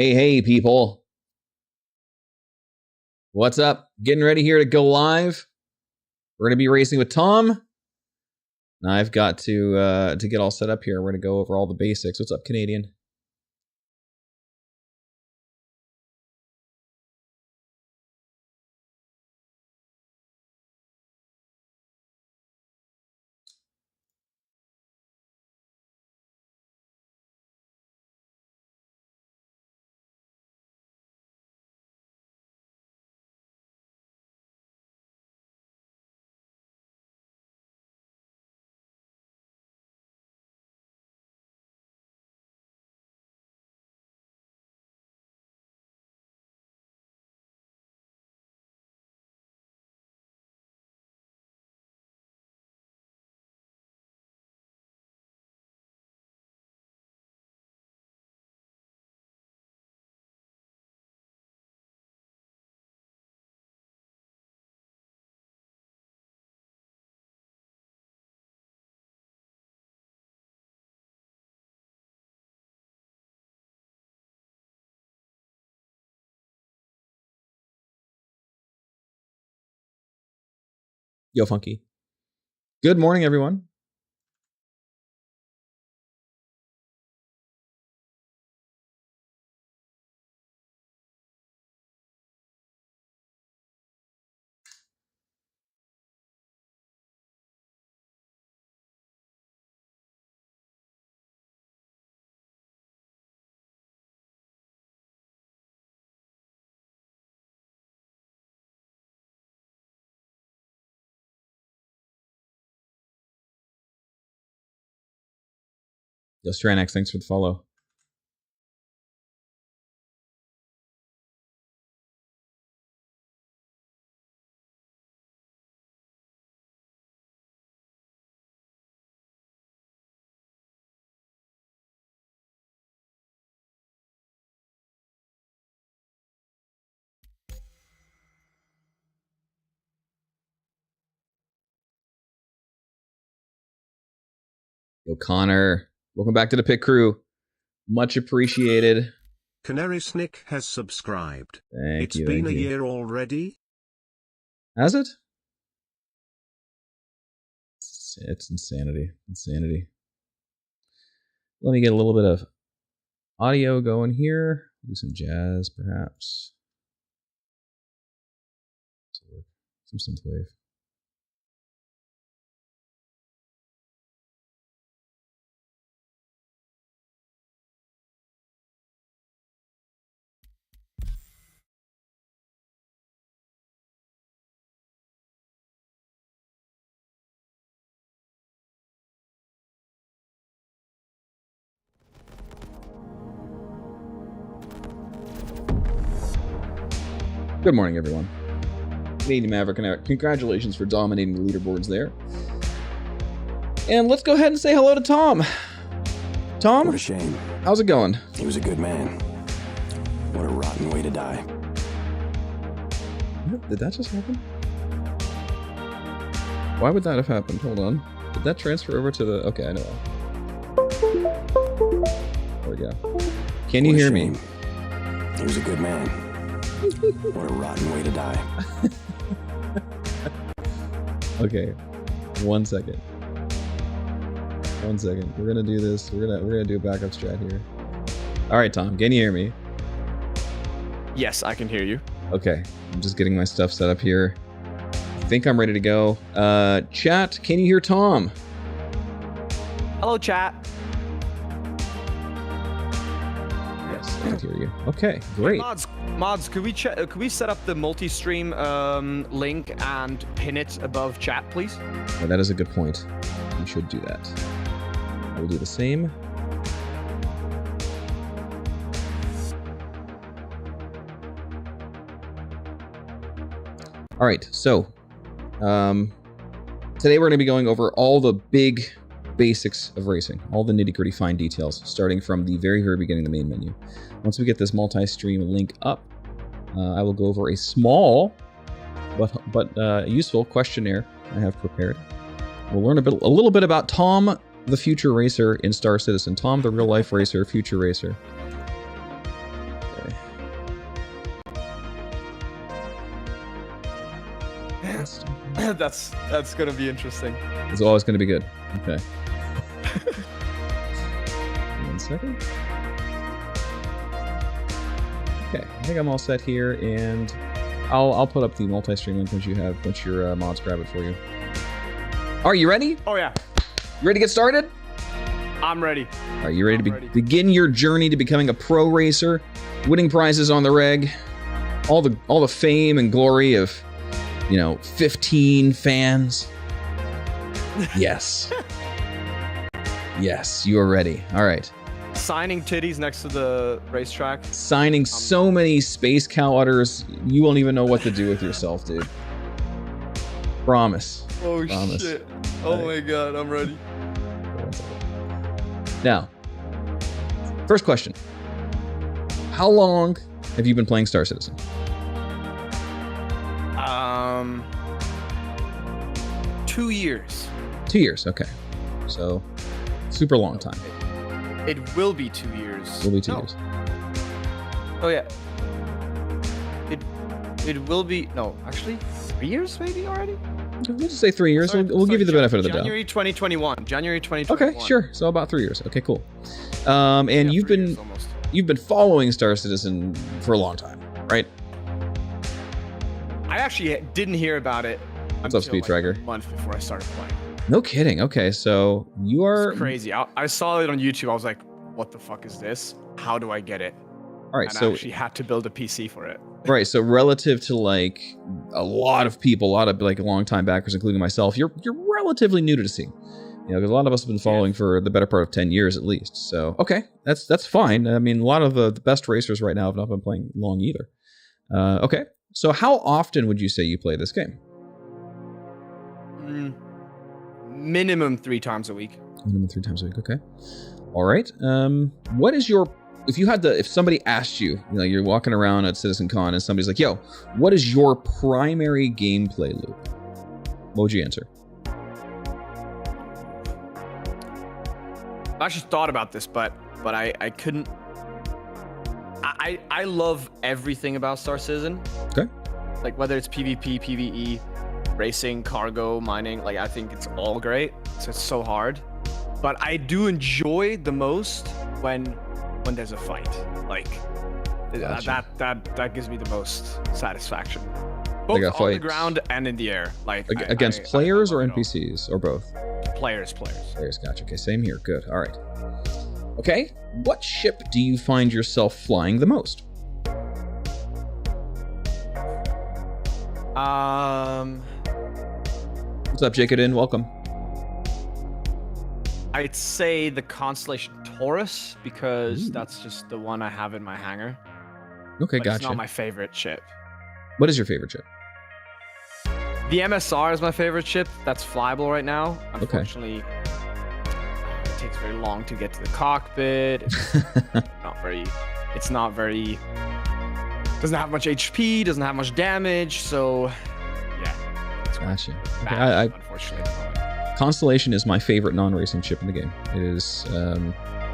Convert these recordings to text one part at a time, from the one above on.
Hey, people. What's up? Getting ready here to go live. We're going to be racing with Tom. Now I've got to get all set up here. We're going to go over all the basics. What's up, Canadian? Yo, Funky. Good morning, everyone. Yo, Stranex, thanks for the follow. Yo, Connor. Welcome back to the pit crew. Much appreciated. Canary Snick has subscribed. Thank you. It's been a year already. Has it? It's insanity. Insanity. Let me get a little bit of audio going here. Do some jazz, perhaps. Some synthwave. Good morning, everyone. Canadian Maverick, congratulations for dominating the leaderboards there. And let's go ahead and say hello to Tom. Tom? What a shame. How's it going? He was a good man. What a rotten way to die. Did that just happen? Why would that have happened? Hold on. Did that transfer over to the... Okay, I know. There we go. Can you hear me? He was a good man. What a rotten way to die. Okay. 1 second. 1 second. We're gonna do this. We're gonna do a backup strat here. Alright, Tom, can you hear me? Yes, I can hear you. Okay. I'm just getting my stuff set up here. I think I'm ready to go. Chat, can you hear Tom? Hello, chat. Yes, I can hear you. Okay, great. Mods, could we set up the multi-stream link and pin it above chat, please? Oh, that is a good point. We should do that. I will do the same. All right, so today we're going to be going over all the big basics of racing, all the nitty-gritty fine details, starting from the very beginning of the main menu. Once we get this multi-stream link up, I will go over a small but useful questionnaire I have prepared. We'll learn a little bit about Tom, the future racer in Star Citizen. Tom, the real-life racer, future racer. fast. That's gonna be interesting. It's always going to be good. Okay. 1 second. Okay, I think I'm all set here, and I'll put up the multi-stream link once your mods grab it for you. Are you ready? Oh yeah. You ready to get started? I'm ready. Are you ready to begin your journey to becoming a pro racer, winning prizes on the reg, all the fame and glory of, 15 fans? Yes. Yes, you are ready. All right. Signing titties next to the racetrack. Signing so many space cow udders, you won't even know what to do with yourself, dude. Promise. Oh Promise. shit. Oh my god, I'm ready. Now, first question. How long have you been playing Star Citizen? 2 years. 2 years, okay. So, super long time. It will be 2 years. Will be 2 years. Oh yeah. It will be, no, actually 3 years maybe already? We'll just say 3 years. We'll give you the benefit of the doubt. January 2021. January 2021. Okay, sure. So about 3 years. Okay, cool. And Yeah, you've 3 been years almost. you've been following Star Citizen for a long time, right? I actually didn't hear about it. What's up, until, Speed Tracker? A month before I started playing. No kidding. Okay, so you are It's crazy. I saw it on YouTube. I was like, what the fuck is this? How do I get it? all right. And So I actually had to build a PC for it. right. So relative to like a lot of people, a lot of like long-time backers, including myself, you're relatively new to the scene. Because a lot of us have been following for the better part of 10 years at least. So okay, that's fine. I mean, a lot of the best racers right now have not been playing long either. Okay. So how often would you say you play this game? Minimum 3 times a week. Minimum 3 times a week. Okay. All right. What is your, if somebody asked you, you're walking around at CitizenCon and somebody's like, yo, what is your primary gameplay loop? What would you answer? I actually thought about this, but I couldn't. I love everything about Star Citizen. Okay. Like whether it's PvP, PvE, racing, cargo, mining, like I think it's all great. So it's so hard. But I do enjoy the most when there's a fight. Like Gotcha. that gives me the most satisfaction. Like Both a on fight. the ground and in the air. Like Against players or NPCs or both? Players. Players, gotcha. Okay, same here. Good. All right. Okay, what ship do you find yourself flying the most? What's up, Jacobin? Welcome. I'd say the Constellation Taurus because that's just the one I have in my hangar. Okay, But gotcha. It's not my favorite ship. What is your favorite ship? The MSR is my favorite ship. That's flyable right now. Unfortunately, it takes very long to get to the cockpit. It's not very. Doesn't have much HP. Doesn't have much damage. So, yeah. It's Gotcha. Okay, bad, unfortunately. Constellation is my favorite non-racing ship in the game. It is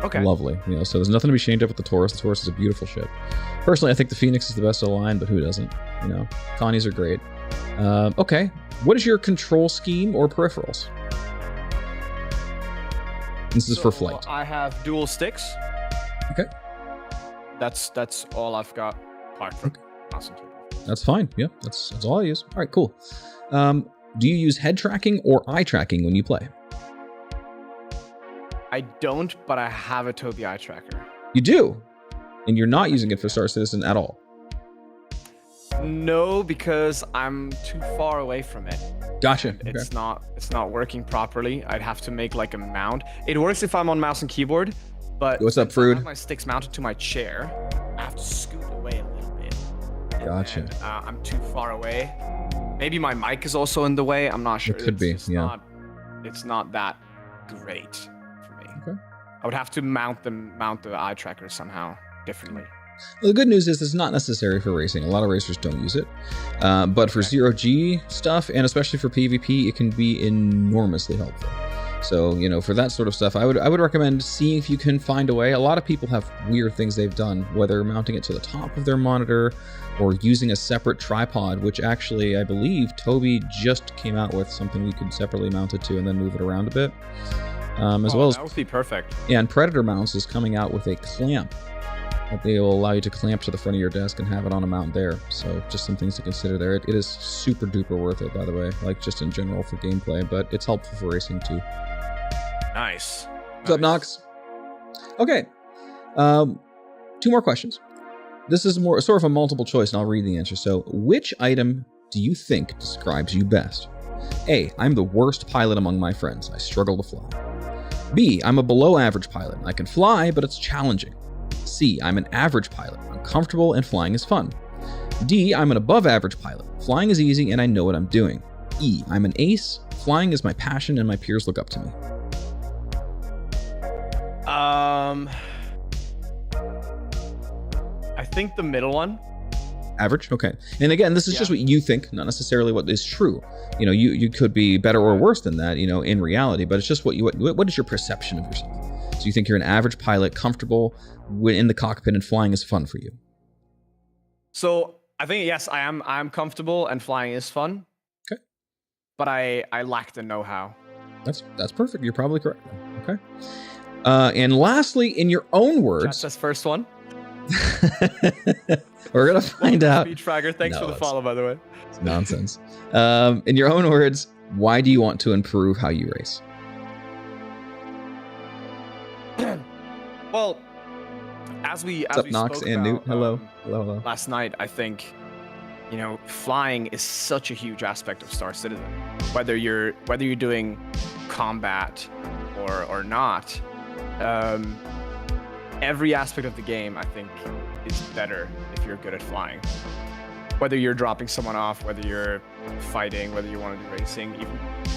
Okay. lovely. So there's nothing to be ashamed of with the Taurus. The Taurus is a beautiful ship. Personally, I think the Phoenix is the best of the line, but who doesn't? Connies are great. Okay. What is your control scheme or peripherals? This is for flight. I have dual sticks. Okay. That's all I've got. Apart from mouse and keyboard. That's fine. Yeah, that's all I use. All right, cool. Do you use head tracking or eye tracking when you play? I don't, but I have a Tobii eye tracker. You do, and you're not using it for Star Citizen at all. No, because I'm too far away from it. Gotcha. Okay. It's not working properly. I'd have to make like a mount. It works if I'm on mouse and keyboard, but What's up, since I Frood? have my sticks mounted to my chair, I have to scoot away a little bit. Gotcha. And, I'm too far away. Maybe my mic is also in the way. I'm not sure. It could be, just yeah. It's not that great for me. Okay. I would have to mount the eye tracker somehow differently. Well, the good news is it's not necessary for racing. A lot of racers don't use it. But for zero-G stuff, and especially for PvP, it can be enormously helpful. So, you know, for that sort of stuff, I would recommend seeing if you can find a way. A lot of people have weird things they've done, whether mounting it to the top of their monitor or using a separate tripod, which actually, I believe, Toby just came out with something we could separately mount it to and then move it around a bit. As well as... That would be perfect. Yeah, and Predator Mounts is coming out with a clamp that they will allow you to clamp to the front of your desk and have it on a mount there. So just some things to consider there. It is super duper worth it, by the way, like just in general for gameplay, but it's helpful for racing too. Nice. What's up, Nox? Okay. 2 more questions. This is more sort of a multiple choice, and I'll read the answer. So, which item do you think describes you best? A, I'm the worst pilot among my friends. I struggle to fly. B, I'm a below average pilot. I can fly, but it's challenging. C, I'm an average pilot. I'm comfortable and flying is fun. D, I'm an above average pilot. Flying is easy and I know what I'm doing. E, I'm an ace. Flying is my passion and my peers look up to me. I think the middle one. Average? Okay. And again, this is just what you think, not necessarily what is true. You know, you could be better or worse than that, you know, in reality, but it's just what is your perception of yourself? So you think you're an average pilot, comfortable in the cockpit and flying is fun for you. So I think, yes, I'm comfortable and flying is fun. Okay. But I lack the know-how. That's perfect. You're probably correct. Okay. And lastly, in your own words. That's first one. We're going to find out. Speech Fragger, thanks for the follow, by the way. It's nonsense. In your own words, why do you want to improve how you race? Well, as we Nox spoke and about, Newt? Hello. last night, I think, you know, flying is such a huge aspect of Star Citizen. Whether you're doing combat or not, every aspect of the game, I think, is better if you're good at flying. Whether you're dropping someone off, whether you're fighting, whether you want to do racing,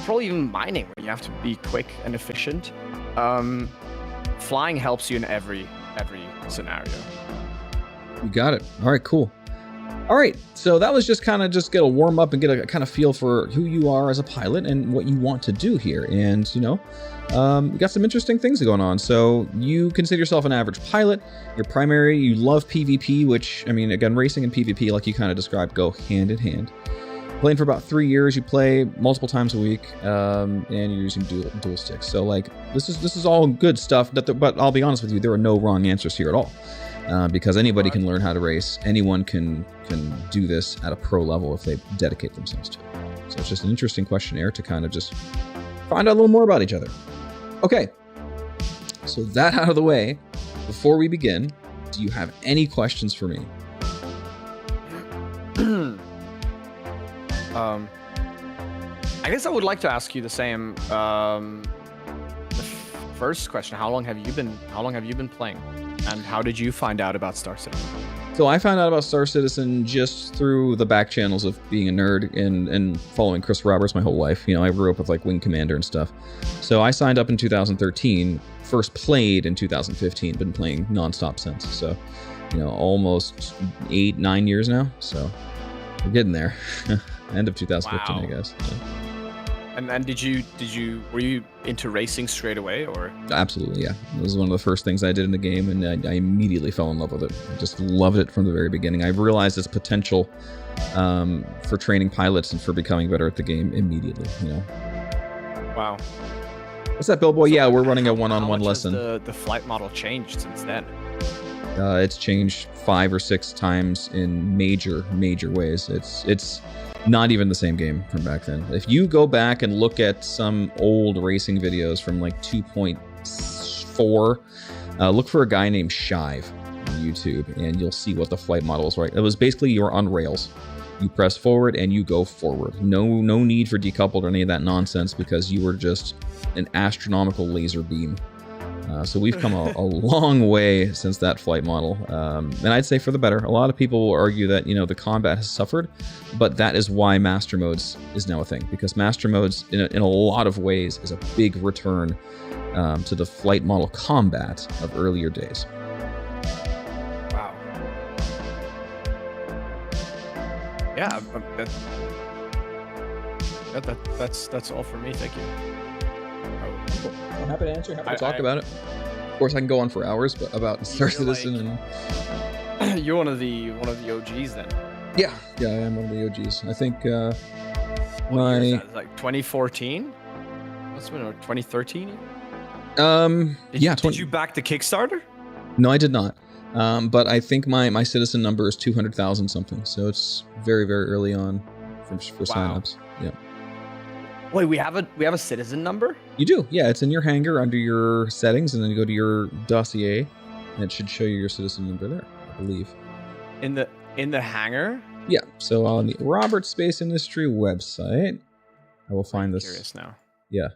probably even mining, where you have to be quick and efficient. Flying helps you in every scenario. You got it. All right, cool. All right, so that was just kind of get a warm up and get a kind of feel for who you are as a pilot and what you want to do here. And, you know, you got some interesting things going on. So you consider yourself an average pilot. You love PvP, which, I mean, again, racing and PvP, like you kind of described, go hand in hand. Playing for about 3 years, you play multiple times a week, and you're using dual sticks. So, like, this is all good stuff. But I'll be honest with you, there are no wrong answers here at all. Because anybody can learn how to race. Anyone can do this at a pro level if they dedicate themselves to it. So it's just an interesting questionnaire to kind of just find out a little more about each other. Okay, so that out of the way, before we begin, do you have any questions for me? I guess I would like to ask you the same. The first question: How long have you been playing? And how did you find out about Star Citizen? So I found out about Star Citizen just through the back channels of being a nerd and following Chris Roberts my whole life. You know, I grew up with like Wing Commander and stuff. So I signed up in 2013, first played in 2015, been playing nonstop since. So, you know, almost 8-9 years now. So we're getting there. End of 2015, wow. I guess. Yeah. And were you into racing straight away, or? Absolutely, yeah. It was one of the first things I did in the game, and I immediately fell in love with it. I just loved it from the very beginning. I realized its potential for training pilots and for becoming better at the game immediately, you know. Wow. What's that, Bill Boy? Yeah, we're running a one-on-one lesson. How much has the flight model changed since then? It's changed 5 or 6 times in major ways. It's not even the same game from back then. If you go back and look at some old racing videos from like 2.4, look for a guy named Shive on YouTube, and you'll see what the flight model is like. It was basically you're on rails. You press forward and you go forward. No need for decoupled or any of that nonsense, because you were just an astronomical laser beam. So we've come a long way since that flight model, and I'd say for the better. A lot of people will argue that, you know, the combat has suffered, but that is why Master Modes is now a thing, because Master Modes in a lot of ways is a big return to the flight model combat of earlier days. Wow. Yeah, that's all for me. Thank you. Cool. I'm happy to answer. Happy to talk about it. Of course, I can go on for hours, but about Star Citizen and you're one of the OGs then. Yeah, I am one of the OGs. I think What year is that? Like 2014. What's been 2013? Did you back the Kickstarter? No, I did not. But I think my citizen number is 200,000 something, so it's very, very early on for signups. Yeah. Wait, we have a citizen number? You do, yeah. It's in your hangar under your settings, and then you go to your dossier, and it should show you your citizen number there, I believe. In the hangar? Yeah. So on the Robert Space Industry website, I will find this. Curious now. Yeah.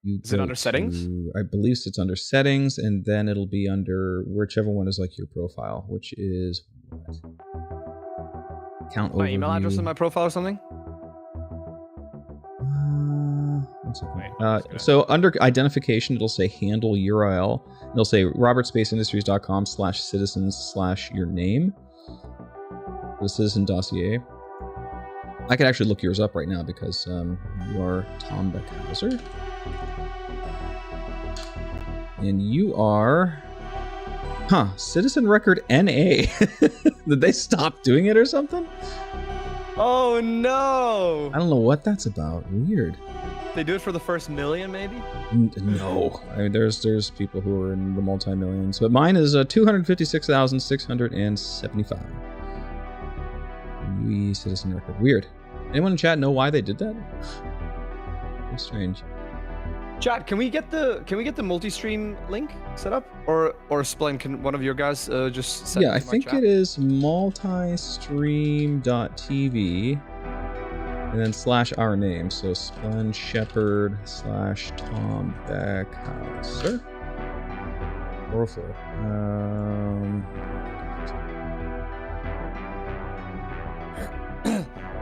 Is it under settings? I believe it's under settings, and then it'll be under whichever one is like your profile, which is what? Account My overview. email address in my profile or something? One second. So under identification, it'll say handle URL. It'll say robertspaceindustries.com/citizens/your name. The citizen dossier. I can actually look yours up right now because you are Tom Beckhauser. And you are... Citizen Record NA. Did they stop doing it or something? Oh no! I don't know what that's about. Weird. They do it for the first million, maybe? No. I mean, there's people who are in the multi-millions. But mine is 256,675. UE Citizen Record. Weird. Anyone in chat know why they did that? Very strange. Chat, can we get the multi-stream link set up, or Splend, can one of your guys just set? Yeah, I think it is multistream.tv and then /our name. So Splend Shepherd /Tom Beckhauser. Orphan.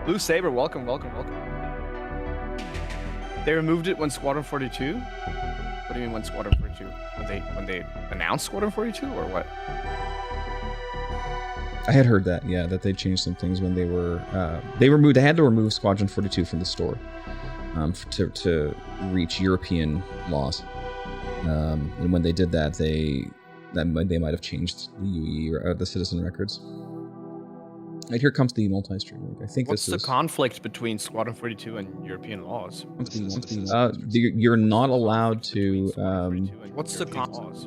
Blue Saber, welcome. They removed it when Squadron 42? What do you mean when Squadron 42? When they announced Squadron 42 or what? I had heard that, yeah, that they changed some things when they were they had to remove Squadron 42 from the store to reach European laws. And when they did that, they might have changed the UE or the citizen records. Right, here comes the multi-stream link. I think What's the conflict between Squadron 42 and European laws? You're not allowed to. What's the conflict?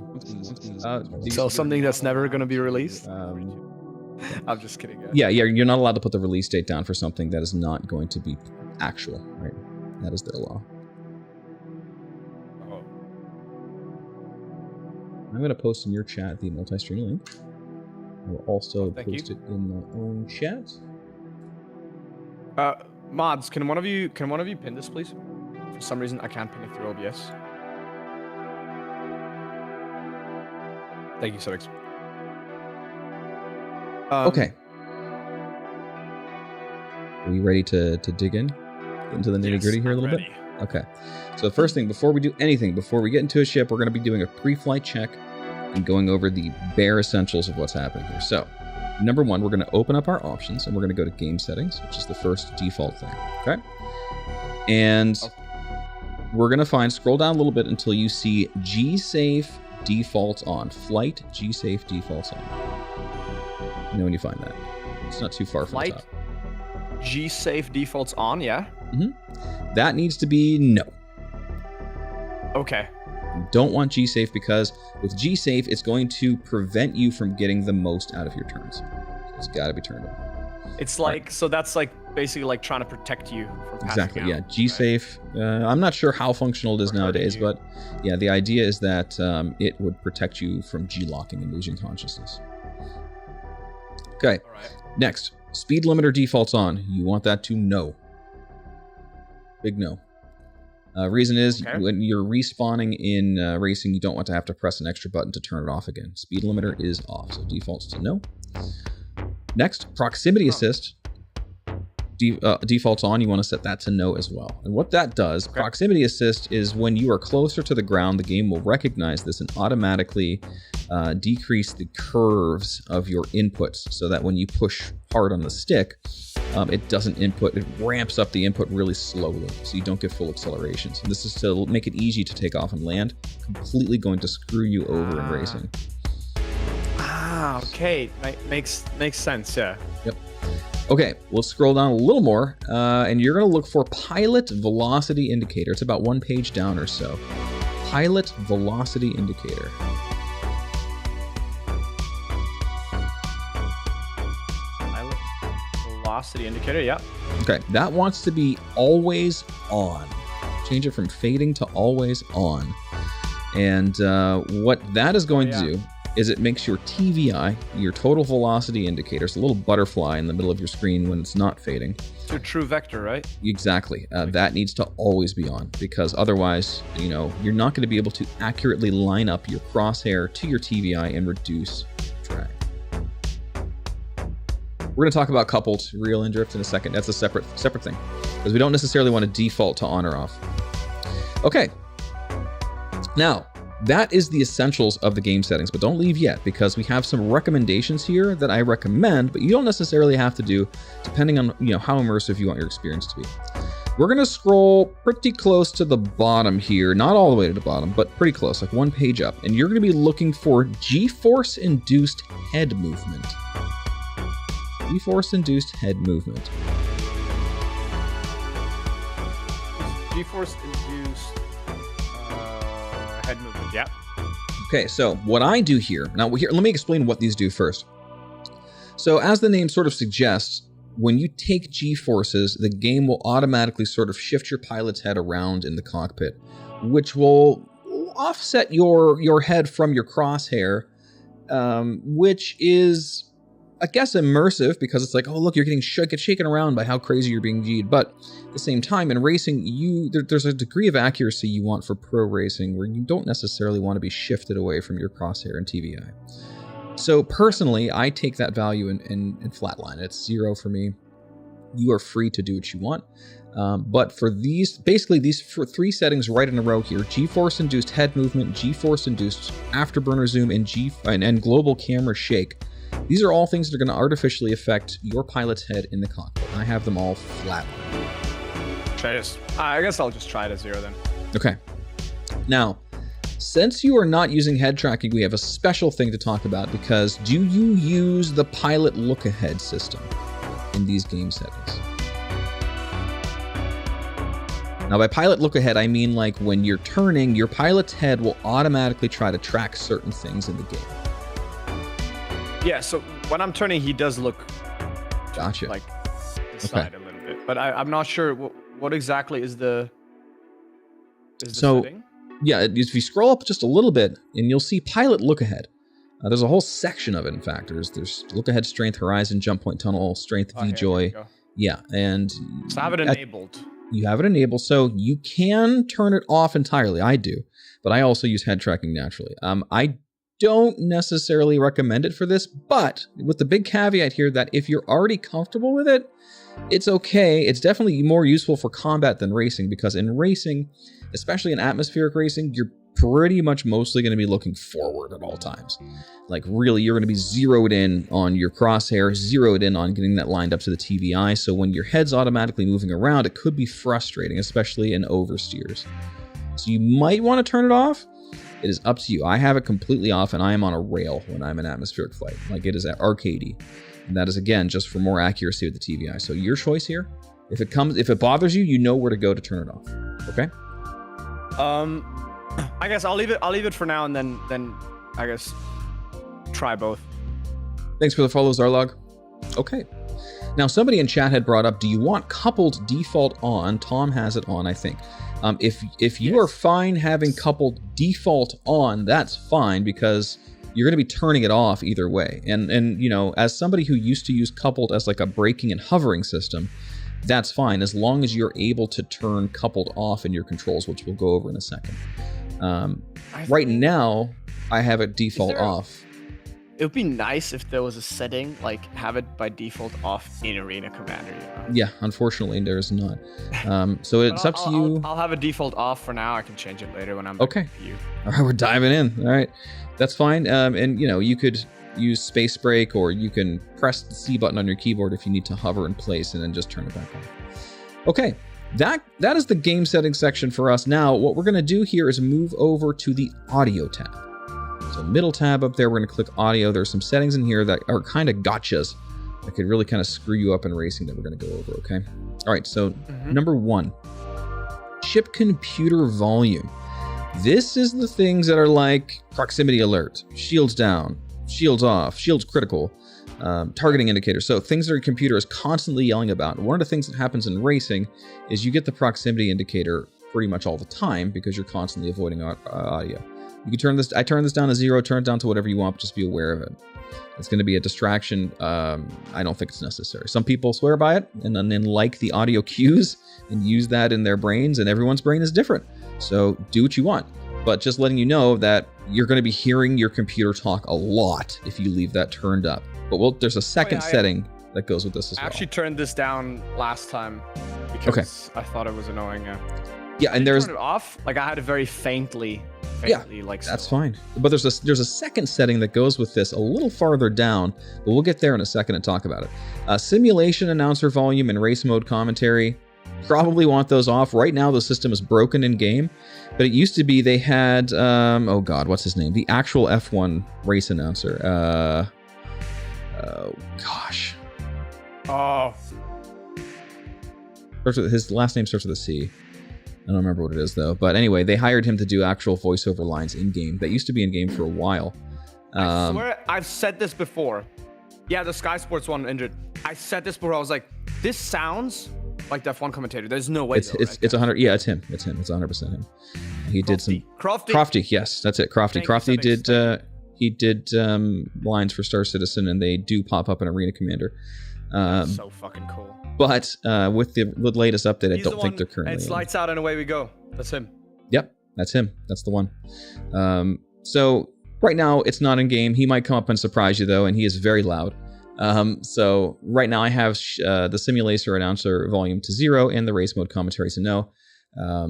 So something that's never going to be released? I'm just kidding, guys. Yeah, you're not allowed to put the release date down for something that is not going to be actual, right? That is their law. Oh. I'm going to post in your chat the multi-stream link. I will also post it in my own chat. Mods, can one of you pin this, please? For some reason, I can't pin it through OBS. Thank you, Sodix. Okay. Are you ready to dig in? Get into the nitty-gritty here a little bit? Okay. So the first thing, before we do anything, before we get into a ship, we're going to be doing a pre-flight check and going over the bare essentials of what's happening here. So, number one, we're going to open up our options, and we're going to go to Game Settings, which is the first default thing, okay? And we're going to scroll down a little bit until you see G-Safe Defaults On. Flight G-Safe Defaults On. You know when you find that. It's not too far from the top. G-Safe Defaults On, yeah? Mm-hmm. That needs to be no. Okay. You don't want G-Safe because with G-Safe, it's going to prevent you from getting the most out of your turns. So it's got to be turned on. It's like, so that's like basically like trying to protect you from passing Exactly, out, yeah. G-Safe, right? I'm not sure how functional it is nowadays, but yeah, the idea is that it would protect you from G-locking and losing consciousness. Okay, All right. Next, speed limiter defaults on. You want that to no. Big no. Reason is when you're respawning in racing, you don't want to have to press an extra button to turn it off again. Speed limiter is off, so defaults to no. Next, proximity assist defaults on. You want to set that to no as well. And what that does, proximity assist is when you are closer to the ground, the game will recognize this and automatically decrease the curves of your inputs so that when you push hard on the stick, it doesn't input. It ramps up the input really slowly, so you don't get full accelerations. And this is to make it easy to take off and land. Completely going to screw you over in racing. Okay. Makes sense, yeah. Yep. Okay, we'll scroll down a little more, and you're going to look for pilot velocity indicator. It's about 1 page down or so. Pilot velocity indicator. Pilot velocity indicator, yeah. Okay, that wants to be always on. Change it from fading to always on. And what that is going to do is it makes your TVI, your total velocity indicator, it's a little butterfly in the middle of your screen when it's not fading. It's a true vector, right? Exactly. That needs to always be on, because otherwise, you're not going to be able to accurately line up your crosshair to your TVI and reduce drag. We're going to talk about coupled reel and drift in a second. That's a separate thing, because we don't necessarily want to default to on or off. Okay. Now, that is the essentials of the game settings, but don't leave yet, because we have some recommendations here that I recommend, but you don't necessarily have to do, depending on how immersive you want your experience to be. We're going to scroll pretty close to the bottom here, not all the way to the bottom, but pretty close, like 1 page up, and you're going to be looking for G-force induced head movement. G-force induced head movement. G-force induced head movement. Yeah. Okay, so what I do here, now here, let me explain what these do first. So as the name sort of suggests, when you take G-forces, the game will automatically sort of shift your pilot's head around in the cockpit, which will offset your head from your crosshair, which is, I guess, immersive, because it's like, oh, look, you're getting shaken around by how crazy you're being G'd. But at the same time, in racing, there's a degree of accuracy you want for pro racing where you don't necessarily want to be shifted away from your crosshair and TVI. So personally, I take that value in flatline. It's 0 for me. You are free to do what you want. But for these 3 settings right in a row here, G-force induced head movement, G-force induced afterburner zoom, and global camera shake, these are all things that are going to artificially affect your pilot's head in the cockpit. I have them all flat. I guess I'll just try it at 0 then. Okay. Now, since you are not using head tracking, we have a special thing to talk about, because do you use the pilot look-ahead system in these game settings? Now, by pilot look-ahead, I mean like when you're turning, your pilot's head will automatically try to track certain things in the game. Yeah, so when I'm turning, he does look gotcha. Like the side a little bit. But I'm not sure what exactly is the setting? Yeah, if you scroll up just a little bit, and you'll see pilot look ahead. There's a whole section of it, in fact. There's look ahead, strength, horizon, jump point, tunnel, strength, VJoy. Yeah, and so I have it enabled. You have it enabled, so you can turn it off entirely. I do, but I also use head tracking naturally. I don't necessarily recommend it for this, but with the big caveat here that if you're already comfortable with it, it's okay. It's definitely more useful for combat than racing, because in racing, especially in atmospheric racing, you're pretty much mostly going to be looking forward at all times. Like really, you're going to be zeroed in on your crosshair, zeroed in on getting that lined up to the TVI. So when your head's automatically moving around, it could be frustrating, especially in oversteers. So you might want to turn it off. It is up to you. I have it completely off, and I am on a rail when I'm in atmospheric flight. Like it is at arcadey. And that is, again, just for more accuracy with the TVI. So your choice here. If it bothers you, you know where to go to turn it off. Okay? I guess I'll leave it for now, and then I guess try both. Thanks for the follow, Zarlog. Okay. Now, somebody in chat had brought up, do you want coupled default on? Tom has it on, I think. If you are fine having coupled default on, that's fine, because you're going to be turning it off either way. And as somebody who used to use coupled as like a braking and hovering system, that's fine as long as you're able to turn coupled off in your controls, which we'll go over in a second. Right now, I have it default off. It would be nice if there was a setting, like have it by default off in Arena Commander. Yeah, unfortunately, there's not. So it's up to you. I'll have a default off for now. I can change it later when I'm okay. With you. All right, we're diving in. All right, that's fine. And you could use space break, or you can press the C button on your keyboard if you need to hover in place and then just turn it back on. Okay, that is the game settings section for us. Now, what we're going to do here is move over to the audio tab. So middle tab up there, we're going to click audio. There's some settings in here that are kind of gotchas that could really kind of screw you up in racing that we're going to go over, okay? All right, so number 1, ship computer volume. This is the things that are like proximity alert, shields down, shields off, shields critical, targeting indicators. So things that your computer is constantly yelling about. And one of the things that happens in racing is you get the proximity indicator pretty much all the time because you're constantly avoiding audio. You can turn this, I turn this down to 0, turn it down to whatever you want, but just be aware of it. It's going to be a distraction. I don't think it's necessary. Some people swear by it and then like the audio cues and use that in their brains, and everyone's brain is different. So do what you want. But just letting you know that you're going to be hearing your computer talk a lot if you leave that turned up. But there's a second setting that goes with this as well. I actually turned this down last time because I thought it was annoying. Yeah, and there's... turn it off? Like, I had it very faintly like... That's fine. But there's a second setting that goes with this a little farther down, but we'll get there in a second and talk about it. Simulation announcer volume and race mode commentary. Probably want those off. Right now, the system is broken in game, but it used to be they had, oh God, what's his name? The actual F1 race announcer. Oh, gosh. Oh. His last name starts with a C. I don't remember what it is, though. But anyway, they hired him to do actual voiceover lines in-game. That used to be in-game for a while. I swear I've said this before. Yeah, the Sky Sports one injured. I said this before. I was like, this sounds like the F1 commentator. There's no way. It's 100. Yeah, it's him. It's 100% him. He did some Crofty. Yes, that's it. Crofty. Crofty did. He did lines for Star Citizen, and they do pop up in Arena Commander. That's so fucking cool. But with the latest update, I don't think they're currently. It's lights out and away we go. That's him. Yep, that's him. That's the one. So right now it's not in game. He might come up and surprise you though, and he is very loud. So right now I have the simulator announcer volume to 0 and the race mode commentary to no.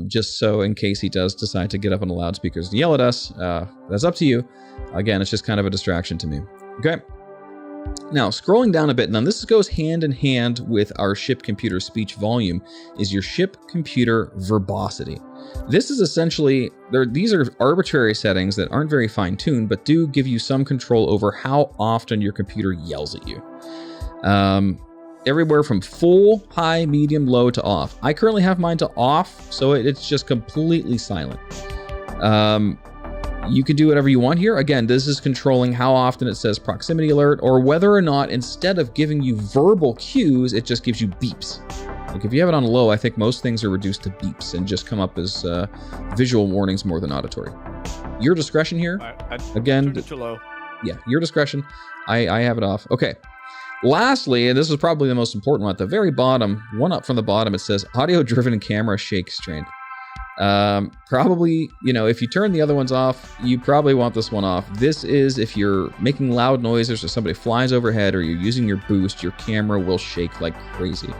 Just so in case he does decide to get up on the loudspeakers and yell at us, that's up to you. Again, it's just kind of a distraction to me. Okay. Now, scrolling down a bit, now this goes hand in hand with our ship computer speech volume, is your ship computer verbosity. This is essentially, these are arbitrary settings that aren't very fine-tuned, but do give you some control over how often your computer yells at you. Everywhere from full, high, medium, low to off. I currently have mine to off, so it's just completely silent. You can do whatever you want here. Again, this is controlling how often it says proximity alert, or whether or not instead of giving you verbal cues, it just gives you beeps. Like if you have it on low, I think most things are reduced to beeps and just come up as visual warnings more than auditory. Your discretion here. Again, too low. Yeah, your discretion. I have it off. Okay. Lastly, and this is probably the most important one, at the very bottom, one up from the bottom, it says audio-driven camera shake strength. Probably, if you turn the other ones off, you probably want this one off. This is if you're making loud noises or somebody flies overhead or you're using your boost, your camera will shake like crazy.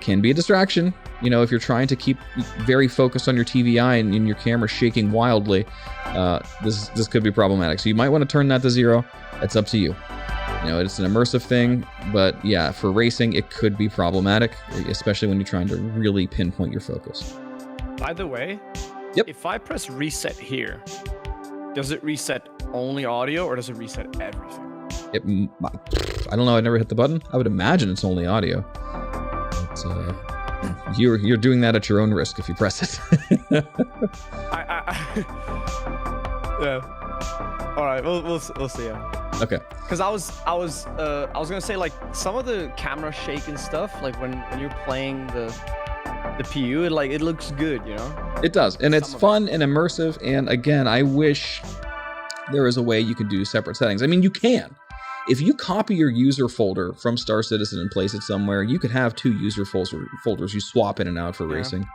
Can be a distraction. If you're trying to keep very focused on your TVI and your camera shaking wildly, this could be problematic. So you might want to turn that to 0. It's up to you. It's an immersive thing, but yeah, for racing, it could be problematic, especially when you're trying to really pinpoint your focus. By the way, yep. If I press reset here, does it reset only audio or does it reset everything? I don't know. I never hit the button. I would imagine it's only audio. But, you're doing that at your own risk if you press it. Yeah. All right. We'll see. Yeah. Okay. Because I was gonna say, like, some of the camera shake and stuff, like when you're playing the PU, it looks good, It does, and it's fun and immersive. And again, I wish there was a way you could do separate settings. I mean, you can. If you copy your user folder from Star Citizen and place it somewhere, you could have 2 user folders. You swap in and out for racing.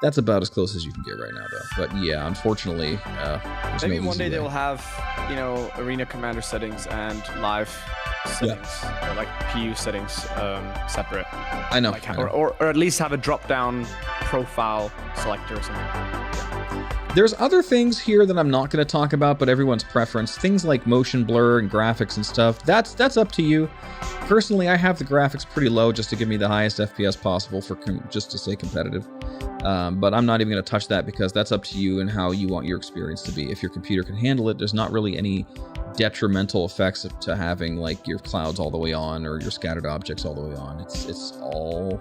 That's about as close as you can get right now, though. But yeah, unfortunately, maybe one day they'll have, Arena Commander settings and live settings, or like PU settings separate. I know. Or at least have a drop-down profile selector or something. There's other things here that I'm not going to talk about, but everyone's preference. Things like motion blur and graphics and stuff, that's up to you. Personally, I have the graphics pretty low just to give me the highest FPS possible for just to stay competitive. But I'm not even going to touch that because that's up to you and how you want your experience to be. If your computer can handle it, there's not really any detrimental effects to having like your clouds all the way on or your scattered objects all the way on. It's all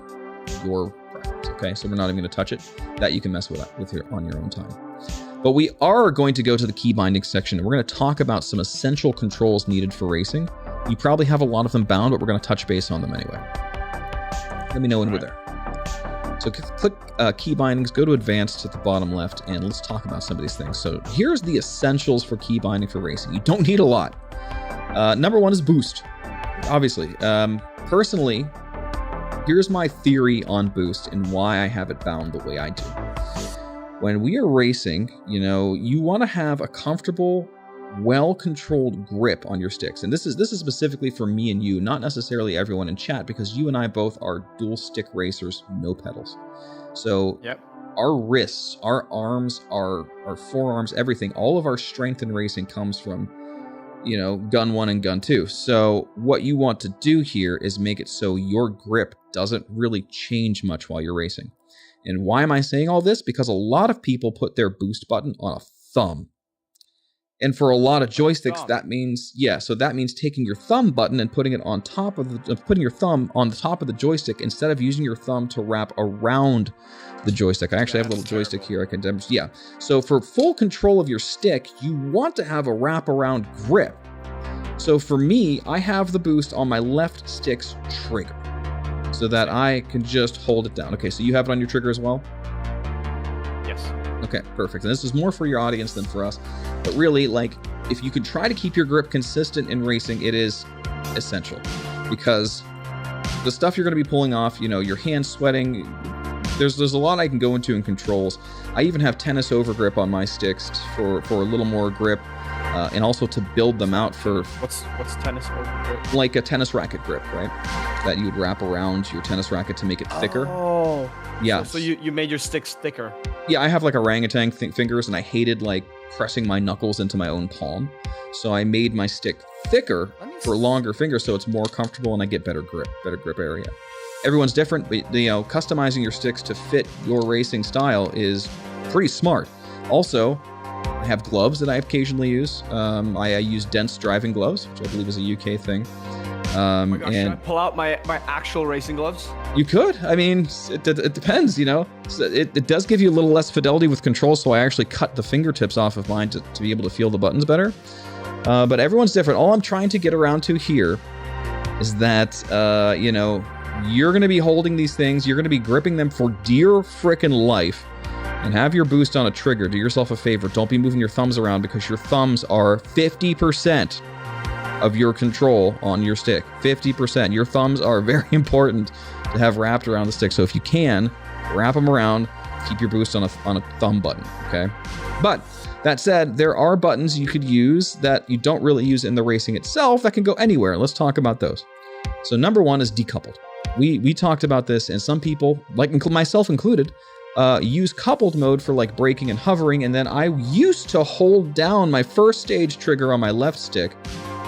your preference, okay? So we're not even going to touch it. That you can mess with on your own time. But we are going to go to the key binding section, and we're going to talk about some essential controls needed for racing. You probably have a lot of them bound, but we're going to touch base on them anyway. Let me know when we're there. So click key bindings, go to advanced at the bottom left, and let's talk about some of these things. So here's the essentials for key binding for racing. You don't need a lot. Number one is boost, obviously. Personally, here's my theory on boost and why I have it bound the way I do. When we are racing, you know, you want to have a comfortable, well-controlled grip on your sticks. And this is specifically for me and you, not necessarily everyone in chat, because you and I both are dual stick racers, no pedals. So our wrists, our arms, our forearms, everything, all of our strength in racing comes from, you know, gun 1 and gun 2. So what you want to do here is make it so your grip doesn't really change much while you're racing. And why am I saying all this? Because a lot of people put their boost button on a thumb. And for a lot of joysticks, that means, so that means taking your thumb button and putting it on top of putting your thumb on the top of the joystick instead of using your thumb to wrap around the joystick. I actually have a little joystick here I can demonstrate. So for full control of your stick, you want to have a wraparound grip. So for me, I have the boost on my left stick's trigger so that I can just hold it down. Okay, so you have it on your trigger as well? Yes. Okay, perfect. And this is more for your audience than for us. But really, like, if you can try to keep your grip consistent in racing, it is essential. Because the stuff you're going to be pulling off, you know, your hands sweating, there's a lot I can go into in controls. I even have tennis over grip on my sticks for a little more grip. And also to build them out for... What's tennis over grip? Like a tennis racket grip, right? That you would wrap around your tennis racket to make it thicker. Oh. Yeah. So you made your sticks thicker. Yeah, I have like orangutan fingers, and I hated like pressing my knuckles into my own palm. So I made my stick thicker for longer fingers so it's more comfortable and I get better grip area. Everyone's different, but you know, customizing your sticks to fit your racing style is pretty smart. Also, I have gloves that I occasionally use. I use dense driving gloves, which I believe is a UK thing. Oh my gosh, should I pull out my actual racing gloves? You could. I mean, it depends, you know. So it does give you a little less fidelity with control, so I actually cut the fingertips off of mine to be able to feel the buttons better. But everyone's different. All I'm trying to get around to here is that, you know, you're going to be holding these things. You're going to be gripping them for dear frickin' life. And have your boost on a trigger. Do yourself a favor. Don't be moving your thumbs around because your thumbs are 50% of your control on your stick. 50%. Your thumbs are very important to have wrapped around the stick. So if you can, wrap them around. Keep your boost on a thumb button, okay? But that said, there are buttons you could use that you don't really use in the racing itself that can go anywhere. Let's talk about those. So number one is decoupled. We talked about this, and some people, like myself included, use coupled mode for like braking and hovering, and then I used to hold down my first stage trigger on my left stick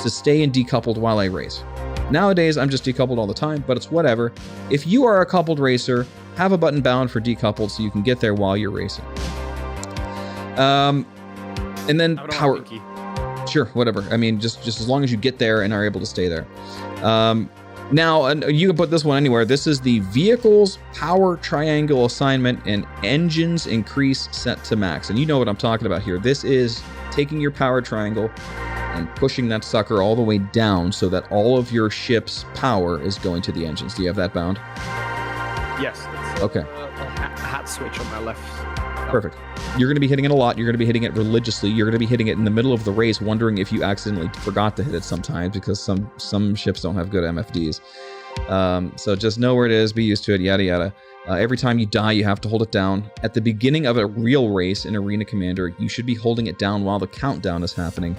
to stay in decoupled while I race. Nowadays, I'm just decoupled all the time, but it's whatever. If you are a coupled racer, have a button bound for decoupled so you can get there while you're racing. And then power. Sure, whatever. I mean, just as long as you get there and are able to stay there. Now, you can put this one anywhere. This is the vehicle's power triangle assignment and engines increase set to max. And you know what I'm talking about here. This is taking your power triangle and pushing that sucker all the way down so that all of your ship's power is going to the engines. Do you have that bound? Yes. It's okay. A hat switch on my left. Perfect. You're going to be hitting it a lot. You're going to be hitting it religiously. You're going to be hitting it in the middle of the race, wondering if you accidentally forgot to hit it sometimes because some ships don't have good MFDs. So just know where it is, be used to it, yada, yada. Every time you die, you have to hold it down. At the beginning of a real race in Arena Commander, you should be holding it down while the countdown is happening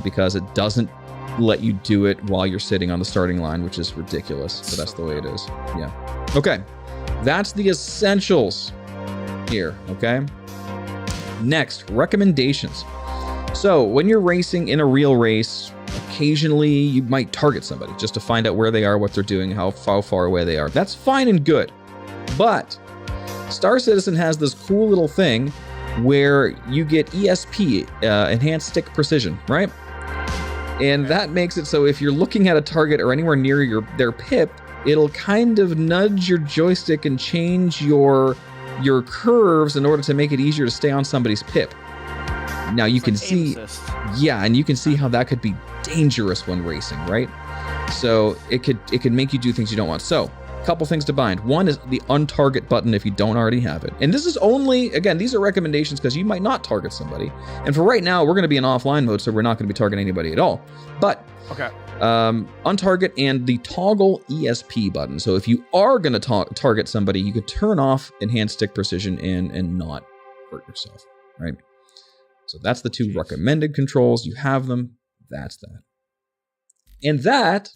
because it doesn't let you do it while you're sitting on the starting line, which is ridiculous. But that's the way it is. Yeah. Okay. That's the essentials here, okay? Next, recommendations. So when you're racing in a real race, occasionally you might target somebody just to find out where they are, what they're doing, how far away they are. That's fine and good. But Star Citizen has this cool little thing where you get ESP, Enhanced Stick Precision, right? And that makes it so if you're looking at a target or anywhere near their pip, it'll kind of nudge your joystick and change your curves in order to make it easier to stay on somebody's pip. Now you can see, yeah, and you can see how that could be dangerous when racing, right? So it could make you do things you don't want. So a couple things to bind. One is the untarget button if you don't already have it. And this is only, again, these are recommendations because you might not target somebody. And for right now, we're going to be in offline mode, so we're not going to be targeting anybody at all. But okay. Untarget and the toggle ESP button. So if you are going to target somebody, you could turn off Enhanced Stick Precision and not hurt yourself, right? So that's the two recommended controls. You have them. That's that. And that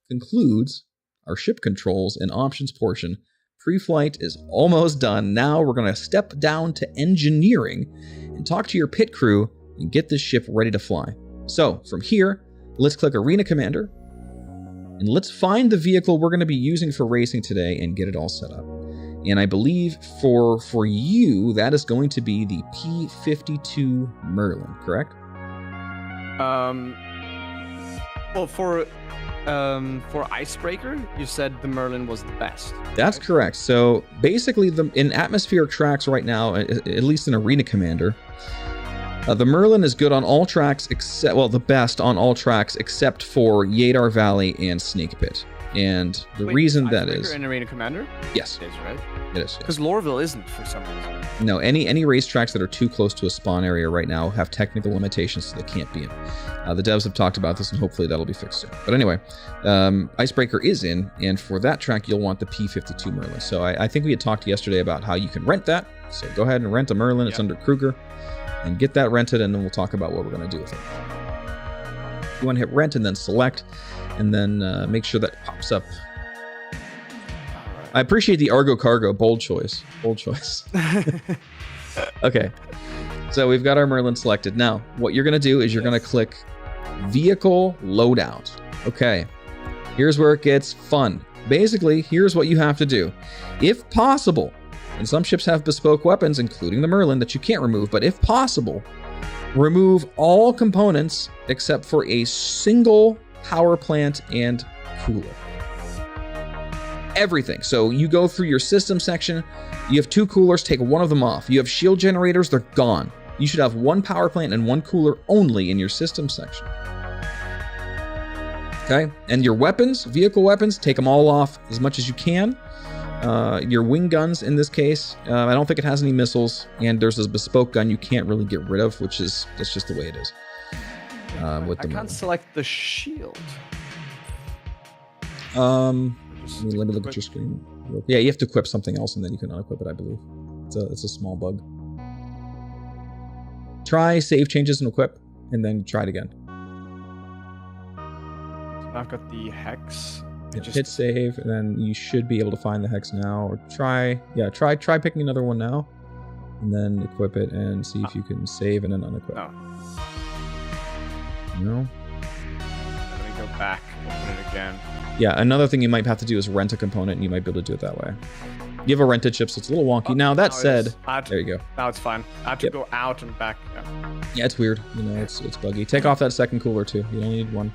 concludes our ship controls and options portion. Pre-flight is almost done. Now we're going to step down to engineering and talk to your pit crew and get this ship ready to fly. So from here, let's click Arena Commander and let's find the vehicle we're going to be using for racing today and get it all set up. And I believe for you, that is going to be the P-52 Merlin, correct? Well, for Icebreaker, you said the Merlin was the best. That's right? Correct. So basically, in atmospheric tracks right now, at least in Arena Commander, the Merlin is good on all tracks except, well, the best on all tracks except for Yadar Valley and Snake Pit. And the reason that is in Arena Commander? Yes. It is, right? It is. Because Lorville isn't for some reason. No, any racetracks that are too close to a spawn area right now have technical limitations, so they can't be in. The devs have talked about this, and hopefully that'll be fixed soon. But anyway, Icebreaker is in, and for that track, you'll want the P-52 Merlin. So I think we had talked yesterday about how you can rent that. So go ahead and rent a Merlin. It's under Kruger. And get that rented, and then we'll talk about what we're going to do with it. You want to hit rent and then select, and then make sure that pops up. I appreciate the Argo Cargo. Bold choice. Bold choice. Okay. So we've got our Merlin selected. Now, what you're going to do is you're going to click Vehicle Loadout. Okay. Here's where it gets fun. Basically, here's what you have to do. If possible, and some ships have bespoke weapons, including the Merlin, that you can't remove, but if possible, remove all components except for a single power plant and cooler. Everything. So you go through your system section, you have 2 coolers, take one of them off. You have shield generators, they're gone. You should have 1 power plant and 1 cooler only in your system section. Okay, and your weapons, vehicle weapons, take them all off as much as you can. Your wing guns in this case, I don't think it has any missiles, and there's this bespoke gun you can't really get rid of, which is, that's just the way it is. I can't select the shield. Let me look at your screen. Yeah, you have to equip something else and then you can unequip it, I believe. It's a small bug. Try save changes and equip, and then try it again. I've got the hex. Hit save, and then you should be able to find the hex now. Or try picking another one now, and then equip it and see if you can save and then unequip. No. No? Let me go back, open it again. Yeah, another thing you might have to do is rent a component, and you might be able to do it that way. You have a rented ship, so it's a little wonky. Now, that said, there you go. Now it's fine. I have to go out and back. Yeah, it's weird. You know, it's buggy. Take off that second cooler, too. You only need 1.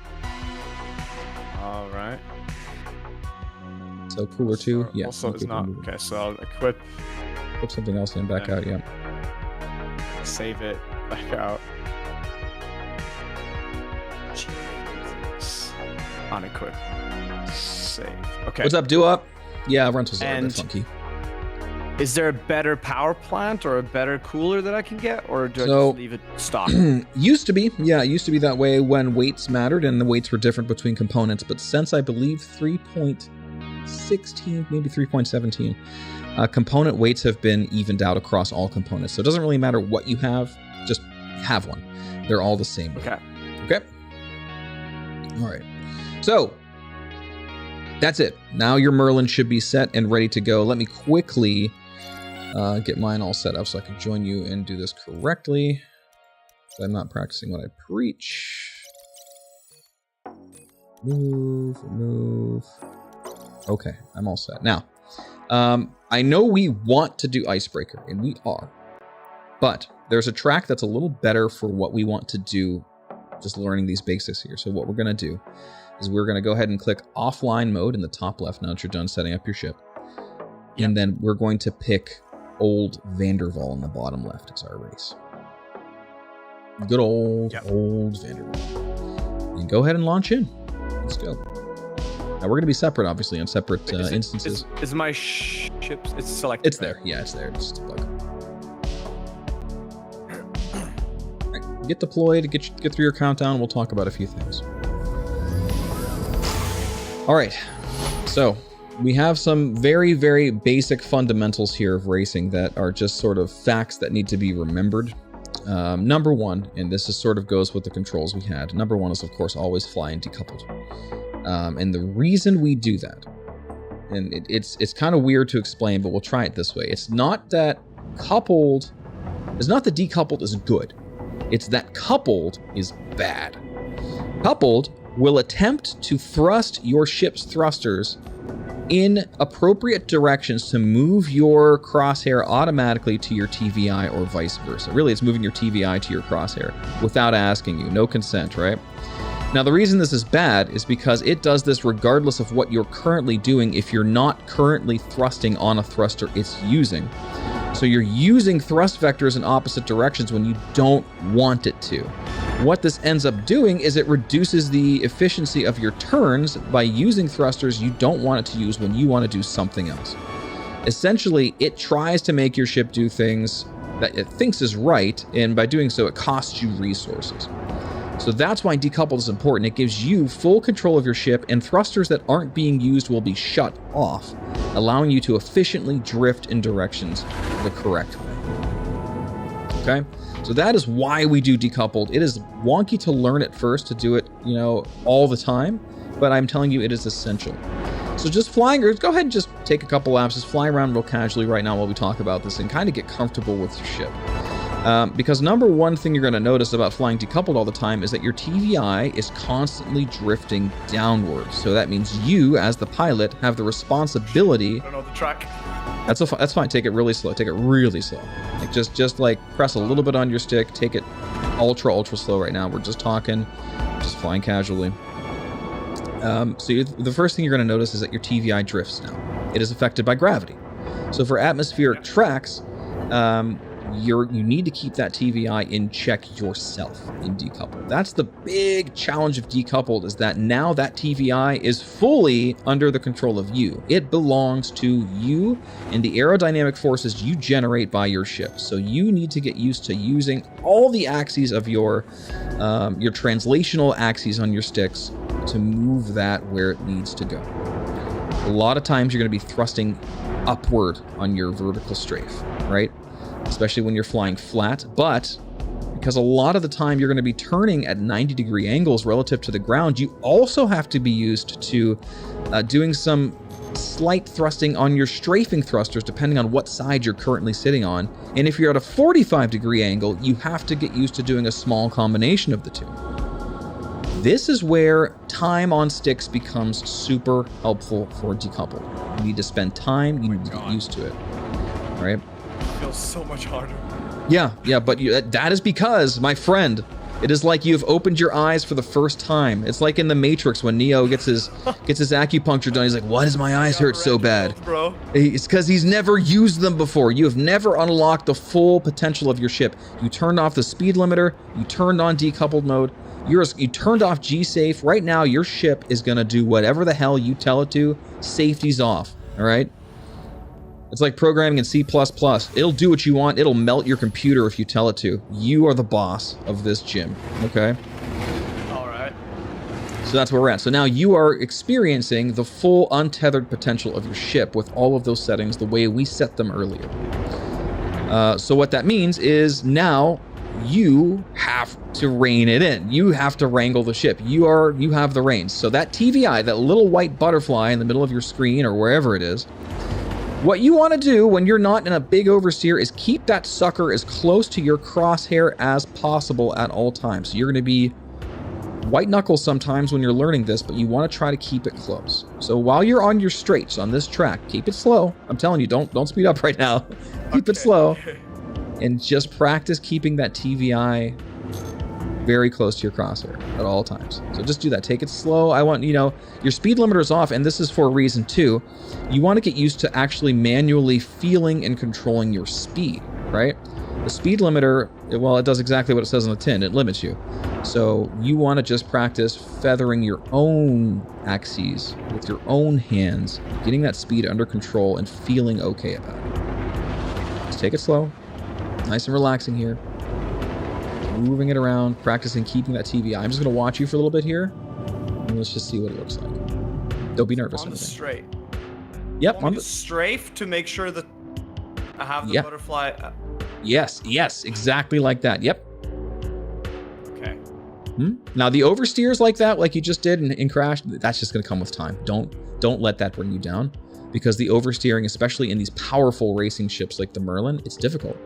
All right. So cooler 2, yeah. Also, it's not. Okay, so I'll equip. Put something else in, back out, yeah. Save it, back out. Jesus. Unequip. Save. Okay. What's up, Do-Up? Yeah, rentals are a bit funky. Is there a better power plant or a better cooler that I can get, or do I just leave it stock? Used to be, yeah, it used to be that way when weights mattered and the weights were different between components, but since I believe 3.16, maybe 3.17, component weights have been evened out across all components. So it doesn't really matter what you have, just have one. They're all the same. Okay. Okay. All right. So that's it. Now your Merlin should be set and ready to go. Let me quickly Get mine all set up so I can join you and do this correctly. So I'm not practicing what I preach. Move. Okay, I'm all set. Now, I know we want to do Icebreaker, and we are. But there's a track that's a little better for what we want to do, just learning these basics here. So what we're going to do is we're going to go ahead and click offline mode in the top left now that you're done setting up your ship. Yep. And then we're going to pick Old Vanderval in the bottom left as our race. Good old Vanderval. And go ahead and launch in. Let's go. Now we're going to be separate, obviously, on separate instances. Is my ship? It's selected. It's there. Yeah, it's there. Just a bug. Right, get deployed. Get through your countdown. We'll talk about a few things. All right. So we have some very, very basic fundamentals here of racing that are just sort of facts that need to be remembered. Number one, and this is sort of goes with the controls we had. Number one is, of course, always fly and decoupled. And the reason we do that, and it's kind of weird to explain, but we'll try it this way. It's not that decoupled is good. It's that coupled is bad. Coupled will attempt to thrust your ship's thrusters in appropriate directions to move your crosshair automatically to your TVI or vice versa. Really, it's moving your TVI to your crosshair without asking you. No consent, right? Now, the reason this is bad is because it does this regardless of what you're currently doing if you're not currently thrusting on a thruster it's using. So you're using thrust vectors in opposite directions when you don't want it to. What this ends up doing is it reduces the efficiency of your turns by using thrusters you don't want it to use when you want to do something else. Essentially, it tries to make your ship do things that it thinks is right, and by doing so, it costs you resources. So that's why decoupled is important. It gives you full control of your ship, and thrusters that aren't being used will be shut off, allowing you to efficiently drift in directions the correct way. Okay? So that is why we do decoupled. It is wonky to learn at first, to do it, all the time, but I'm telling you, it is essential. So just flying, or go ahead and just take a couple laps, just fly around real casually right now while we talk about this and kind of get comfortable with your ship. Because number one thing you're going to notice about flying decoupled all the time is that your TVI is constantly drifting downwards. So that means you, as the pilot, have the responsibility. I don't know the track. That's fine. Take it really slow. Take it really slow. Like just like press a little bit on your stick. Take it ultra slow right now. We're just talking, just flying casually. The first thing you're going to notice is that your TVI drifts now. It is affected by gravity. So for atmospheric tracks, you need to keep that TVI in check yourself in decoupled. That's the big challenge of decoupled, is that now that TVI is fully under the control of you. It belongs to you and the aerodynamic forces you generate by your ship. So you need to get used to using all the axes of your translational axes on your sticks to move that where it needs to go. A lot of times you're going to be thrusting upward on your vertical strafe, right? Especially when you're flying flat, but because a lot of the time you're going to be turning at 90-degree angles relative to the ground, you also have to be used to doing some slight thrusting on your strafing thrusters, depending on what side you're currently sitting on. And if you're at a 45-degree angle, you have to get used to doing a small combination of the two. This is where time on sticks becomes super helpful for decoupled. You need to spend time, you need to get used to it, right? Feels so much harder. Yeah, but that is because, my friend, it is like you've opened your eyes for the first time. It's like in The Matrix when Neo gets his acupuncture done. He's like, why does my eyes hurt so bad? Bro. It's because he's never used them before. You have never unlocked the full potential of your ship. You turned off the speed limiter. You turned on decoupled mode. You turned off G-Safe. Right now, your ship is going to do whatever the hell you tell it to. Safety's off, all right? It's like programming in C++. It'll do what you want. It'll melt your computer if you tell it to. You are the boss of this gym, okay? All right. So that's where we're at. So now you are experiencing the full untethered potential of your ship with all of those settings the way we set them earlier. So what that means is now you have to rein it in. You have to wrangle the ship. You have the reins. So that TVI, that little white butterfly in the middle of your screen or wherever it is, What you want to do when you're not in a big oversteer is keep that sucker as close to your crosshair as possible at all times. So you're going to be white knuckles sometimes when you're learning this, but you want to try to keep it close. So while you're on your straights on this track, keep it slow. I'm telling you, don't speed up right now. Keep it slow. And just practice keeping that TVI very close to your crosshair at all times. So just do that. Take it slow. I want, your speed limiter's off, and this is for a reason too. You want to get used to actually manually feeling and controlling your speed, right? The speed limiter, well, it does exactly what it says on the tin. It limits you. So you want to just practice feathering your own axes with your own hands, getting that speed under control and feeling okay about it. Just take it slow. Nice and relaxing here. Moving it around, practicing keeping that TVI. I'm just going to watch you for a little bit here, and let's just see what it looks like. Don't be nervous. On the straight. Yep. On the strafe to make sure that I have the butterfly. Yes, exactly like that. Yep. Okay. Now the oversteers like that, like you just did in Crash, that's just going to come with time. Don't let that bring you down, because the oversteering, especially in these powerful racing ships like the Merlin, it's difficult.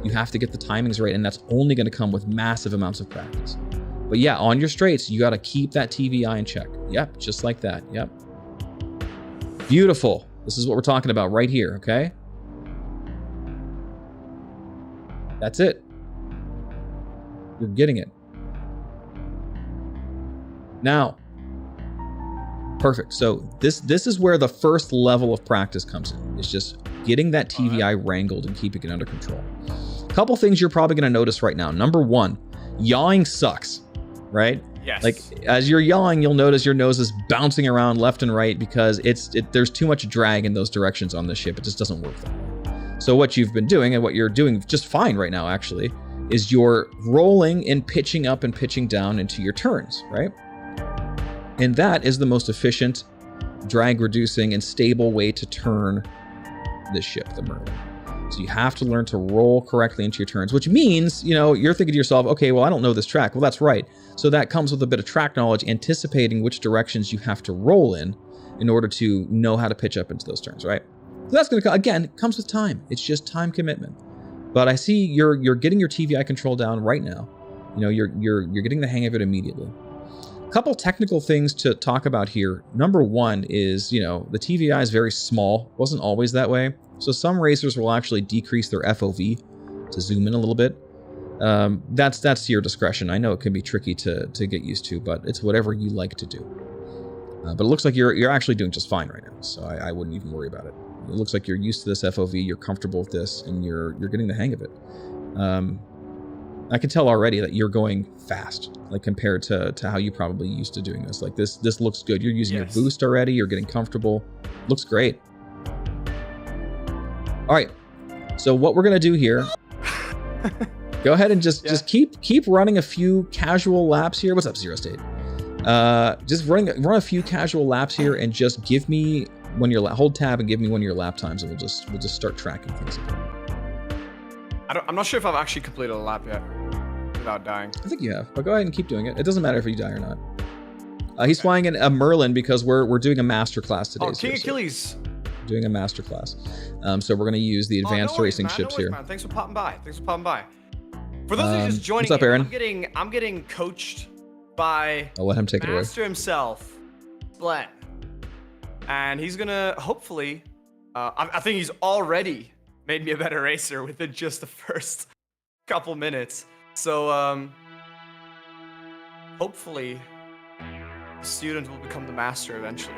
You have to get the timings right, and that's only going to come with massive amounts of practice. But yeah, on your straights, you got to keep that TVI in check. Yep, just like that. Yep. Beautiful. This is what we're talking about right here, okay? That's it. You're getting it. Now, perfect. So this is where the first level of practice comes in. It's just getting that TVI wrangled and keeping it under control. A couple things you're probably going to notice right now. Number one, yawing sucks, right? Yes. Like as you're yawing, you'll notice your nose is bouncing around left and right because there's too much drag in those directions on the ship. It just doesn't work that way. So what you've been doing, and what you're doing just fine right now actually, is you're rolling and pitching up and pitching down into your turns, right? And that is the most efficient, drag reducing, and stable way to turn this ship, the Merlin. So you have to learn to roll correctly into your turns, which means, you're thinking to yourself, okay, well, I don't know this track. Well, that's right. So that comes with a bit of track knowledge, anticipating which directions you have to roll in order to know how to pitch up into those turns, right? So that's going to, again, it comes with time. It's just time commitment. But I see you're getting your TVI control down right now. You're getting the hang of it immediately. A couple technical things to talk about here. Number one is, the TVI is very small. It wasn't always that way. So some racers will actually decrease their FOV to zoom in a little bit. That's to your discretion. I know it can be tricky to get used to, but it's whatever you like to do. But it looks like you're actually doing just fine right now, so I wouldn't even worry about it. It looks like you're used to this FOV, you're comfortable with this, and you're getting the hang of it. I can tell already that you're going fast, like compared to how you probably used to doing this. Like this looks good. You're using your boost already. You're getting comfortable. Looks great. All right. So what we're gonna do here? Go ahead and just keep running a few casual laps here. What's up, Zero State? Just run a few casual laps here, and just give me hold tab and give me one of your lap times, and we'll just start tracking things. I'm not sure if I've actually completed a lap yet without dying. I think you have, but go ahead and keep doing it. It doesn't matter if you die or not. He's flying a Merlin because we're doing a master class today. Oh, King Achilles. Doing a master class. So we're going to use the advanced racing ships here. Man. Thanks for popping by. For those of you just joining, what's up, Aaron? I'm getting coached by I'll let him take it away. Master himself, Glenn, and he's gonna hopefully. I think he's already made me a better racer within just the first couple minutes. So hopefully, the student will become the master eventually.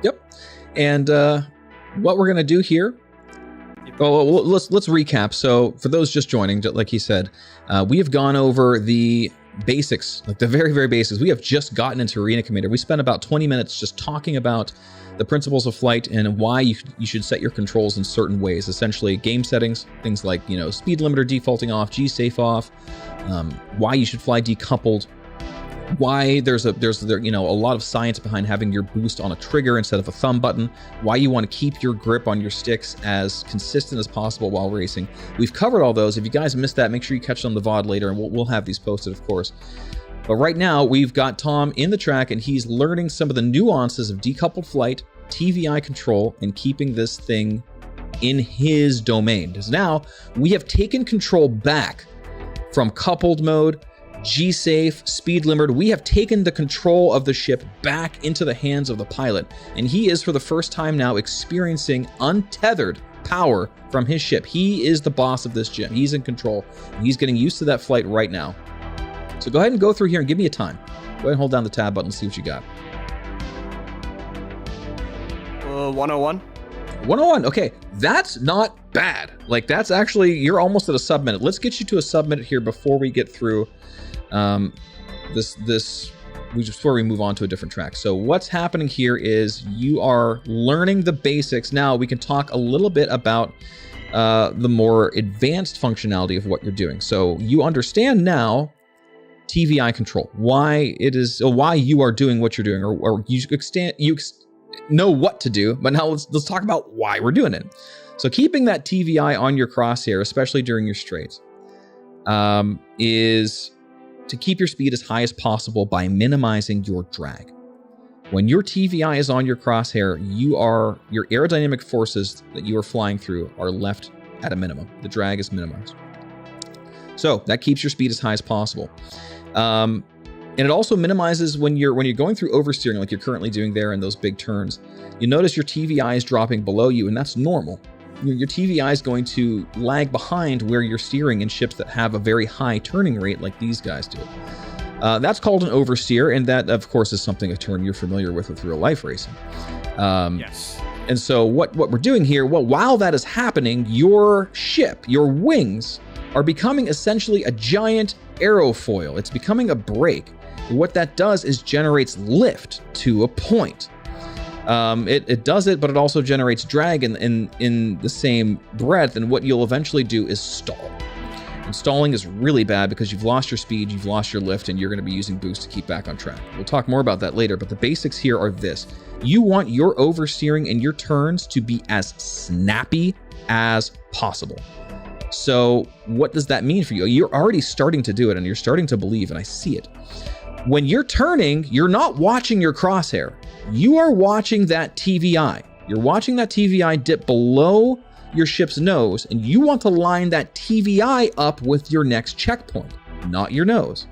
Yep. And what we're gonna do here. Well, let's recap. So for those just joining, like he said, we have gone over the basics, like the very, very basics. We have just gotten into Arena Commander. We spent about 20 minutes just talking about the principles of flight and why you should set your controls in certain ways. Essentially, game settings, things like speed limiter defaulting off, G-safe off, why you should fly decoupled, why there's a lot of science behind having your boost on a trigger instead of a thumb button, why you want to keep your grip on your sticks as consistent as possible while racing. We've covered all those. If you guys missed that, make sure you catch it on the VOD later, and we'll have these posted, of course. But right now, we've got Tom in the track, and he's learning some of the nuances of decoupled flight, TVI control, and keeping this thing in his domain. Because now we have taken control back from coupled mode, G-safe, speed limiter. We have taken the control of the ship back into the hands of the pilot. And he is, for the first time now, experiencing untethered power from his ship. He is the boss of this ship. He's in control. He's getting used to that flight right now. So go ahead and go through here and give me a time. Go ahead and hold down the tab button and see what you got. 101. 101. Okay, that's not bad. Like, that's actually, you're almost at a sub-minute. Let's get you to a sub-minute here before we get through before we move on to a different track. So what's happening here is you are learning the basics. Now we can talk a little bit about the more advanced functionality of what you're doing. So you understand now TVI control, why you are doing what you're doing, or you know what to do. But now let's talk about why we're doing it. So keeping that TVI on your crosshair, especially during your straights, is to keep your speed as high as possible by minimizing your drag. When your TVI is on your crosshair, your aerodynamic forces that you are flying through are left at a minimum. The drag is minimized. So that keeps your speed as high as possible. And it also minimizes when you're going through oversteering, like you're currently doing there in those big turns. You notice your TVI is dropping below you, and that's normal. Your TVI is going to lag behind where you're steering in ships that have a very high turning rate like these guys do. That's called an oversteer, and that, of course, is something, a term you're familiar with real life racing. Yes. And so what we're doing here, while that is happening, your ship, your wings, are becoming essentially a giant aerofoil. It's becoming a brake. What that does is generates lift to a point. It does it, but it also generates drag in the same breath, and what you'll eventually do is stall. And stalling is really bad because you've lost your speed, you've lost your lift, and you're going to be using boost to keep back on track. We'll talk more about that later, but the basics here are this. You want your oversteering and your turns to be as snappy as possible. So what does that mean for you? You're already starting to do it, and you're starting to believe, and I see it. When you're turning, you're not watching your crosshair. You are watching that TVI. You're watching that TVI dip below your ship's nose, and you want to line that TVI up with your next checkpoint, not your nose.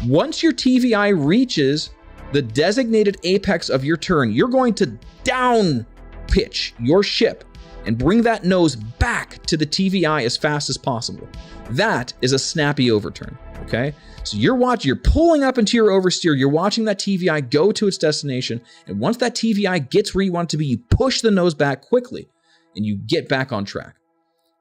Once your TVI reaches the designated apex of your turn, you're going to down pitch your ship and bring that nose back to the TVI as fast as possible. That is a snappy overturn, okay? So you're pulling up into your oversteer, you're watching that TVI go to its destination, and once that TVI gets where you want it to be, you push the nose back quickly, and you get back on track.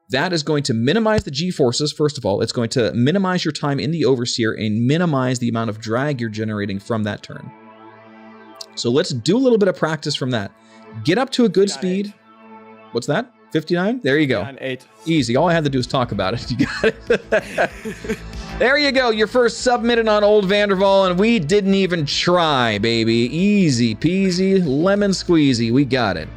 That is going to minimize the G-forces, first of all. It's going to minimize your time in the oversteer and minimize the amount of drag you're generating from that turn. So let's do a little bit of practice from that. Get up to a good speed. What's that? 59? There you go. 8. Easy. All I had to do is talk about it. You got it. There you go. Your first sub-minute on Old Vanderval, and we didn't even try, baby. Easy peasy, lemon squeezy. We got it.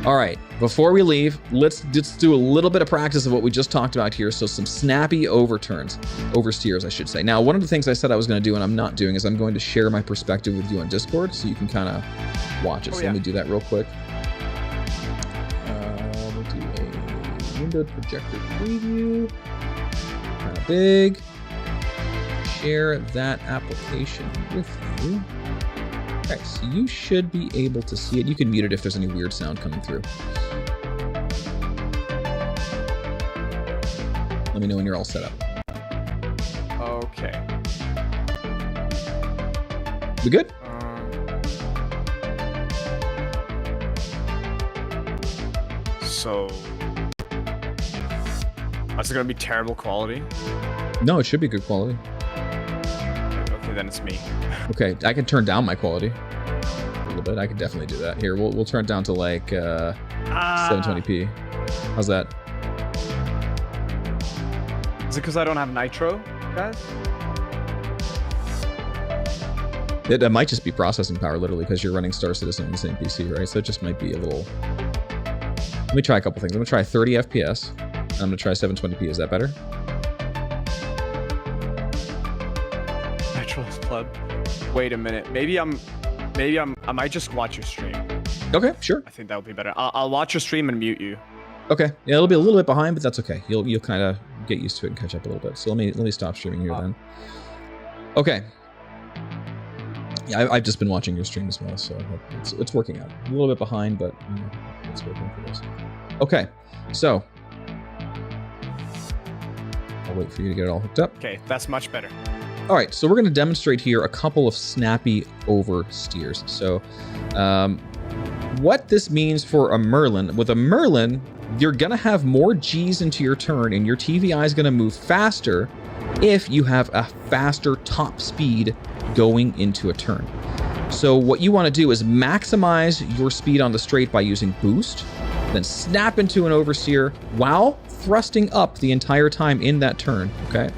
All right. Before we leave, let's do a little bit of practice of what we just talked about here. So some snappy oversteers, I should say. Now, one of the things I said I was going to do and I'm not doing is I'm going to share my perspective with you on Discord so you can kind of watch it. So let me do that real quick. We'll do a windowed projector preview. Kind of big. Share that application with you. Okay, so you should be able to see it. You can mute it if there's any weird sound coming through. Let me know when you're all set up. Okay. We good? So, is it gonna be terrible quality? No, it should be good quality. Okay, then it's me. Okay, I can turn down my quality a little bit. I can definitely do that. Here, we'll turn it down to like 720p. How's that? Is it because I don't have nitro, guys? It might just be processing power, literally, because you're running Star Citizen on the same PC, right? So it just might be a little... Let me try a couple things. I'm going to try 30 FPS. I'm going to try 720p. Is that better? Nitro Club. Wait a minute. Maybe I might just watch your stream. Okay, sure. I think that would be better. I'll watch your stream and mute you. Okay, yeah, it'll be a little bit behind, but that's okay. You'll kind of get used to it and catch up a little bit. So let me stop streaming here then. Okay. Yeah, I've just been watching your stream as well, so it's working out. A little bit behind, but it's working for this. Okay, so I'll wait for you to get it all hooked up. Okay, that's much better. All right, so we're going to demonstrate here a couple of snappy oversteers. So what this means for a Merlin, with a Merlin, you're going to have more G's into your turn, and your TVI is going to move faster if you have a faster top speed going into a turn. So what you want to do is maximize your speed on the straight by using boost, then snap into an oversteer while thrusting up the entire time in that turn, okay?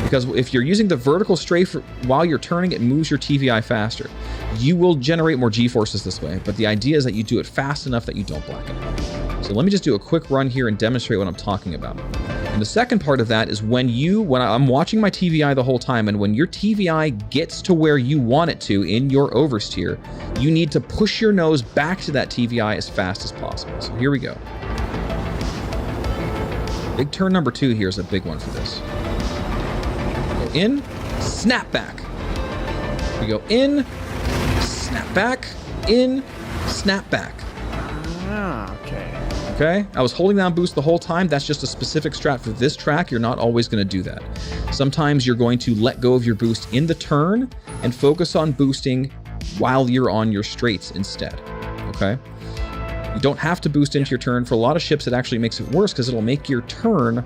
Because if you're using the vertical strafe while you're turning, it moves your TVI faster. You will generate more G-forces this way, but the idea is that you do it fast enough that you don't black it out. So let me just do a quick run here and demonstrate what I'm talking about. And the second part of that is when I'm watching my TVI the whole time, and when your TVI gets to where you want it to in your oversteer, you need to push your nose back to that TVI as fast as possible. So here we go. Big turn number 2 here is a big one for this. Go in, snap back. We go in, snap back, in, snap back. Okay. Okay, I was holding down boost the whole time. That's just a specific strat for this track. You're not always going to do that. Sometimes you're going to let go of your boost in the turn and focus on boosting while you're on your straights instead. Okay, you don't have to boost into your turn. For a lot of ships, it actually makes it worse because it'll make your turn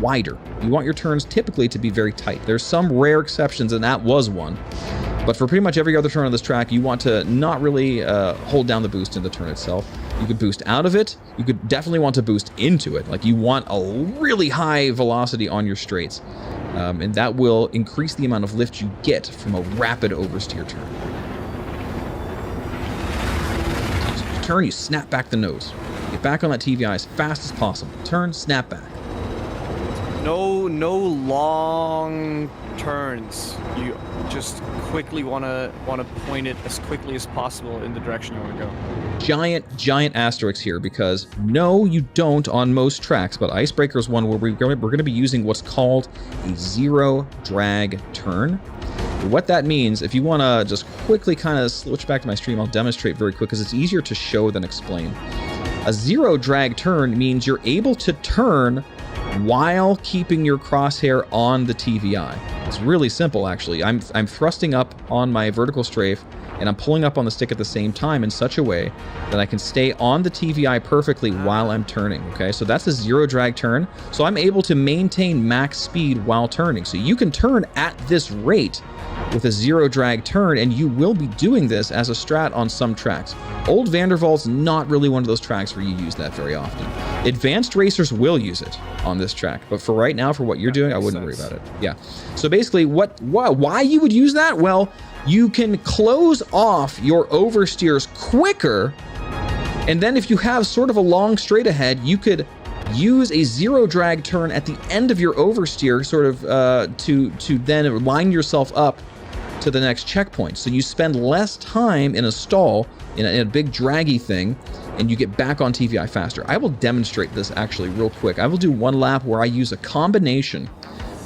wider. You want your turns typically to be very tight. There's some rare exceptions, and that was one. But for pretty much every other turn on this track, you want to not really hold down the boost in the turn itself. You could boost out of it. You could definitely want to boost into it. Like you want a really high velocity on your straights. And that will increase the amount of lift you get from a rapid oversteer turn. So you turn, you snap back the nose. Get back on that TVI as fast as possible. Turn, snap back. No long turns. You just quickly want to point it as quickly as possible in the direction you want to go. Giant asterisk here, because no, you don't on most tracks, but Icebreaker is one where we're going to be using what's called a zero drag turn. What that means, if you want to just quickly kind of switch back to my stream, I'll demonstrate very quick because it's easier to show than explain. A zero drag turn means you're able to turn while keeping your crosshair on the TVI. It's really simple, actually. I'm thrusting up on my vertical strafe, and I'm pulling up on the stick at the same time in such a way that I can stay on the TVI perfectly while I'm turning, okay? So that's a zero drag turn. So I'm able to maintain max speed while turning. So you can turn at this rate with a zero drag turn, and you will be doing this as a strat on some tracks. Old Vandervalt's not really one of those tracks where you use that very often. Advanced racers will use it on this track, but for right now, for what you're doing, I wouldn't worry about it. Yeah. So basically, why you would use that? Well, you can close off your oversteers quicker, and then if you have sort of a long straight ahead, you could use a zero drag turn at the end of your oversteer, sort of to then line yourself up to the next checkpoint. So you spend less time in a stall, in a big draggy thing, and you get back on TVI faster. I will demonstrate this actually real quick. I will do one lap where I use a combination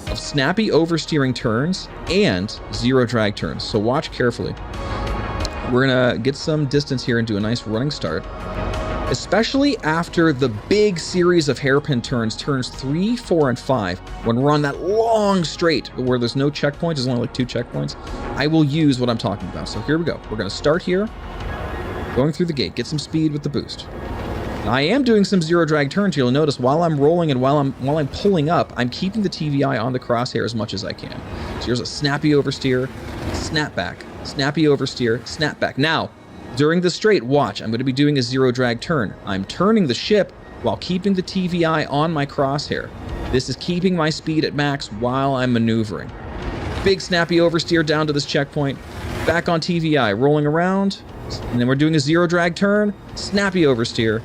of snappy oversteering turns and zero drag turns. So watch carefully. We're gonna get some distance here and do a nice running start, especially after the big series of hairpin turns, turns 3, 4, and 5, when we're on that long straight where there's no checkpoint, there's only like 2 checkpoints, I will use what I'm talking about. So here we go. We're gonna start here, going through the gate, get some speed with the boost. Now, I am doing some zero drag turns. You'll notice while I'm rolling and while I'm pulling up, I'm keeping the TVI on the crosshair as much as I can. So here's a snappy oversteer, snap back, snappy oversteer, snap back. Now, during the straight, watch, I'm going to be doing a zero drag turn. I'm turning the ship while keeping the TVI on my crosshair. This is keeping my speed at max while I'm maneuvering. Big snappy oversteer down to this checkpoint, back on TVI, rolling around, and then we're doing a zero drag turn, snappy oversteer,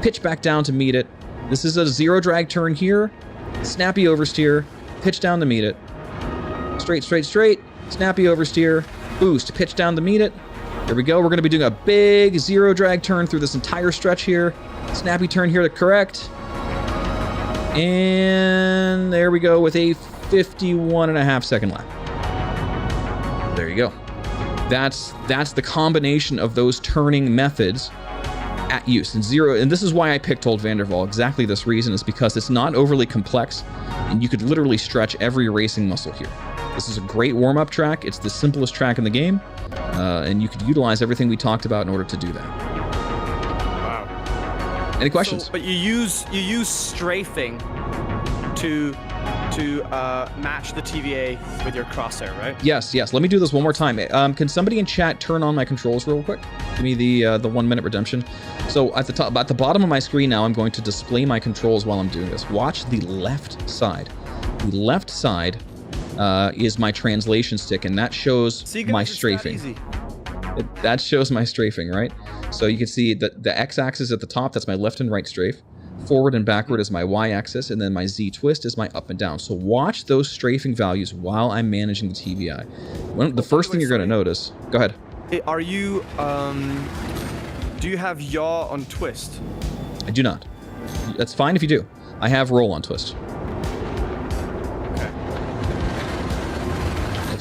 pitch back down to meet it. This is a zero drag turn here, snappy oversteer, pitch down to meet it. Straight, straight, straight, snappy oversteer, boost, pitch down to meet it. Here we go. We're going to be doing a big zero drag turn through this entire stretch here. Snappy turn here to correct. And there we go with a 51.5 second lap. There you go. That's the combination of those turning methods at use. And this is why I picked Old Vanderval. Exactly this reason is because it's not overly complex, and you could literally stretch every racing muscle here. This is a great warm-up track. It's the simplest track in the game, and you could utilize everything we talked about in order to do that. Wow. Any questions? But you use strafing to match the TVA with your crosshair, right? Yes. Let me do this one more time. Can somebody in chat turn on my controls real quick? Give me the 1 minute redemption. So at the bottom of my screen now, I'm going to display my controls while I'm doing this. Watch the left side. The left side is my translation stick, and that shows my strafing. That shows my strafing, right? So you can see that the x-axis at the top, that's my left and right strafe. Forward and backward is my y-axis, and then my z-twist is my up and down. So watch those strafing values while I'm managing the TVI. The first thing you're going to notice... Go ahead. Are you... do you have yaw on twist? I do not. That's fine if you do. I have roll on twist. Okay.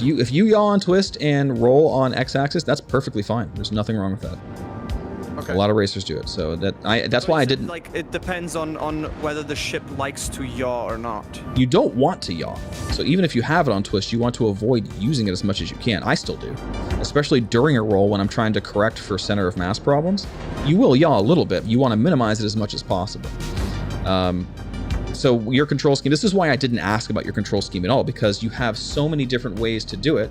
If you yaw on twist and roll on x-axis, that's perfectly fine. There's nothing wrong with that. Okay. A lot of racers do it, so that's why I didn't... Like, it depends on whether the ship likes to yaw or not. You don't want to yaw. So even if you have it on twist, you want to avoid using it as much as you can. I still do. Especially during a roll when I'm trying to correct for center of mass problems. You will yaw a little bit. You want to minimize it as much as possible. So your control scheme... This is why I didn't ask about your control scheme at all, because you have so many different ways to do it.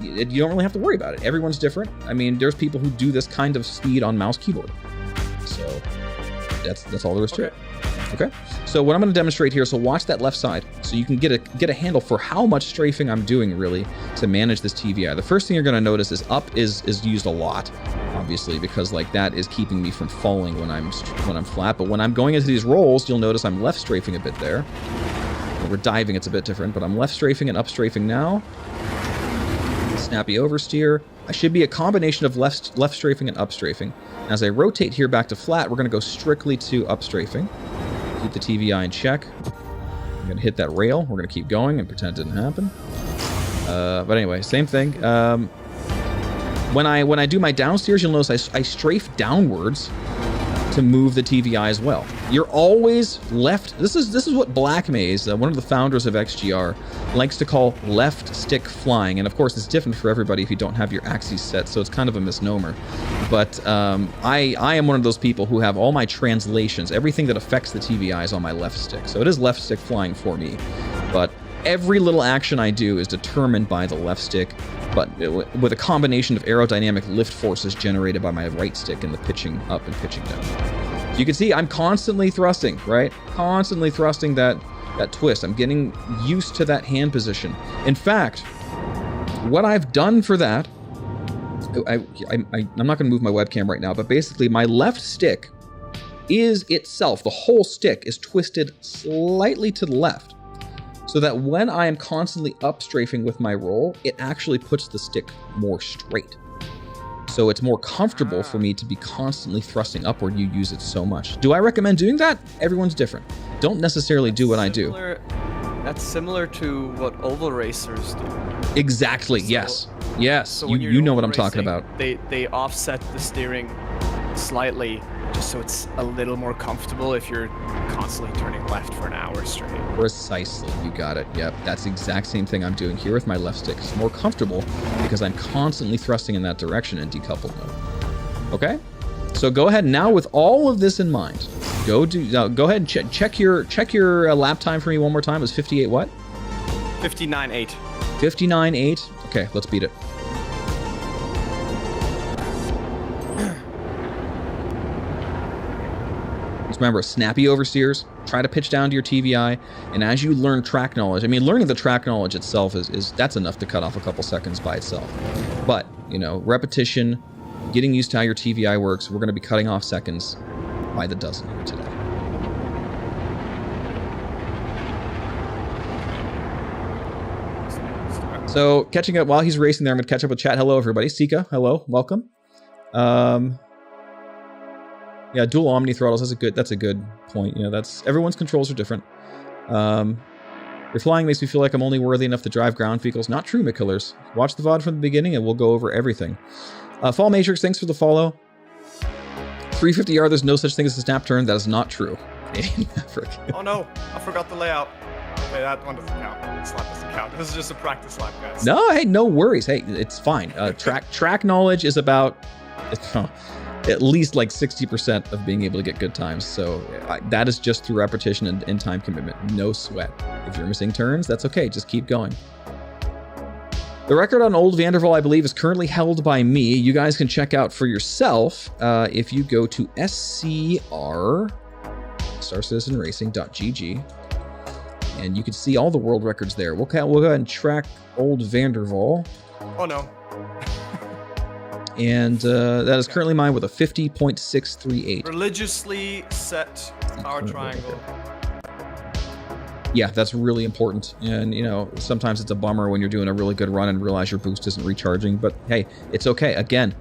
You don't really have to worry about it. Everyone's different. I mean, there's people who do this kind of speed on mouse keyboard. So that's all there is to it. Okay. So what I'm going to demonstrate here, so watch that left side, so you can get a handle for how much strafing I'm doing really to manage this TVI. The first thing you're going to notice is up is used a lot, obviously, because like that is keeping me from falling when I'm flat. But when I'm going into these rolls, you'll notice I'm left strafing a bit there. When we're diving, it's a bit different, but I'm left strafing and up strafing now. Snappy oversteer. I should be a combination of left strafing and up strafing. As I rotate here back to flat, we're going to go strictly to up strafing. Keep the TVI in check. I'm going to hit that rail. We're going to keep going and pretend it didn't happen. But anyway, same thing. When I do my downsteers, you'll notice I strafe downwards to move the TVI as well. You're always left. This is what Black Maze, one of the founders of XGR, likes to call left stick flying. And of course, it's different for everybody if you don't have your axes set, so it's kind of a misnomer. But I am one of those people who have all my translations, everything that affects the TVI is on my left stick. So it is left stick flying for me. But every little action I do is determined by the left stick, but with a combination of aerodynamic lift forces generated by my right stick in the pitching up and pitching down. So you can see I'm constantly thrusting, right? Constantly thrusting that twist. I'm getting used to that hand position. In fact, what I've done for that, I'm not going to move my webcam right now, but basically my left stick is itself, the whole stick is twisted slightly to the left. So that when I am constantly up strafing with my roll, it actually puts the stick more straight. So it's more comfortable for me to be constantly thrusting upward. You use it so much. Do I recommend doing that? Everyone's different. Don't necessarily do what I do. That's similar to what oval racers do. Exactly, so, yes. Yes, so you know what I'm talking about. They offset the steering slightly just so it's a little more comfortable if you're constantly turning left for an hour straight. Precisely, you got it. Yep, that's the exact same thing I'm doing here with my left stick. It's more comfortable because I'm constantly thrusting in that direction in decoupled mode. Okay, so go ahead now with all of this in mind. Go ahead and check your lap time for me one more time. It was 58 what? 59.8. 59.8. Okay, let's beat it. Just remember, snappy oversteers, try to pitch down to your TVI, and as you learn track knowledge, I mean, learning the track knowledge itself is that's enough to cut off a couple seconds by itself. But, you know, repetition, getting used to how your TVI works, we're going to be cutting off seconds by the dozen here today. So catching up while he's racing there, I'm gonna catch up with chat. Hello, everybody. Sika, hello, welcome. Yeah, dual omni throttles. That's a good point. You know, everyone's controls are different. Your flying makes me feel like I'm only worthy enough to drive ground vehicles. Not true, McKillers. Watch the VOD from the beginning and we'll go over everything. Fall Matrix, thanks for the follow. 350R, there's no such thing as a snap turn. That is not true. Oh no, I forgot the layout. Okay, that one doesn't count. This lap doesn't count. This is just a practice lap, guys. No, hey, no worries. Hey, it's fine. Track knowledge is about at least like 60% of being able to get good times. So that is just through repetition and time commitment. No sweat. If you're missing turns, that's okay. Just keep going. The record on Old Vanderval, I believe, is currently held by me. You guys can check out for yourself if you go to StarCitizenRacing.gg, and you can see all the world records there. We'll go ahead and track Old Vanderval. Oh no. And that is currently mine with a 50.638. Religiously set power triangle. Yeah, that's really important. And, you know, sometimes it's a bummer when you're doing a really good run and realize your boost isn't recharging. But hey, it's okay. Again,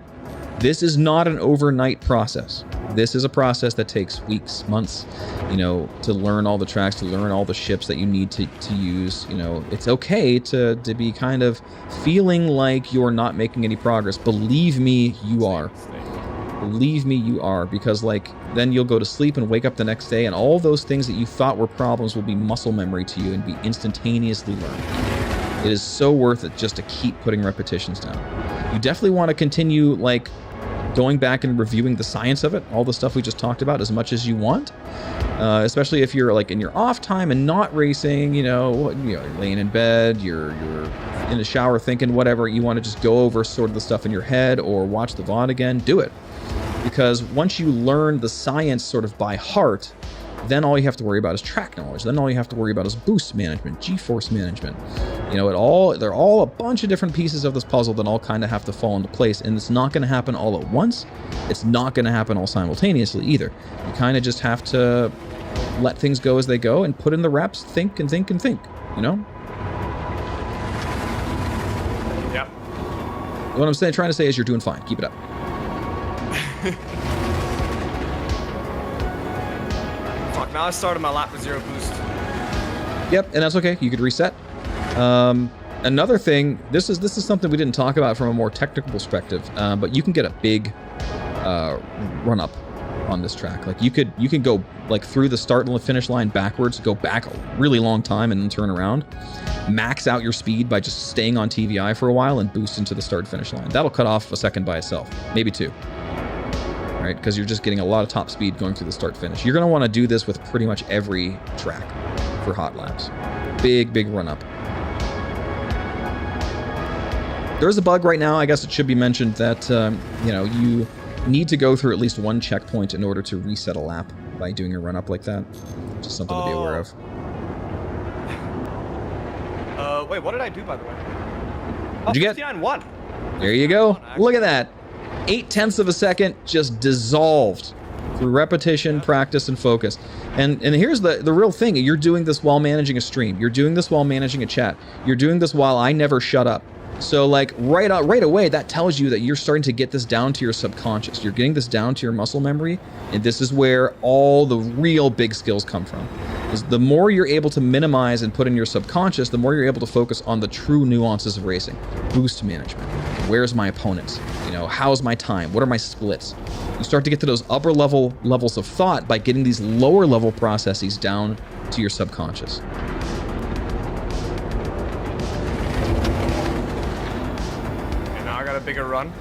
this is not an overnight process. This is a process that takes weeks, months, you know, to learn all the tracks, to learn all the ships that you need to use. You know, it's okay to be kind of feeling like you're not making any progress. Believe me, you are. Believe me, you are, because like then you'll go to sleep and wake up the next day and all those things that you thought were problems will be muscle memory to you and be instantaneously learned. It is so worth it just to keep putting repetitions down. You definitely want to continue like going back and reviewing the science of it, all the stuff we just talked about, as much as you want, especially if you're like in your off time and not racing, you know, laying in bed, you're in the shower thinking whatever, you want to just go over sort of the stuff in your head or watch the VOD again, do it. Because once you learn the science sort of by heart, then all you have to worry about is track knowledge. Then all you have to worry about is boost management, G-force management. You know, they're all a bunch of different pieces of this puzzle that all kind of have to fall into place. And it's not going to happen all at once. It's not going to happen all simultaneously either. You kind of just have to let things go as they go and put in the reps, think and think and think, you know? Yep. What I'm trying to say is you're doing fine. Keep it up. Fuck, now I started my lap with 0 boost. Yep, and that's okay. You could reset. Another thing, this is something we didn't talk about from a more technical perspective, but you can get a big run up on this track. Like you can go like through the start and the finish line backwards, go back a really long time and then turn around, max out your speed by just staying on TVI for a while and boost into the start finish line. That'll cut off a second by itself, maybe 2. Right? Because you're just getting a lot of top speed going through the start finish. You're going to want to do this with pretty much every track for hot laps. Big run up. There is a bug right now. I guess it should be mentioned that you know, you need to go through at least one checkpoint in order to reset a lap by doing a run up like that. Just something to be aware of. Wait, what did I do by the way? Did you get 59-1. There you go. Look at that. 0.8 of a second just dissolved through repetition, practice, and focus. And here's the real thing. You're doing this while managing a stream. You're doing this while managing a chat. You're doing this while I never shut up. So like right away, that tells you that you're starting to get this down to your subconscious. You're getting this down to your muscle memory. And this is where all the real big skills come from. Is the more you're able to minimize and put in your subconscious, the more you're able to focus on the true nuances of racing. Boost management. Where's my opponent? You know, how's my time? What are my splits? You start to get to those upper levels of thought by getting these lower level processes down to your subconscious. And now I got a bigger run.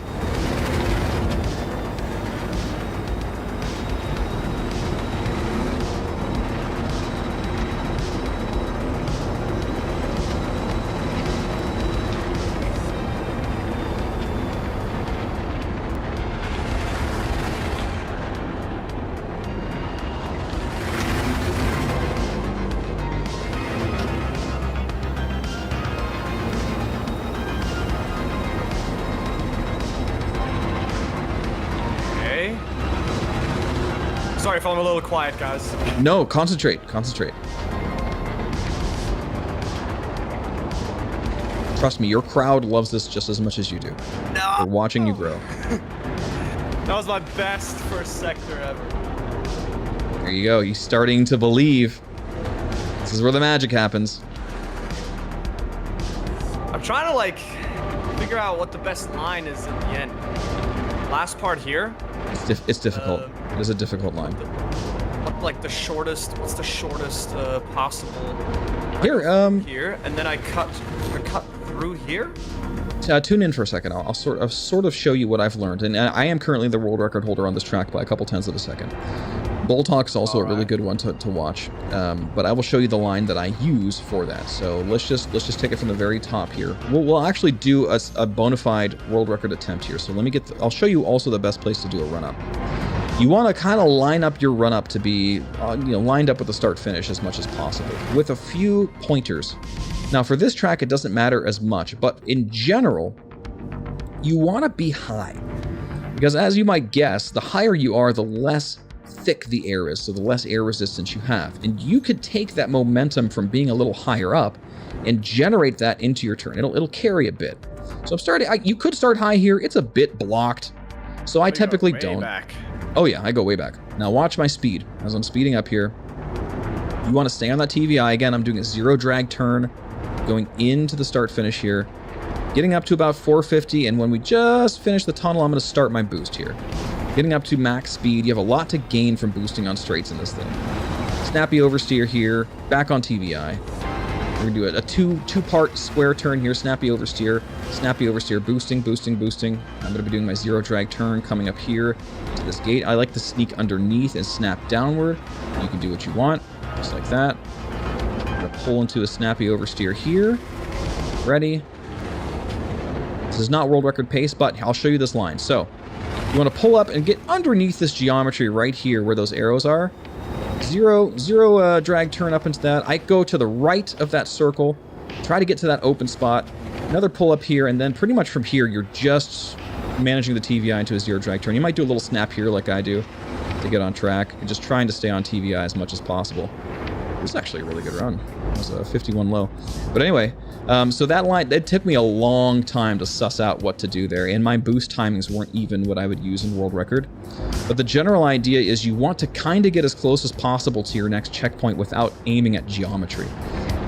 Sorry if I'm a little quiet, guys. No, concentrate. Trust me, your crowd loves this just as much as you do. No. They're watching you grow. That was my best first sector ever. There you go. You're starting to believe. This is where the magic happens. I'm trying to like figure out what the best line is in the end. Last part here. It's difficult. It is a difficult line. What's the shortest possible? Here, Here, and then I cut through here. Tune in for a second. I'll sort of show you what I've learned, and I am currently the world record holder on this track by a couple tenths of a second. Bull Talk's also a really good one to watch, but I will show you the line that I use for that. So let's just take it from the very top here. We'll actually do a bona fide world record attempt here. So let me I'll show you also the best place to do a run up. You want to kind of line up your run up to be lined up with the start finish as much as possible with a few pointers. Now for this track it doesn't matter as much, but in general you want to be high, because as you might guess, the higher you are, the less thick the air is, so the less air resistance you have. And you could take that momentum from being a little higher up and generate that into your turn. It'll carry a bit. So you could start high here. It's a bit blocked, so I typically don't. Back. Oh yeah, I go way back. Now watch my speed. As I'm speeding up here, you want to stay on that TVI. Again, I'm doing a zero drag turn, going into the start finish here, getting up to about 450, and when we just finish the tunnel, I'm going to start my boost here. Getting up to max speed. You have a lot to gain from boosting on straights in this thing. Snappy oversteer here, back on TVI. We're going to do a two-part square turn here, snappy oversteer, boosting. I'm going to be doing my zero drag turn coming up here to this gate. I like to sneak underneath and snap downward. You can do what you want, just like that. I'm going to pull into a snappy oversteer here. Ready. This is not world record pace, but I'll show you this line. So you want to pull up and get underneath this geometry right here where those arrows are. Zero drag turn up into that. I go to the right of that circle, try to get to that open spot. Another pull up here, and then pretty much from here, you're just managing the TVI into a zero drag turn. You might do a little snap here like I do to get on track, and just trying to stay on TVI as much as possible. This is actually a really good run. It was a 51 low. But anyway, so that line, it took me a long time to suss out what to do there, and my boost timings weren't even what I would use in world record. But the general idea is you want to kind of get as close as possible to your next checkpoint without aiming at geometry.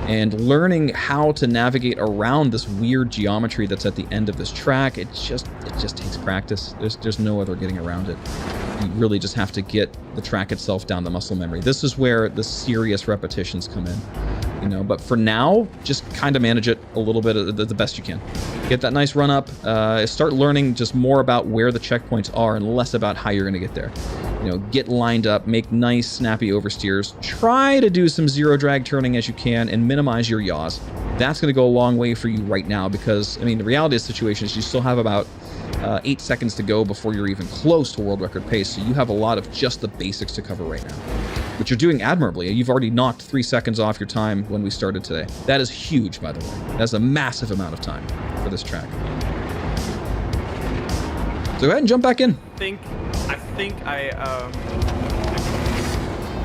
And learning how to navigate around this weird geometry that's at the end of this track, it just takes practice. There's no other getting around it. You really just have to get the track itself down to muscle memory. This is where the serious repetitions come in. But for now, just kind of manage it a little bit the best you can. Get that nice run up. Start learning just more about where the checkpoints are and less about how you're going to get there. Get lined up, make nice snappy oversteers. Try to do some zero drag turning as you can and minimize your yaws. That's going to go a long way for you right now because, the reality of the situation is you still have about 8 seconds to go before you're even close to world record pace, so you have a lot of just the basics to cover right now. But you're doing admirably. You've already knocked 3 seconds off your time when we started today. That is huge, by the way. That's a massive amount of time for this track. So go ahead and jump back in. I think I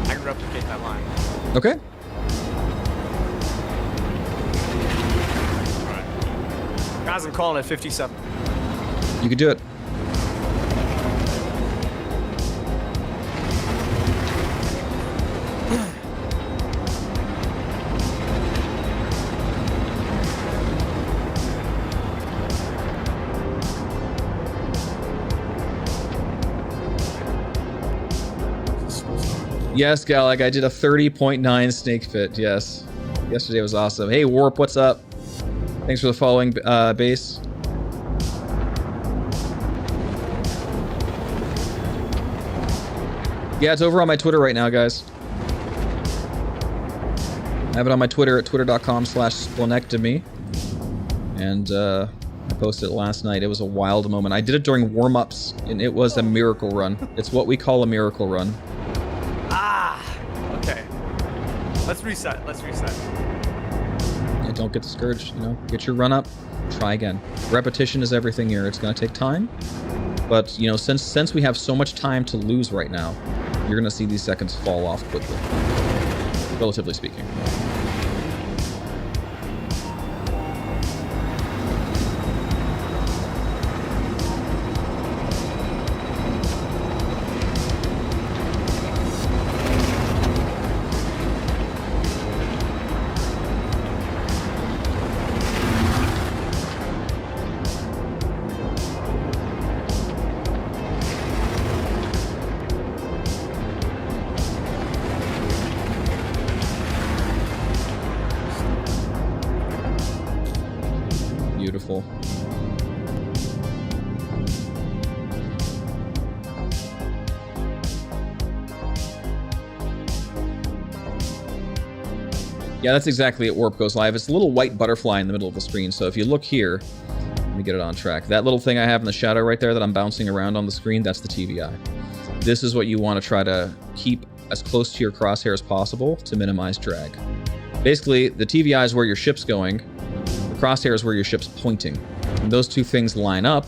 can replicate that line. Okay. All right. Guys, I'm calling it 57. You can do it. Yes, Galak, I did a 30.9 snake fit, yes. Yesterday was awesome. Hey, Warp, what's up? Thanks for the following, base. Yeah, it's over on my Twitter right now, guys. I have it on my Twitter at twitter.com/splenectomy. And I posted it last night. It was a wild moment. I did it during warm-ups, and it was a miracle run. It's what we call a miracle run. Okay. Let's reset. Yeah, don't get discouraged, Get your run up, try again. Repetition is everything here. It's going to take time. But, since we have so much time to lose right now, you're going to see these seconds fall off quickly. Relatively speaking. Yeah, that's exactly it. Warp goes live. It's a little white butterfly in the middle of the screen. So if you look here, let me get it on track. That little thing I have in the shadow right there that I'm bouncing around on the screen, that's the TVI. This is what you want to try to keep as close to your crosshair as possible to minimize drag. Basically, the TVI is where your ship's going. The crosshair is where your ship's pointing. When those two things line up,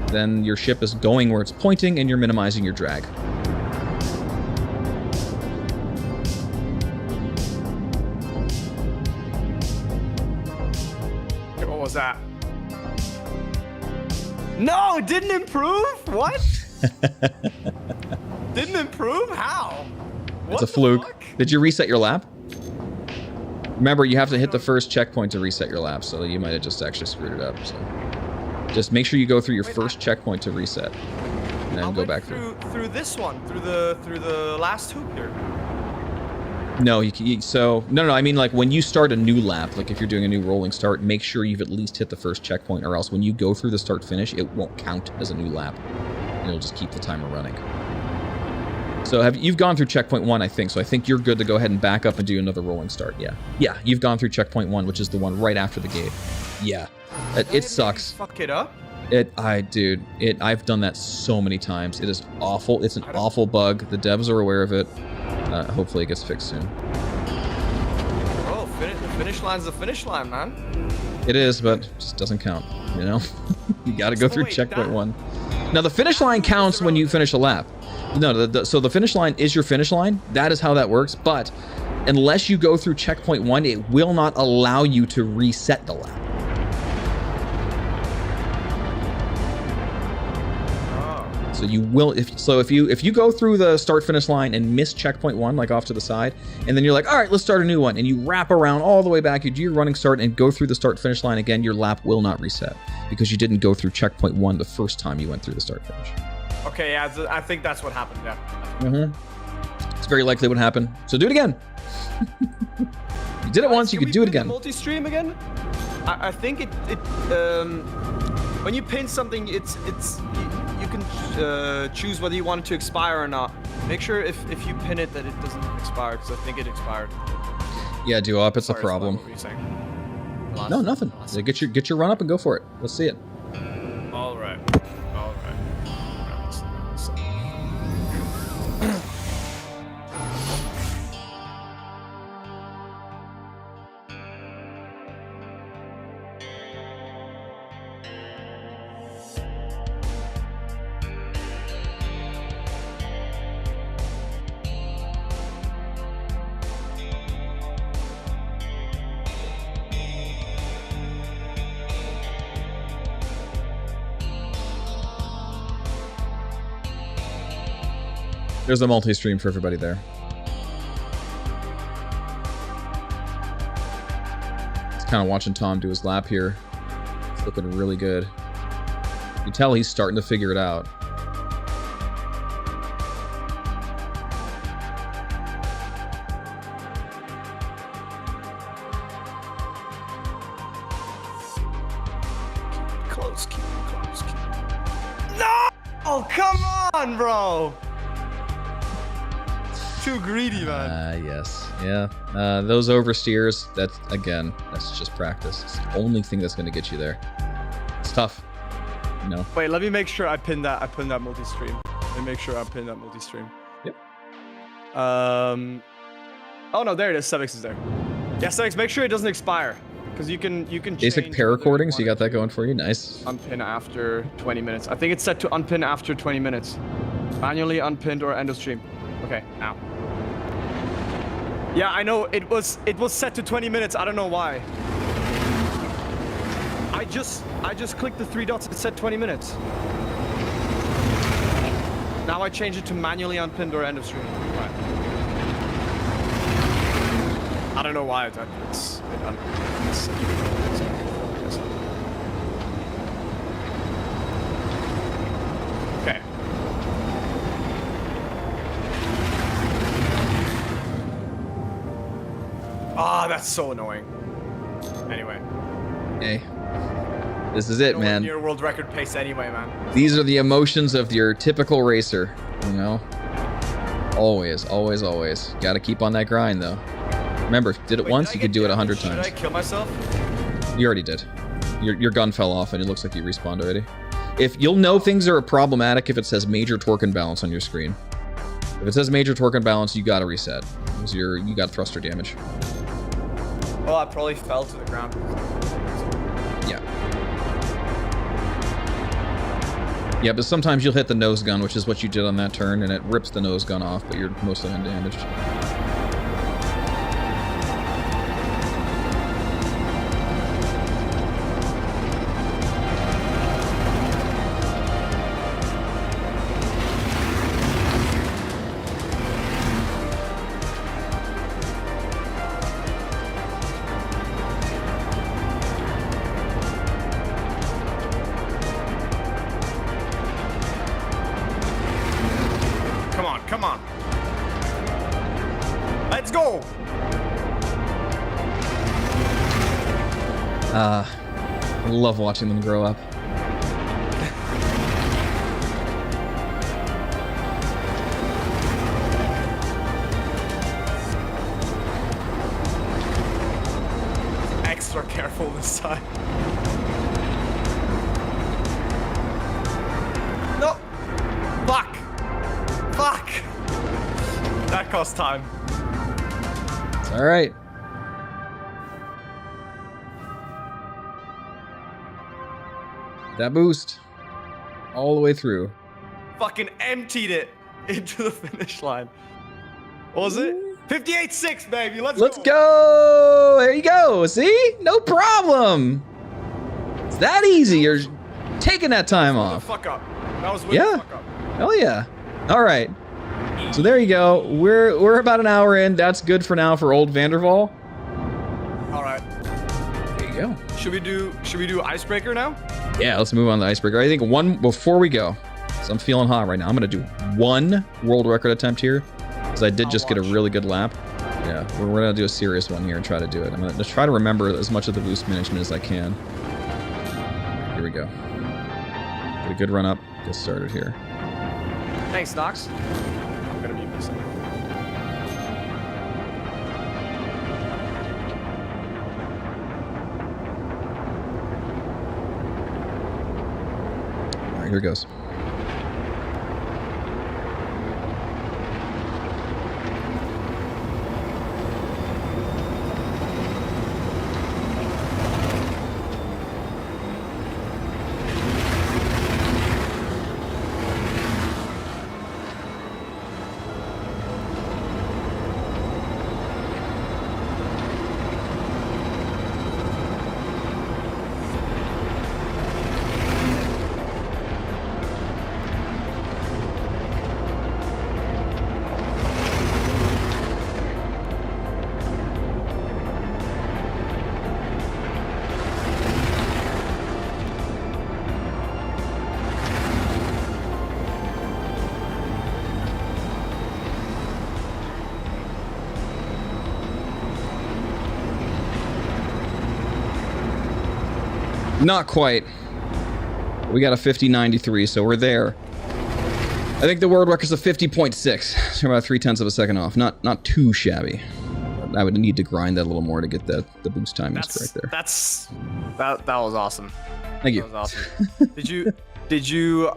then your ship is going where it's pointing and you're minimizing your drag. What was that? No, it didn't improve? What? Didn't improve? How? It's a fluke. Fuck? Did you reset your lap? Remember, you have to hit the first checkpoint to reset your lap, so you might have just actually screwed it up. So just make sure you go through your first checkpoint to reset, and then go back through this one, through the last hoop here. No, no. I mean, like when you start a new lap, like if you're doing a new rolling start, make sure you've at least hit the first checkpoint, or else when you go through the start finish, it won't count as a new lap. It'll just keep the timer running. So you've gone through checkpoint 1, I think. So I think you're good to go ahead and back up and do another rolling start. Yeah, you've gone through checkpoint 1, which is the one right after the gate. Yeah, it sucks. Fuck it up. I've done that so many times. It is awful. It's an awful bug. The devs are aware of it. Hopefully it gets fixed soon. Oh, the finish line's the finish line, man. It is, but it just doesn't count, you know? You gotta go through checkpoint 1. Now, the finish line counts when you finish a lap. No, so the finish line is your finish line. That is how that works, but unless you go through checkpoint 1, it will not allow you to reset the lap. So you will, if you go through the start finish line and miss checkpoint 1, like off to the side, and then you're like, all right, let's start a new one, and you wrap around all the way back, you do your running start and go through the start finish line again, your lap will not reset because you didn't go through checkpoint 1 the first time you went through the start finish. Okay, yeah, I think that's what happened. Yeah. Mm-hmm. It's very likely what happened. So do it again. You did it once, you could do it again. Multi-stream again? I think it when you pin something, it's you can choose whether you want it to expire or not. Make sure if you pin it that it doesn't expire, because I think it expired. Yeah, Duop, it's a problem. What were you saying? No, nothing. So get your run up and go for it. Let's see it. All right. There's a multi-stream for everybody there. It's kind of watching Tom do his lap here. It's looking really good. You can tell he's starting to figure it out. Close. No! Oh, come on, bro! Too greedy, man. Yes. Yeah. Those oversteers, that's just practice. It's the only thing that's going to get you there. It's tough. You know? Wait, let me make sure I pinned that multi-stream. Let me make sure I pinned that multi-stream. Yep. Oh no, there it is. Sevix is there. Yeah, Sevix, make sure it doesn't expire. Because you can basic pair recordings, you got that going for you. Nice. Unpin after 20 minutes. I think it's set to unpin after 20 minutes. Manually unpinned or end of stream. Okay, now. Yeah, I know it was set to 20 minutes. I don't know why. I just clicked the 3 dots. It said 20 minutes. Now I change it to manually unpinned or end of stream. Right. I don't know why it's okay. Ah, that's so annoying. Anyway. Hey. This is it, man. Your world record pace anyway, man. These are the emotions of your typical racer, you know? Always, always, always. Gotta keep on that grind, though. Remember, if you did it once, you could do it 100 times. Should I kill myself? You already did. Your gun fell off, and it looks like you respawned already. If you'll know things are problematic if it says major torque imbalance on your screen. If it says major torque imbalance, you gotta reset. Because you got thruster damage. Oh, I probably fell to the ground. Yeah. Yeah, but sometimes you'll hit the nose gun, which is what you did on that turn, and it rips the nose gun off, but you're mostly undamaged. Come on. Let's go. I love watching them grow up. Extra careful this time. No. Fuck. That cost time. It's all right. That boost all the way through. Fucking emptied it into the finish line. What was it? 58.6, baby. Let's go. There you go. See? No problem. It's that easy. You're taking that time off. Fuck up. That was way the fuck up. Hell yeah. All right. So there you go. We're about an hour in. That's good for now for old Vanderval. All right. There you go. Should we do icebreaker now? Yeah, let's move on to the icebreaker. I think before we go, so I'm feeling hot right now. I'm gonna do one world record attempt here, because I did just get a really good lap. Yeah, we're gonna do a serious one here and try to do it. I'm gonna just try to remember as much of the boost management as I can. Here we go. Get a good run up. Get started here. Thanks, Nox. I'm gonna mute myself. All right, here it goes. Not quite. We got a 50.93, so we're there. I think the world record's a 50.6, so about 0.3 of a second off. Not too shabby. I would need to grind that a little more to get the boost timings correct there. That was awesome. Thank you. That was awesome. Did you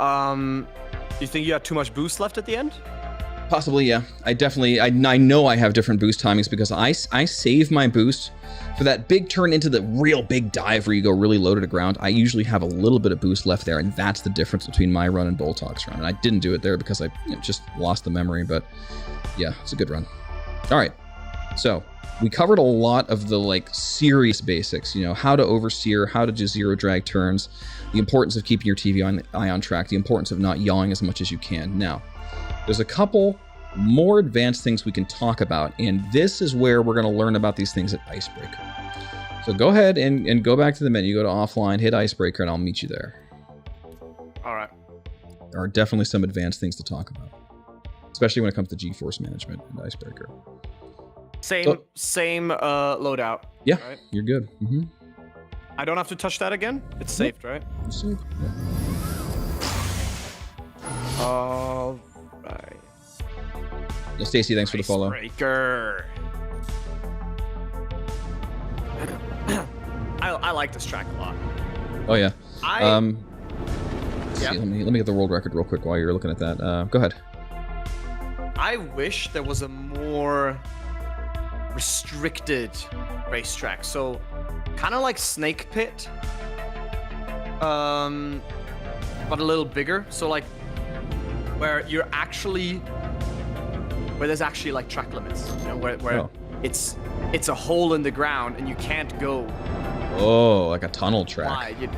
think you had too much boost left at the end? Possibly, yeah. I know I have different boost timings because I save my boost for that big turn into the real big dive where you go really low to the ground. I usually have a little bit of boost left there, and that's the difference between my run and Boltok's run. And I didn't do it there because I just lost the memory, but yeah, it's a good run. All right, so we covered a lot of the serious basics, how to oversteer, how to do zero drag turns, the importance of keeping your TV eye on track, the importance of not yawing as much as you can. Now, there's a couple more advanced things we can talk about, and this is where we're going to learn about these things at Icebreaker. So go ahead and go back to the menu, go to offline, hit Icebreaker, and I'll meet you there. All right. There are definitely some advanced things to talk about, especially when it comes to G-force management and Icebreaker. Same loadout. Yeah, right? You're good. Mm-hmm. I don't have to touch that again? It's saved, right? It's saved. Yeah. All right. Yeah, Stacy, thanks for the follow. Icebreaker. like this track a lot. Oh yeah. Yeah. See, let me get the world record real quick while you're looking at that. Go ahead. I wish there was a more restricted racetrack. So, kind of like Snake Pit, but a little bigger. So like, where there's actually like track limits. You know, where it's a hole in the ground and you can't go. Oh, like a tunnel track. Wide.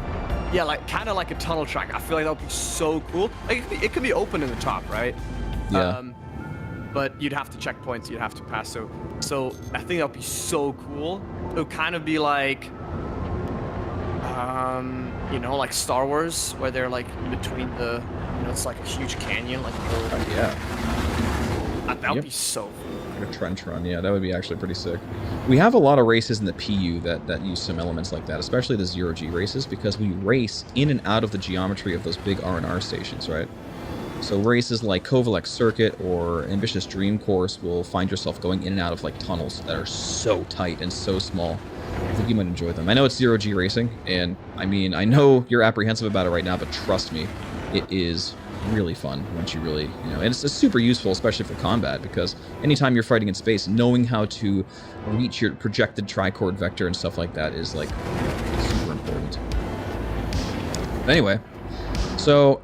Yeah, like kind of like a tunnel track. I feel like that would be so cool. Like it could be open in the top, right? Yeah. But you'd have to checkpoints. You'd have to pass. So I think that would be so cool. It would kind of be like, you know, like Star Wars, where they're like in between the, you know, it's like a huge canyon, like. Yeah. That would be so cool. Like a trench run, yeah, that would be actually pretty sick. We have a lot of races in the PU that use some elements like that, especially the zero-G races, because we race in and out of the geometry of those big R&R stations, right? So races like Kovalek Circuit or Ambitious Dream Course will find yourself going in and out of like tunnels that are so tight and so small. I think you might enjoy them. I know it's zero-G racing, and I mean, I know you're apprehensive about it right now, but trust me, it is really fun once you really, you know, and it's super useful, especially for combat, because anytime you're fighting in space, knowing how to reach your projected trichord vector and stuff like that is like super important. But anyway, so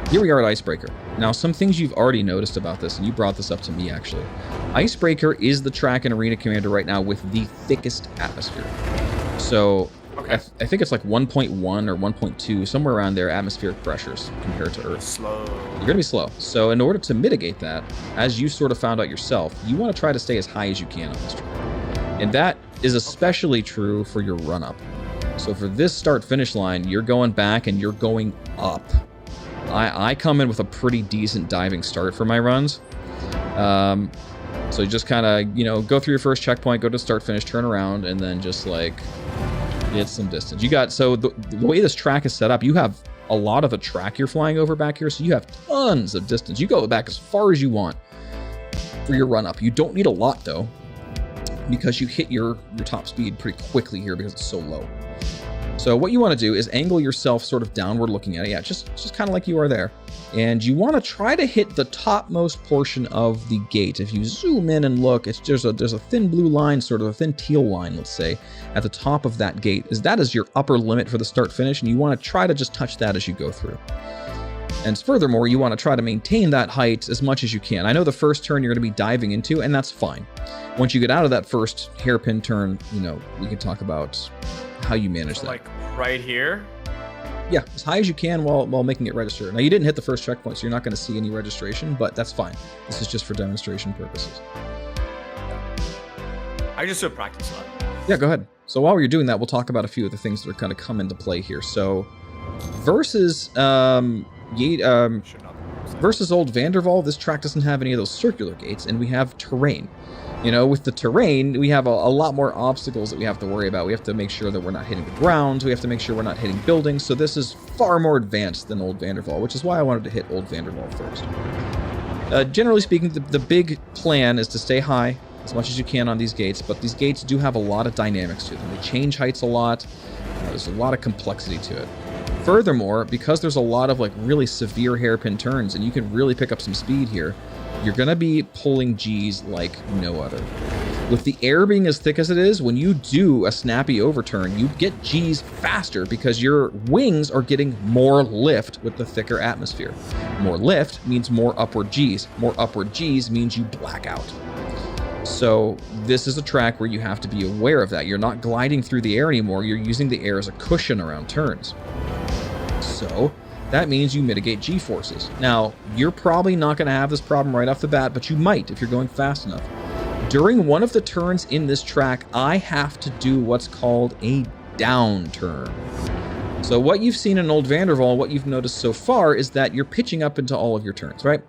here we are at Icebreaker. Now, some things you've already noticed about this, and you brought this up to me actually. Icebreaker is the track and arena commander right now with the thickest atmosphere. So I think it's like 1.1 or 1.2, somewhere around there, atmospheric pressures compared to Earth. Slow. You're going to be slow. So in order to mitigate that, as you sort of found out yourself, you want to try to stay as high as you can on this track. And that is especially true for your run-up. So for this start-finish line, you're going back and you're going up. I come in with a pretty decent diving start for my runs. So you just kind of, you know, go through your first checkpoint, go to start-finish, turn around, and then just like get some distance. You got, so the way this track is set up, you have a lot of the track you're flying over back here, so you have tons of distance. You go back as far as you want for your run up. You don't need a lot though, because you hit your top speed pretty quickly here because it's so low. So what you want to do is angle yourself sort of downward looking at it. Yeah, just kind of like you are there. And you want to try to hit the topmost portion of the gate. If you zoom in and look, there's a thin blue line, sort of a thin teal line, let's say, at the top of that gate. That is your upper limit for the start finish, and you want to try to just touch that as you go through. And furthermore, you want to try to maintain that height as much as you can. I know the first turn you're going to be diving into, and that's fine. Once you get out of that first hairpin turn, you know, we can talk about how you manage that. Like right here? Yeah, as high as you can while making it register. Now, you didn't hit the first checkpoint, so you're not going to see any registration, but that's fine. This is just for demonstration purposes. I just do a practice lap. Yeah, go ahead. So while you're doing that, we'll talk about a few of the things that are kind of come into play here. So versus versus Old Vanderval, this track doesn't have any of those circular gates, and we have terrain. You know, with the terrain, we have a lot more obstacles that we have to worry about. We have to make sure that we're not hitting the ground. We have to make sure we're not hitting buildings. So this is far more advanced than Old Vanderval, which is why I wanted to hit Old Vanderval first. Generally speaking, the big plan is to stay high as much as you can on these gates, but these gates do have a lot of dynamics to them. They change heights a lot. There's a lot of complexity to it. Furthermore, because there's a lot of like really severe hairpin turns, and you can really pick up some speed here, you're going to be pulling G's like no other. With the air being as thick as it is, when you do a snappy overturn, you get G's faster because your wings are getting more lift with the thicker atmosphere. More lift means more upward G's. More upward G's means you black out. So this is a track where you have to be aware of that. You're not gliding through the air anymore. You're using the air as a cushion around turns. So that means you mitigate G-forces. Now, you're probably not going to have this problem right off the bat, but you might if you're going fast enough. During one of the turns in this track, I have to do what's called a down turn. So what you've seen in Old Vanderval, what you've noticed so far, is that you're pitching up into all of your turns, right?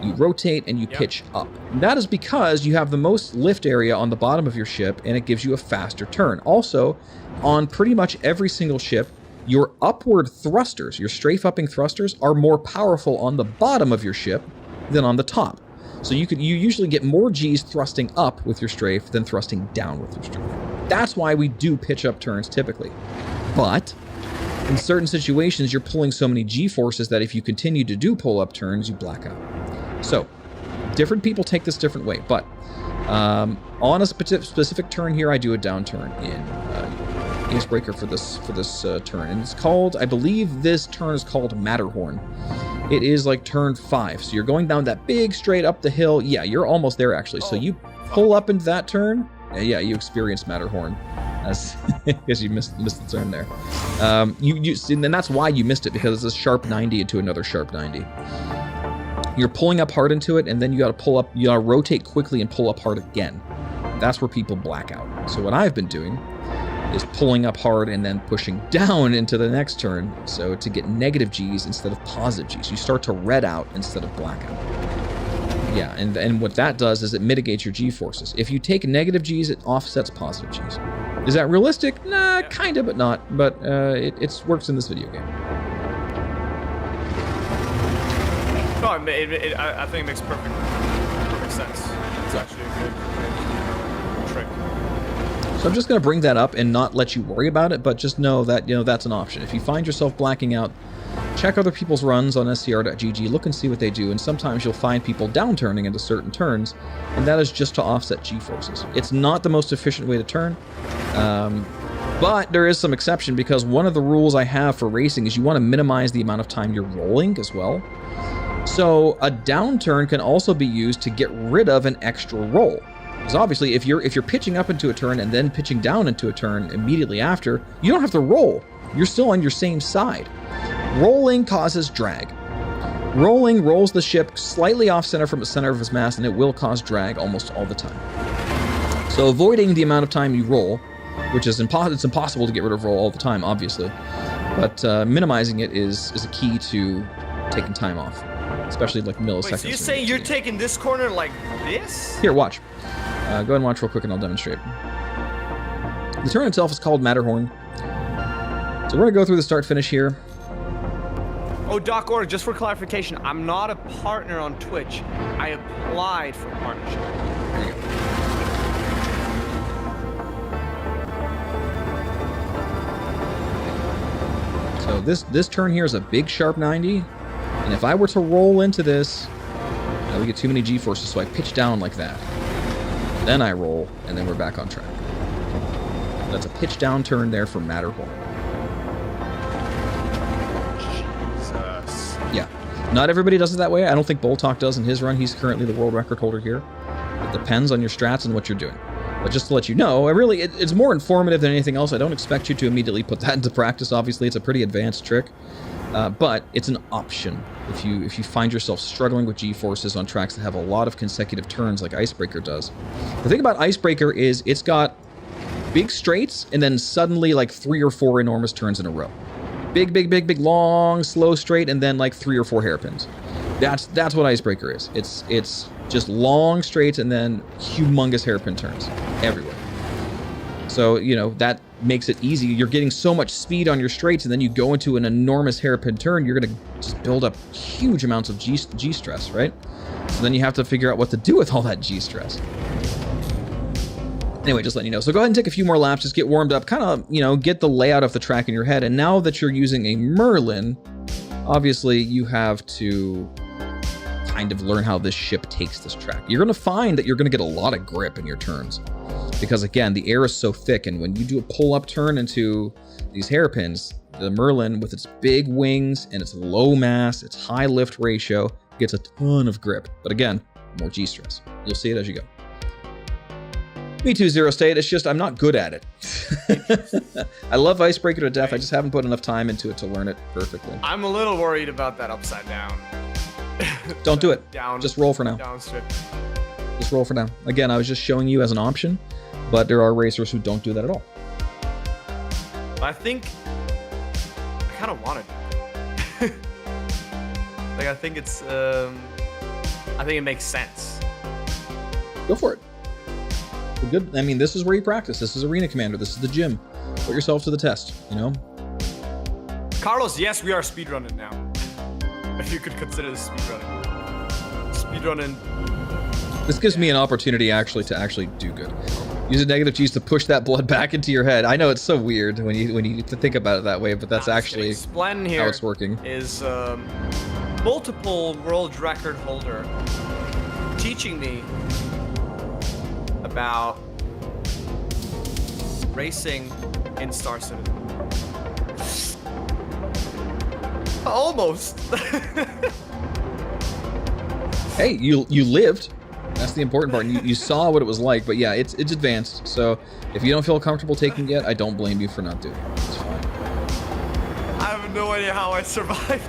You rotate and you pitch up. And that is because you have the most lift area on the bottom of your ship, and it gives you a faster turn. Also, on pretty much every single ship, your upward thrusters, your strafe-upping thrusters, are more powerful on the bottom of your ship than on the top. So you usually get more G's thrusting up with your strafe than thrusting down with your strafe. That's why we do pitch up turns typically. But in certain situations, you're pulling so many G-forces that if you continue to do pull-up turns, you black out. So, different people take this different way, but on a specific turn here, I do a down turn in Icebreaker for this turn, and it's called, I believe this turn is called Matterhorn. It is like turn 5, so you're going down that big straight up the hill. Yeah, you're almost there actually. So you pull up into that turn. Yeah, you experience Matterhorn, as because you missed the turn there. And that's why you missed it, because it's a sharp 90 into another sharp 90. You're pulling up hard into it, and then you got to pull up. You got to rotate quickly and pull up hard again. That's where people black out. So what I've been doing is pulling up hard and then pushing down into the next turn, so to get negative Gs instead of positive Gs. You start to red out instead of black out. Yeah, and what that does is it mitigates your G-forces. If you take negative Gs, it offsets positive Gs. Is that realistic? Nah, kind of, but not. But it works in this video game. No, I think it makes perfect sense. It's actually a good trick. So I'm just going to bring that up and not let you worry about it, but just know that, that's an option. If you find yourself blacking out, check other people's runs on scr.gg, look and see what they do, and sometimes you'll find people downturning into certain turns, and that is just to offset G-forces. It's not the most efficient way to turn, but there is some exception, because one of the rules I have for racing is you want to minimize the amount of time you're rolling as well. So a downturn can also be used to get rid of an extra roll. Because obviously, if you're pitching up into a turn and then pitching down into a turn immediately after, you don't have to roll. You're still on your same side. Rolling causes drag. Rolling rolls the ship slightly off center from the center of its mass, and it will cause drag almost all the time. So avoiding the amount of time you roll, which is it's impossible to get rid of roll all the time, obviously, but minimizing it is a key to taking time off, especially like milliseconds. Wait, so you're saying you're taking this corner like this? Here, watch. Go ahead and watch real quick and I'll demonstrate. The turn itself is called Matterhorn. So we're going to go through the start-finish here. Oh, Doc Org, just for clarification, I'm not a partner on Twitch. I applied for partnership. There you go. So this turn here is a big sharp 90. And if I were to roll into this, we get too many G-forces, so I pitch down like that. Then I roll, and then we're back on track. That's a pitch down turn there for Matterhorn. Jesus. Yeah. Not everybody does it that way. I don't think Boltok does in his run. He's currently the world record holder here. It depends on your strats and what you're doing. But just to let you know, it's more informative than anything else. I don't expect you to immediately put that into practice. Obviously, it's a pretty advanced trick. But it's an option if you find yourself struggling with G-forces on tracks that have a lot of consecutive turns like Icebreaker does. The thing about Icebreaker is it's got big straights and then suddenly like 3 or 4 enormous turns in a row. Big, long, slow straight, and then like 3 or 4 hairpins. That's what Icebreaker is. It's just long straights and then humongous hairpin turns everywhere. So, that makes it easy. You're getting so much speed on your straights, and then you go into an enormous hairpin turn, you're going to just build up huge amounts of G-stress, right? So then you have to figure out what to do with all that G-stress. Anyway, just letting you know. So go ahead and take a few more laps, just get warmed up, kind of, get the layout of the track in your head. And now that you're using a Merlin, obviously you have to kind of learn how this ship takes this track. You're going to find that you're going to get a lot of grip in your turns. Because again, the air is so thick, and when you do a pull-up turn into these hairpins, the Merlin, with its big wings and its low mass, its high lift ratio, gets a ton of grip. But again, more G-stress. You'll see it as you go. Me too, Zero State. It's just I'm not good at it. I love Icebreaker to death. I just haven't put enough time into it to learn it perfectly. I'm a little worried about that upside down. Don't do it. Down. Just roll for now. Down strip. Just roll for now. Again, I was just showing you as an option, but there are racers who don't do that at all. I think I kind of want to. Like, I think it's I think it makes sense. Go for it. Good. I mean, this is where you practice. This is Arena Commander. This is the gym. Put yourself to the test, Carlos, yes, we are speedrunning now. If you could consider this speedrunning. Speedrunning. This gives me an opportunity to actually do good. Use a negative G's to push that blood back into your head. I know it's so weird when you think about it that way, but that's actually Splen here how it's working. Is multiple world record holder teaching me about racing in Star Citizen. Almost. Hey, you lived. That's the important part. You saw what it was like, but yeah, it's advanced. So if you don't feel comfortable taking it, I don't blame you for not doing it. It's fine. I have no idea how I survived.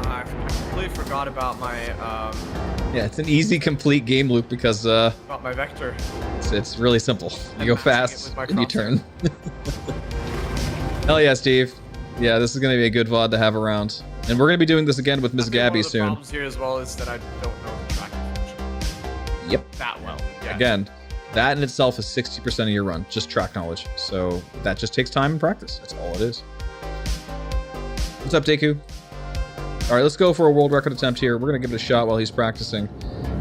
I completely forgot about my Yeah, it's an easy, complete game loop because about my vector. it's really simple. You I'm go matching it fast with my and you crosshair. turn. Hell yeah, Steve. Yeah, this is gonna be a good VOD to have around, and we're gonna be doing this again with Ms. I think Gabby one of the soon. problems here as well is that I don't know the track Yep. that well. Yeah. Again, that in itself is 60% of your run, just track knowledge. So that just takes time and practice. That's all it is. What's up, Deku? All right, let's go for a world record attempt here. We're gonna give it a shot while he's practicing.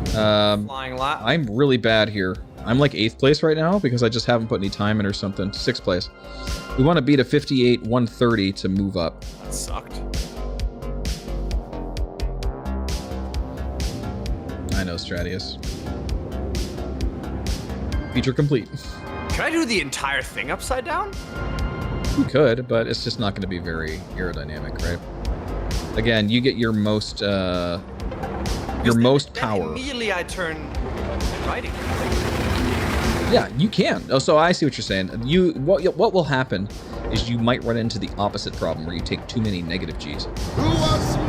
Flying lap. I'm really bad here. I'm like 8th place right now because I just haven't put any time in or something. 6th place. We want to beat a 58 130 to move up. That sucked. I know, Stratius. Feature complete. Can I do the entire thing upside down? You could, but it's just not going to be very aerodynamic, right? Again, you get your most power. Immediately I turn righty. Yeah, you can. Oh, so I see what you're saying. What will happen is you might run into the opposite problem where you take too many negative G's.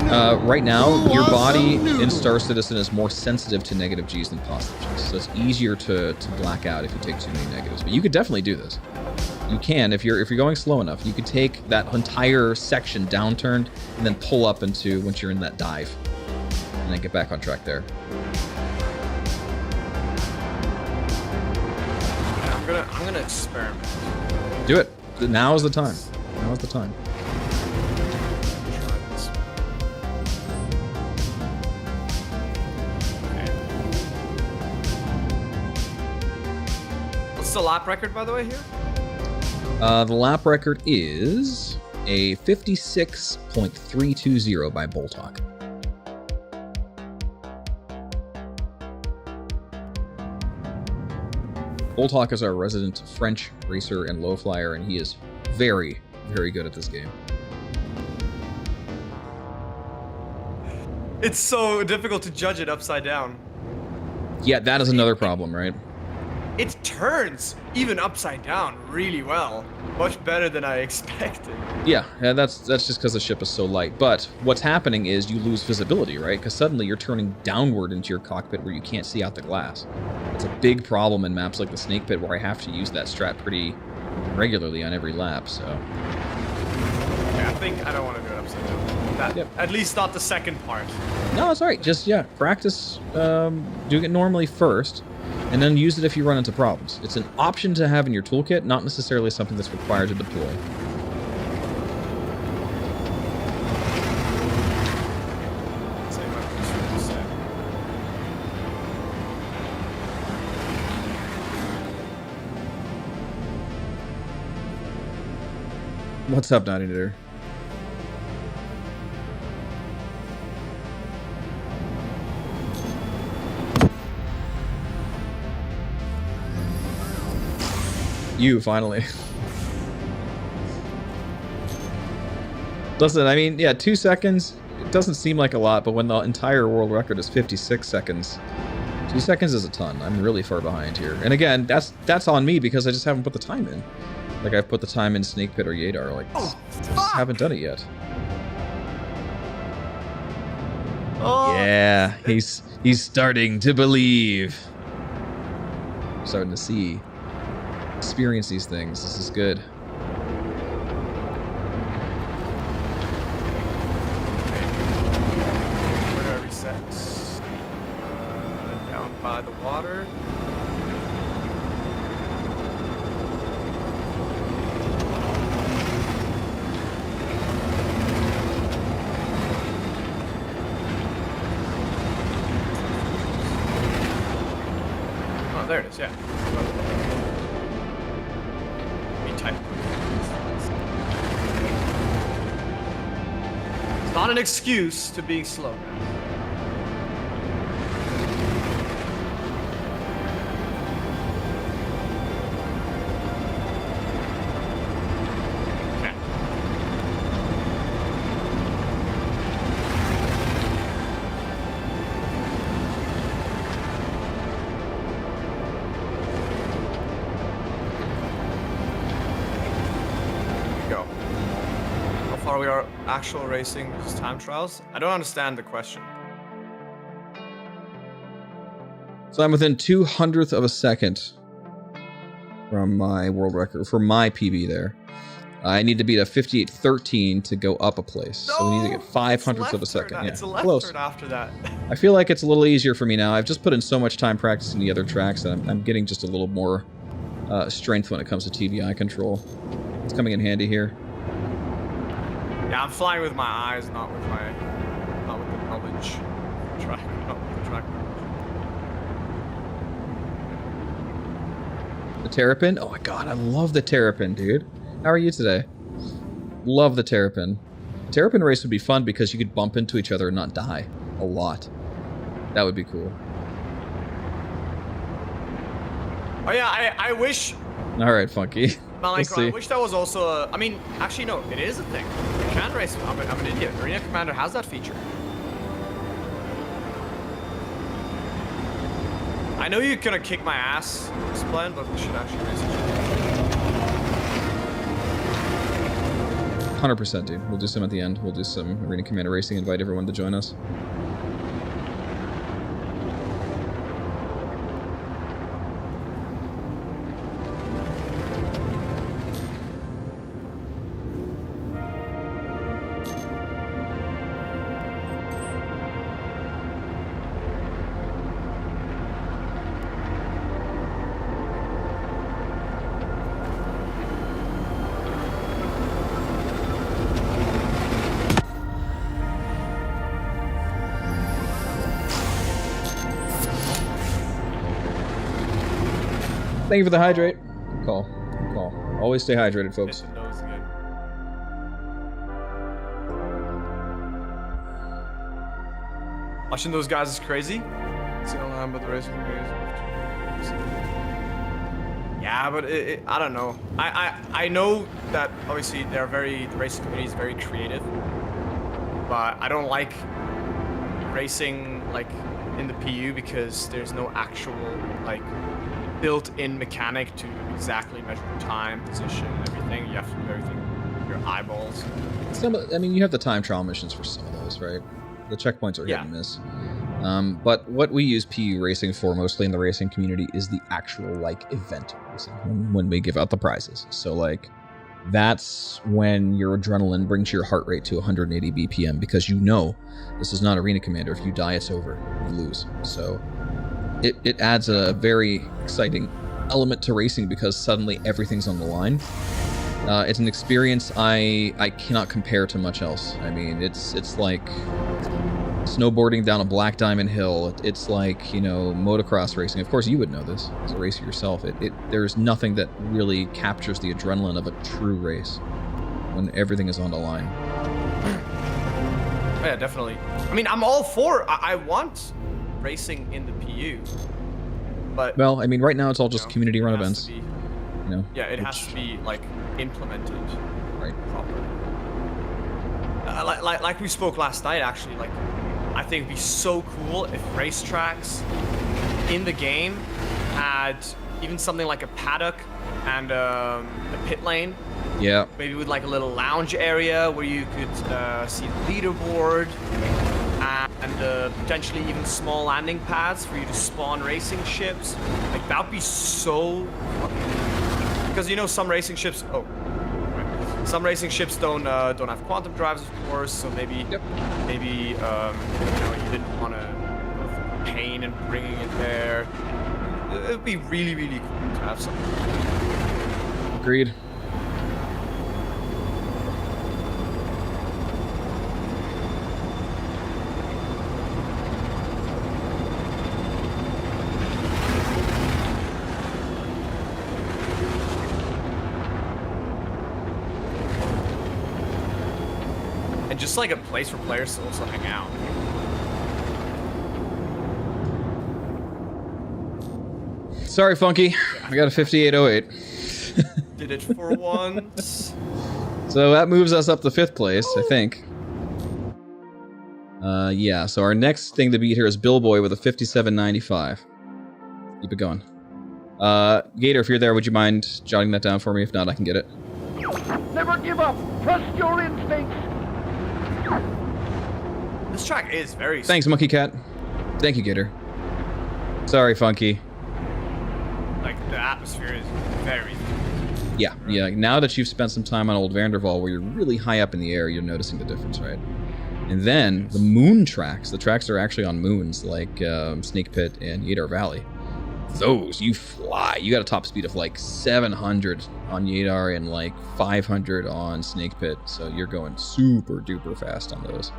Right now, your body in Star Citizen is more sensitive to negative G's than positive G's, so it's easier to black out if you take too many negatives. But you could definitely do this. You can if you're going slow enough. You could take that entire section downturned and then pull up into once you're in that dive, and then get back on track there. I'm gonna experiment. Do it. Now is the time. Now is the time. Try this. Okay. What's the lap record, by the way, here? The lap record is a 56.320 by Boltok. Boltok is our resident French racer and low flyer, and he is very, very good at this game. It's so difficult to judge it upside down. Yeah, that is another problem, right? It turns even upside down really well. Much better than I expected. Yeah, that's just because the ship is so light. But what's happening is you lose visibility, right? Because suddenly you're turning downward into your cockpit where you can't see out the glass. It's a big problem in maps like the Snake Pit where I have to use that strat pretty regularly on every lap, so... Yeah, I think I don't want to do it upside down. Yep. At least not the second part. No, it's alright. Just, yeah, practice doing it normally first, and then use it if you run into problems. It's an option to have in your toolkit, not necessarily something that's required to deploy. What's up, Naughty Knitter? You, finally. Listen, I mean, yeah, 2 seconds, it doesn't seem like a lot, but when the entire world record is 56 seconds, 2 seconds is a ton. I'm really far behind here. And again, that's on me because I just haven't put the time in. Like, I've put the time in Snake Pit or Yadar, like, just haven't done it yet. Oh, Yeah, he's starting to believe. Starting to see. Experience these things. This is good. Where do I reset? Down by the water. Oh, there it is. Yeah. Let me type. It's not an excuse to being slow, guys. We are actual racing versus time trials? I don't understand the question. So I'm within 200th of a second from my world record, for my PB there. I need to beat a 58.13 to go up a place. No, so we need to get 500ths of a second. Yeah, it's a left close. turn after that. I feel like it's a little easier for me now. I've just put in so much time practicing the other tracks that I'm getting just a little more strength when it comes to TVI control. It's coming in handy here. Yeah, I'm flying with my eyes, not with the knowledge. Not with the track. The Terrapin? Oh my god, I love the Terrapin, dude. How are you today? Love the Terrapin. The Terrapin race would be fun because you could bump into each other and not die. A lot. That would be cool. Oh yeah, I wish... Alright, Funky. Malenko, I wish that was also a... I mean, actually no, it is a thing. You can race... I'm an idiot. Arena Commander has that feature. I know you're gonna kick my ass, Splend, but we should actually race each other. 100%, dude. We'll do some at the end. We'll do some Arena Commander racing. Invite everyone to join us. Thank you for the hydrate. Good call. Good call. Always stay hydrated, folks. Watching those guys is crazy. Yeah, but I don't know. I know that obviously the racing community is very creative, but I don't like racing like in the PU because there's no actual like built-in mechanic to exactly measure time, position, everything. You have to do everything with your eyeballs. I mean, you have the time trial missions for some of those, right? The checkpoints are hit and miss. But what we use PU racing for mostly in the racing community is the actual like event racing when we give out the prizes. So like that's when your adrenaline brings your heart rate to 180 BPM because you know this is not Arena Commander. If you die, it's over. You lose. So it adds a very exciting element to racing because suddenly everything's on the line. It's an experience I cannot compare to much else. I mean, it's like snowboarding down a black diamond hill. It's like, you know, motocross racing. Of course, you would know this as a racer yourself. There's nothing that really captures the adrenaline of a true race when everything is on the line. Oh, yeah, definitely. I mean, I'm all for. I want racing in the PU, but well, I mean, right now it's all just community run events. You know, yeah, it has to be like implemented right properly. Like we spoke last night, actually. Like, I think it'd be so cool if racetracks in the game had even something like a paddock and a pit lane. Yeah. Maybe with like a little lounge area where you could see the leaderboard and potentially even small landing pads for you to spawn racing ships. Like, that would be so fucking... Because, you know, some racing ships... Oh. Right. Some racing ships don't have quantum drives, of course, so maybe... Yep. Maybe, you know, you didn't want to go through pain and bringing it there. It would be really, really cool to have something. Agreed. And just like a place for players to also hang out. Sorry, Funky. I got a 5808. Did it for once. So that moves us up to 5th place, I think. Yeah, so our next thing to beat here is Billboy with a 5795. Keep it going. Gator, if you're there, would you mind jotting that down for me? If not, I can get it. Never give up. Trust your instincts. This track is very... Thanks, Monkey Cat. Thank you, Gator. Sorry, Funky. Like, the atmosphere is very... Yeah, yeah. Now that you've spent some time on Old Vanderval, where you're really high up in the air, you're noticing the difference, right? And then the moon tracks, the tracks that are actually on moons, like Snake Pit and Yadar Valley. Those, you fly. You got a top speed of like 700 on Yadar and like 500 on Snake Pit, so you're going super duper fast on those.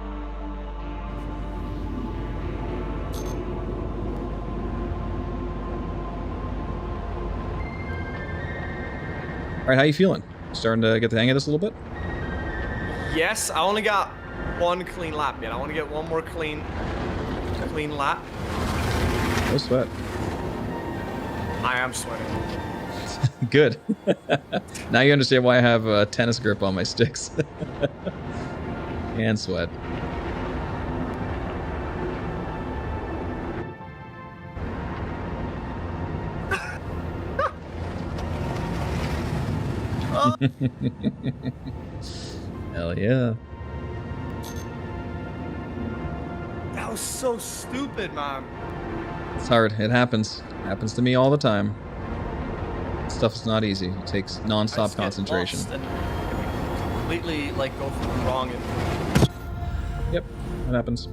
All right, how you feeling? Starting to get the hang of this a little bit? Yes, I only got one clean lap yet. I want to get one more clean lap. No sweat. I am sweating. Good. Now you understand why I have a tennis grip on my sticks. And sweat. Hell yeah. That was so stupid, man. It's hard. It happens. It happens to me all the time. Stuff is not easy. It takes non-stop concentration. Completely, like, go wrong. Yep, that happens.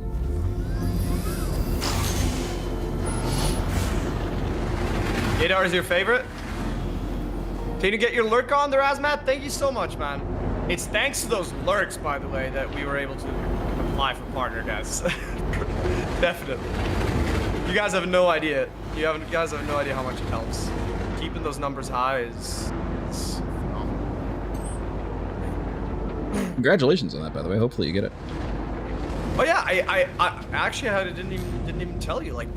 Yadar is your favorite? Can you get your lurk on there, Azmat? Thank you so much, man. It's thanks to those lurks, by the way, that we were able to apply for partner, guys. Definitely. You guys have no idea. You guys have no idea how much it helps. Keeping those numbers high is phenomenal. Congratulations on that, by the way. Hopefully you get it. Oh yeah, I actually didn't even tell you. Like,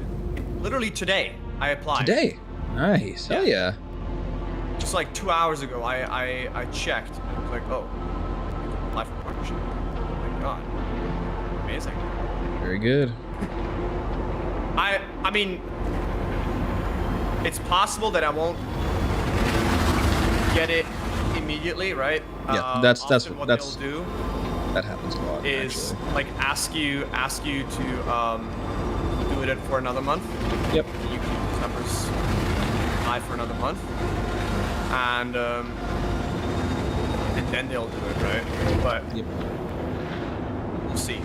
literally today, I applied. Today? Nice. Hell yeah. Just like 2 hours ago, I checked and it was like, oh, apply for partnership. Oh my god, amazing. Very good. I mean, it's possible that I won't get it immediately, right? Yeah, that's they'll do. That happens a lot. Is actually. like ask you to do it for another month. Yep. You can use numbers high for another month, and then they'll do it, right? But yep. We'll see.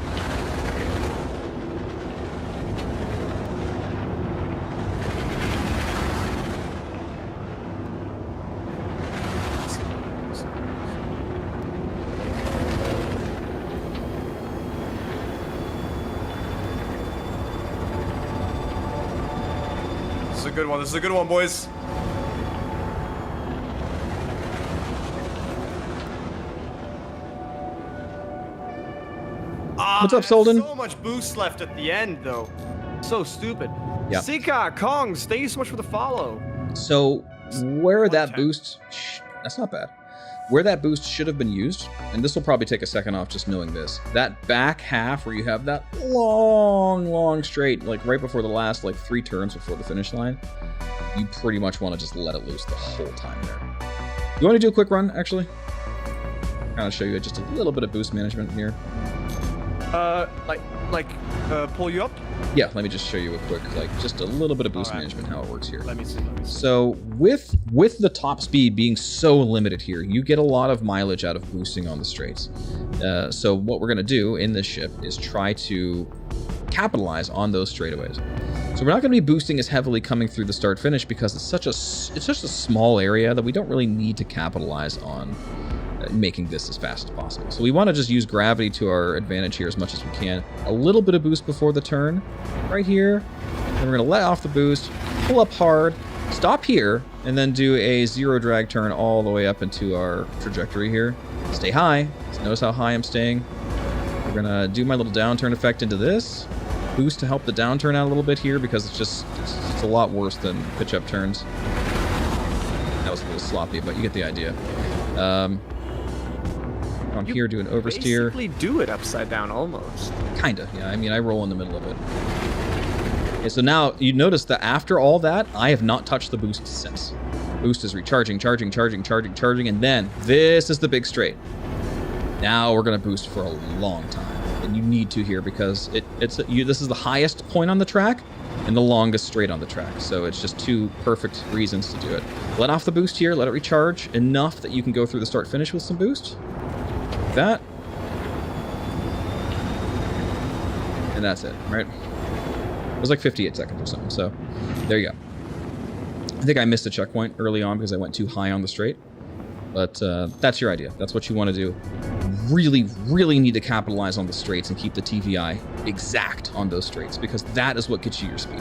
This is a good one. This is a good one, boys. What's up, Solden? So much boost left at the end, though. So stupid. Yeah. Sika, Kongs, thank you so much for the follow. So, where that 110. boost... That's not bad. Where that boost should have been used, and this will probably take a second off just knowing this, that back half where you have that long straight, like right before the last, like 3 turns before the finish line, you pretty much want to just let it loose the whole time there. You want to do a quick run, actually? Kind of show you just a little bit of boost management here. Pull you up? Yeah, let me just show you a quick, just a little bit of boost All right. management, how it works here. Let me see. So with the top speed being so limited here, you get a lot of mileage out of boosting on the straights. So what we're going to do in this ship is try to capitalize on those straightaways. So we're not going to be boosting as heavily coming through the start finish because it's such a small area that we don't really need to capitalize on making this as fast as possible. So we want to just use gravity to our advantage here as much as we can. A little bit of boost before the turn right here. Then we're going to let off the boost, pull up hard, stop here, and then do a 0 drag turn all the way up into our trajectory here. Stay high. Notice how high I'm staying. We're gonna do my little downturn effect into this. Boost to help the downturn out a little bit here because it's a lot worse than pitch up turns. That was a little sloppy, but you get the idea. I'm here doing oversteer. Basically do it upside down almost. Kinda, yeah. I mean, I roll in the middle of it. Okay, so now you notice that after all that, I have not touched the boost since. Boost is recharging, charging, and then this is the big straight. Now we're gonna boost for a long time, and you need to here because this is the highest point on the track and the longest straight on the track. So it's just two perfect reasons to do it. Let off the boost here, let it recharge enough that you can go through the start finish with some boost. Like that. And that's it, right? It was like 58 seconds or something, so there you go. I think I missed a checkpoint early on because I went too high on the straight. But that's your idea. That's what you want to do. Really, really need to capitalize on the straights and keep the TVI exact on those straights because that is what gets you your speed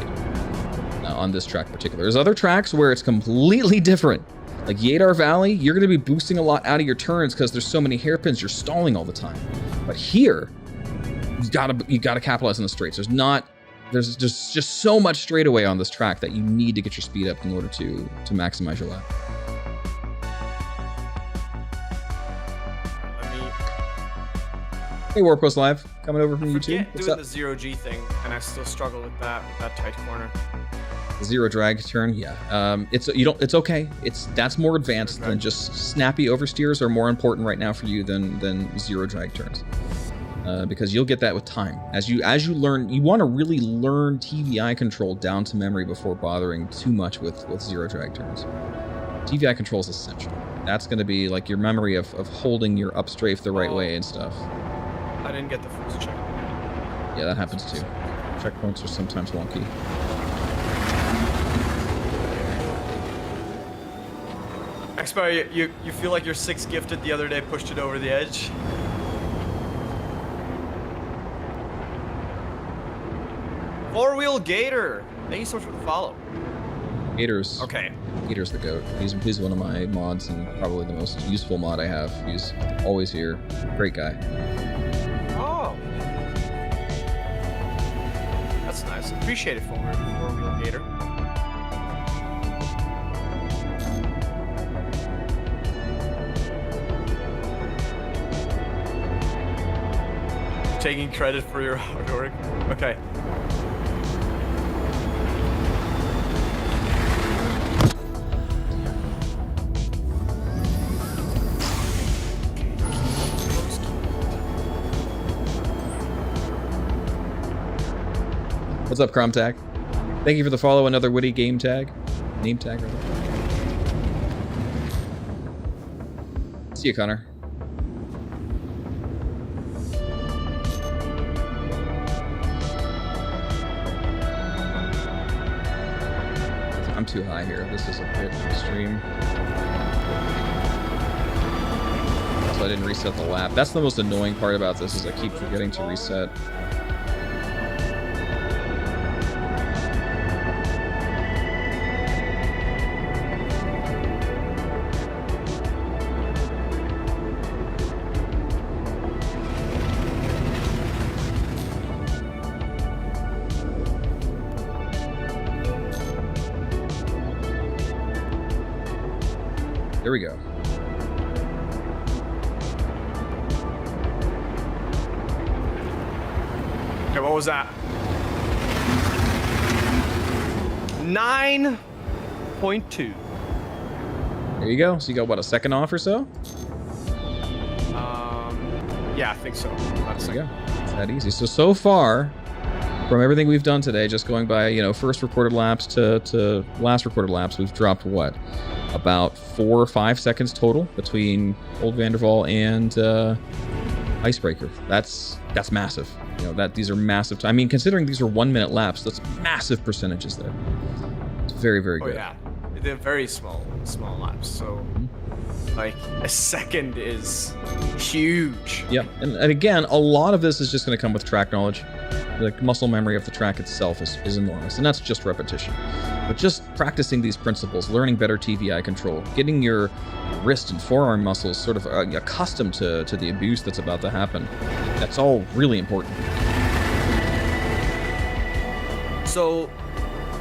on this track in particular. There's other tracks where it's completely different. Like Yadar Valley, you're going to be boosting a lot out of your turns because there's so many hairpins, you're stalling all the time. But here, you gotta capitalize on the straights. There's just so much straightaway on this track that you need to get your speed up in order to maximize your lap. Hey, Warpost Live, coming over from YouTube. What's doing up? The 0G thing, and I still struggle with that tight corner. The zero drag turn, yeah. It's okay. That's more advanced than just snappy oversteers are more important right now for you than zero drag turns. Because you'll get that with time. As you learn, you want to really learn TVI control down to memory before bothering too much with zero drag turns. TVI control is essential. That's going to be like your memory of holding your up strafe the right way and stuff. I didn't get the first check. Yeah, that happens too. Checkpoints are sometimes wonky. Expo, you feel like your 6 gifted the other day pushed it over the edge? Four-wheel Gator. Thank you so much for the follow. Gator's okay. Gator's the GOAT. He's one of my mods and probably the most useful mod I have. He's always here. Great guy. Oh. That's nice. Appreciate it, Four-wheel Gator. Taking credit for your hard work. Okay. What's up, Crom Tag? Thank you for the follow. Another witty game tag. Name tag, rather. See you, Connor. I'm too high here. This is a bit extreme. So I didn't reset the lap. That's the most annoying part about this is I keep forgetting to reset. There we go. Okay, what was that? 9.2. There you go. So you got, what, a second off or so? Yeah, I think so. About a second. There you go. It's that easy. So far, from everything we've done today, just going by, first recorded laps to last recorded laps, we've dropped what? About 4 or 5 seconds total between Old Vanderval and Icebreaker. That's massive. These are massive. I mean, considering these are 1 minute laps, that's massive percentages there. It's very, very good. Oh yeah, they're very small laps. So, like a second is huge. Yeah, and again, a lot of this is just going to come with track knowledge. Like muscle memory of the track itself is enormous, and that's just repetition. But just practicing these principles, learning better TVI control, getting your wrist and forearm muscles sort of accustomed to the abuse that's about to happen, that's all really important. So,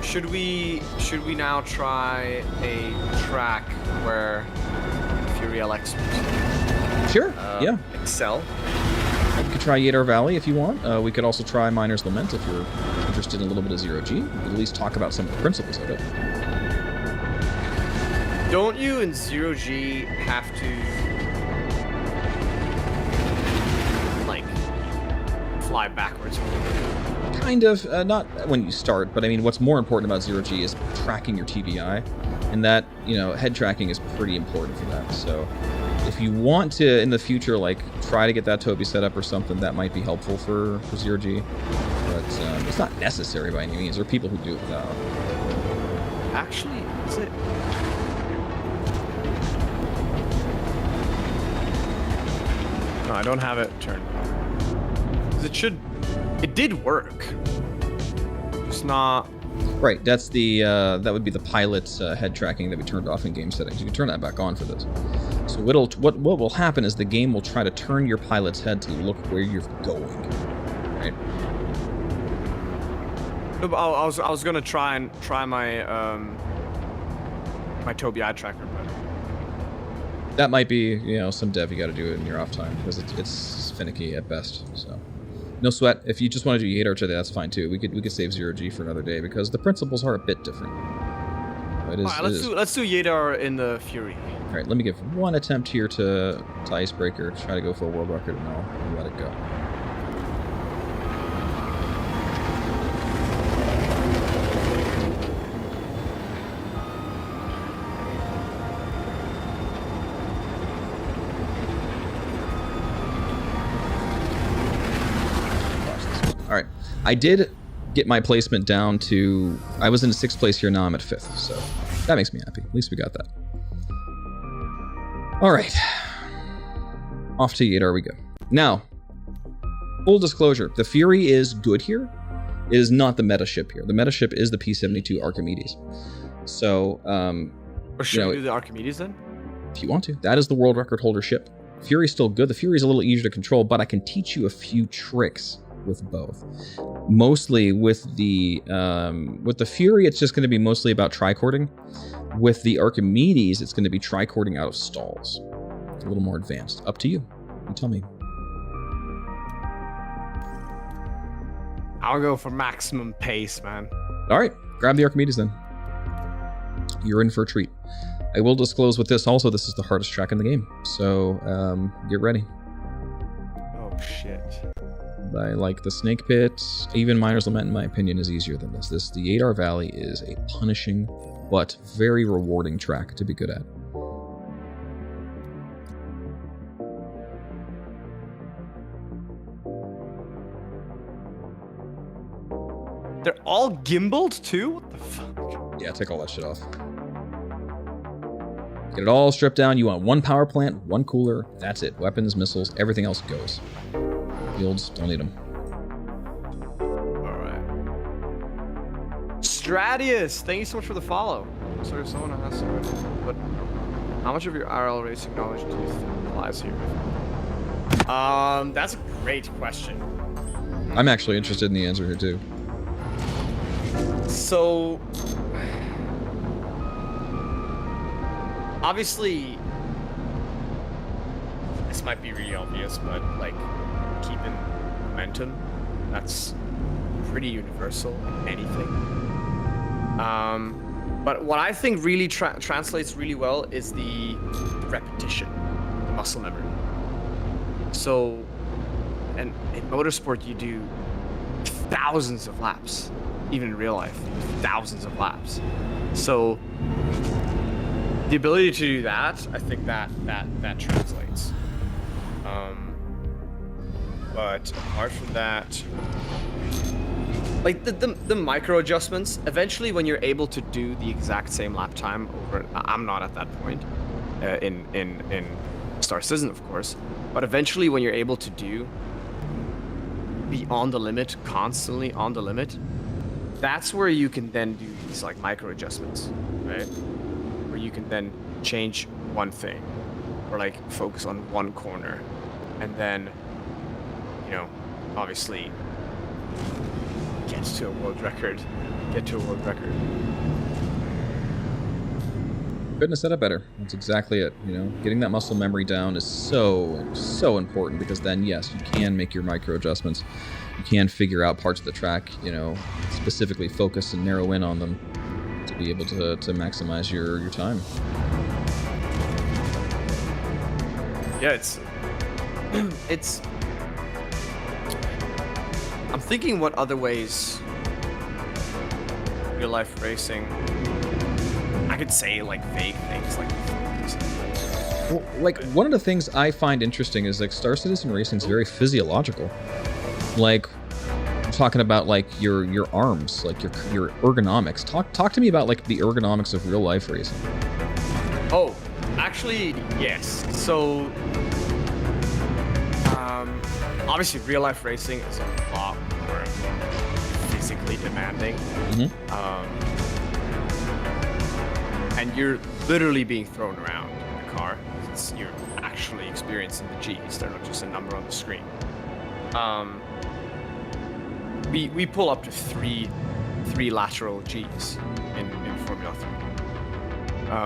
should we now try a track where Fury LX Sure, yeah. excel? We could try Yadar Valley if you want. We could also try Miner's Lament if you're interested in a little bit of zero-G. We could at least talk about some of the principles of it. Don't you in zero-G have to, like, fly backwards? Kind of. Not when you start, but I mean, what's more important about zero-G is tracking your TVI. And that, head tracking is pretty important for that. So if you want to, in the future, like, try to get that Toby set up or something, that might be helpful for zero-G. But it's not necessary by any means. There are people who do it without. Actually, is it? No, I don't have it turned on. 'Cause it did work. Just not... Right, that's the that would be the pilot's head tracking that we turned off in game settings. You can turn that back on for this. So what will happen is the game will try to turn your pilot's head to look where you're going. Right? No, but I was gonna try my my Tobii eye tracker, but that might be some dev you got to do it in your off time because it's finicky at best. So. No sweat. If you just want to do Yadar today, that's fine too. We could save zero-G for another day because the principles are a bit different. All right, let's do Yadar in the Fury. All right, let me give one attempt here to Icebreaker, try to go for a world record, and I'll let it go. All right, I did get my placement down to, I was in 6th place here, now I'm at 5th, so that makes me happy. At least we got that. All right, off to Yadar we go. Now, full disclosure, the Fury is good here. It is not the meta ship here. The meta ship is the P-72 Archimedes. So, or should we do the Archimedes then? If you want to. That is the world record holder ship. Fury's still good. The Fury's a little easier to control, but I can teach you a few tricks with both. Mostly with the Fury, it's just going to be mostly about tricording. With the Archimedes, it's going to be tricording out of stalls. It's a little more advanced. Up to you. You tell me. I'll go for maximum pace, man. All right, grab the Archimedes then. You're in for a treat. I will disclose with this also, this is the hardest track in the game. So get ready. Oh, shit. I like the Snake Pit. Even Miner's Lament, in my opinion, is easier than this. The Yadar Valley is a punishing but very rewarding track to be good at. They're all gimbaled too? What the fuck? Yeah, take all that shit off. Get it all stripped down. You want one power plant, one cooler. That's it. Weapons, missiles, everything else goes. Fields, don't need them. Alright. Stratius, thank you so much for the follow. Sorry if someone asked already, but how much of your IRL racing knowledge do you think applies here? That's a great question. I'm actually interested in the answer here too. So, obviously, this might be really obvious, but like keeping momentum, that's pretty universal in anything. But what I think really translates really well is the repetition, the muscle memory. So, and in motorsport, you do thousands of laps. Even in real life, thousands of laps. So the ability to do that, I think that translates. But apart from that, like the micro adjustments, eventually when you're able to do the exact same lap time over, I'm not at that point in Star Citizen, of course, but eventually when you're able to be on the limit, constantly on the limit, that's where you can then do these like micro adjustments, right? Where you can then change one thing, or like focus on one corner, and then, you know, obviously get to a world record. Couldn't have said it better. That's exactly it. You know, getting that muscle memory down is so important, because then yes, you can make your micro adjustments. You can figure out parts of the track, you know, specifically focus and narrow in on them to be able to maximize your time. Yeah, it's I'm thinking what other ways real life racing, I could say like vague things like Well, like one of the things I find interesting is like Star Citizen Racing is very physiological. Like I'm talking about like your arms, like your ergonomics. Talk to me about like the ergonomics of real life racing. Oh, actually, yes. So, obviously, real life racing is a lot more physically demanding. And you're literally being thrown around in the car. You're actually experiencing the G's. They're not just a number on the screen. We pull up to three lateral G's in Formula 3.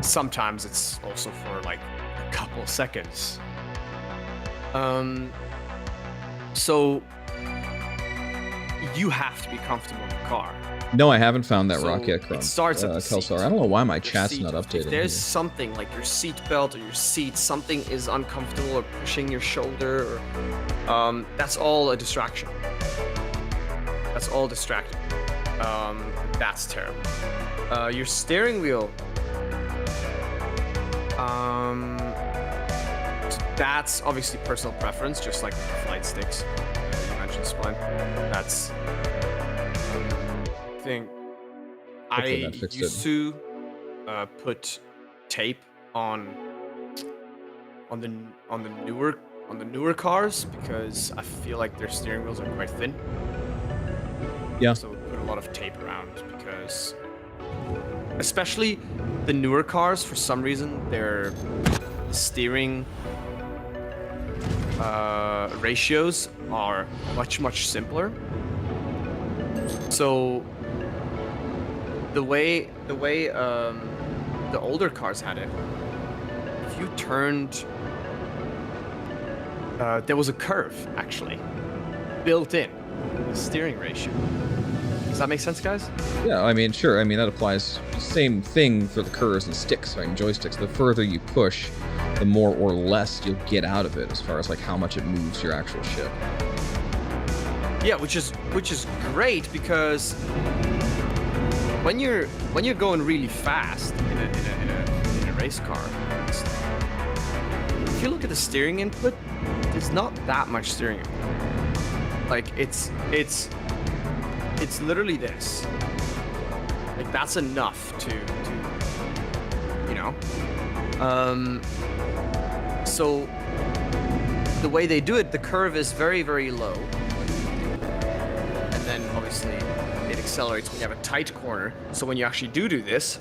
Sometimes it's also for like a couple seconds. So you have to be comfortable in the car. No, I haven't found that So rock yet, Crum. it starts at the Kelsar. seat. I don't know why my Your chat's seat, not if updating. there's here. something like your seat belt or your seat, something is uncomfortable or pushing your shoulder, or that's all a distraction. That's all distracting. That's terrible. Your steering wheel. That's obviously personal preference, just like the flight sticks you mentioned, Spline. That's thing. Hopefully I that fixed used it. to put tape on the newer cars because I feel like their steering wheels are quite thin. Yeah. So put a lot of tape around because, especially the newer cars, for some reason their steering ratios are much simpler. So the way the older cars had it, if you turned, there was a curve actually built in the steering ratio. Does that make sense, guys? Yeah, I mean, sure. I mean, that applies. Same thing for the curves and sticks, right? And joysticks. The further you push, the more or less you'll get out of it, as far as like how much it moves your actual ship. Yeah, which is great because when you're going really fast in a race car, if you look at the steering input, there's not that much steering input. Like it's literally this. Like that's enough to you know. So the way they do it, the curve is very low, and then obviously it accelerates when you have a tight corner. So when you actually do this,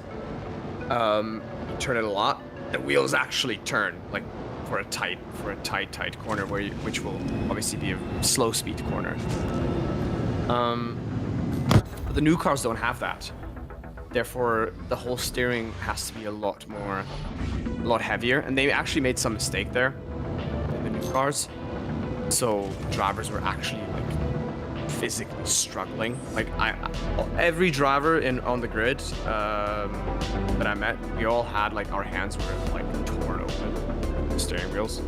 you turn it a lot. The wheels actually turn like for a tight corner, which will obviously be a slow speed corner. But the new cars don't have that. Therefore, the whole steering has to be a lot heavier. And they actually made some mistake there in the new cars. So drivers were actually like physically struggling. Like every driver on the grid that I met, we all had like our hands were like torn open, the steering wheels.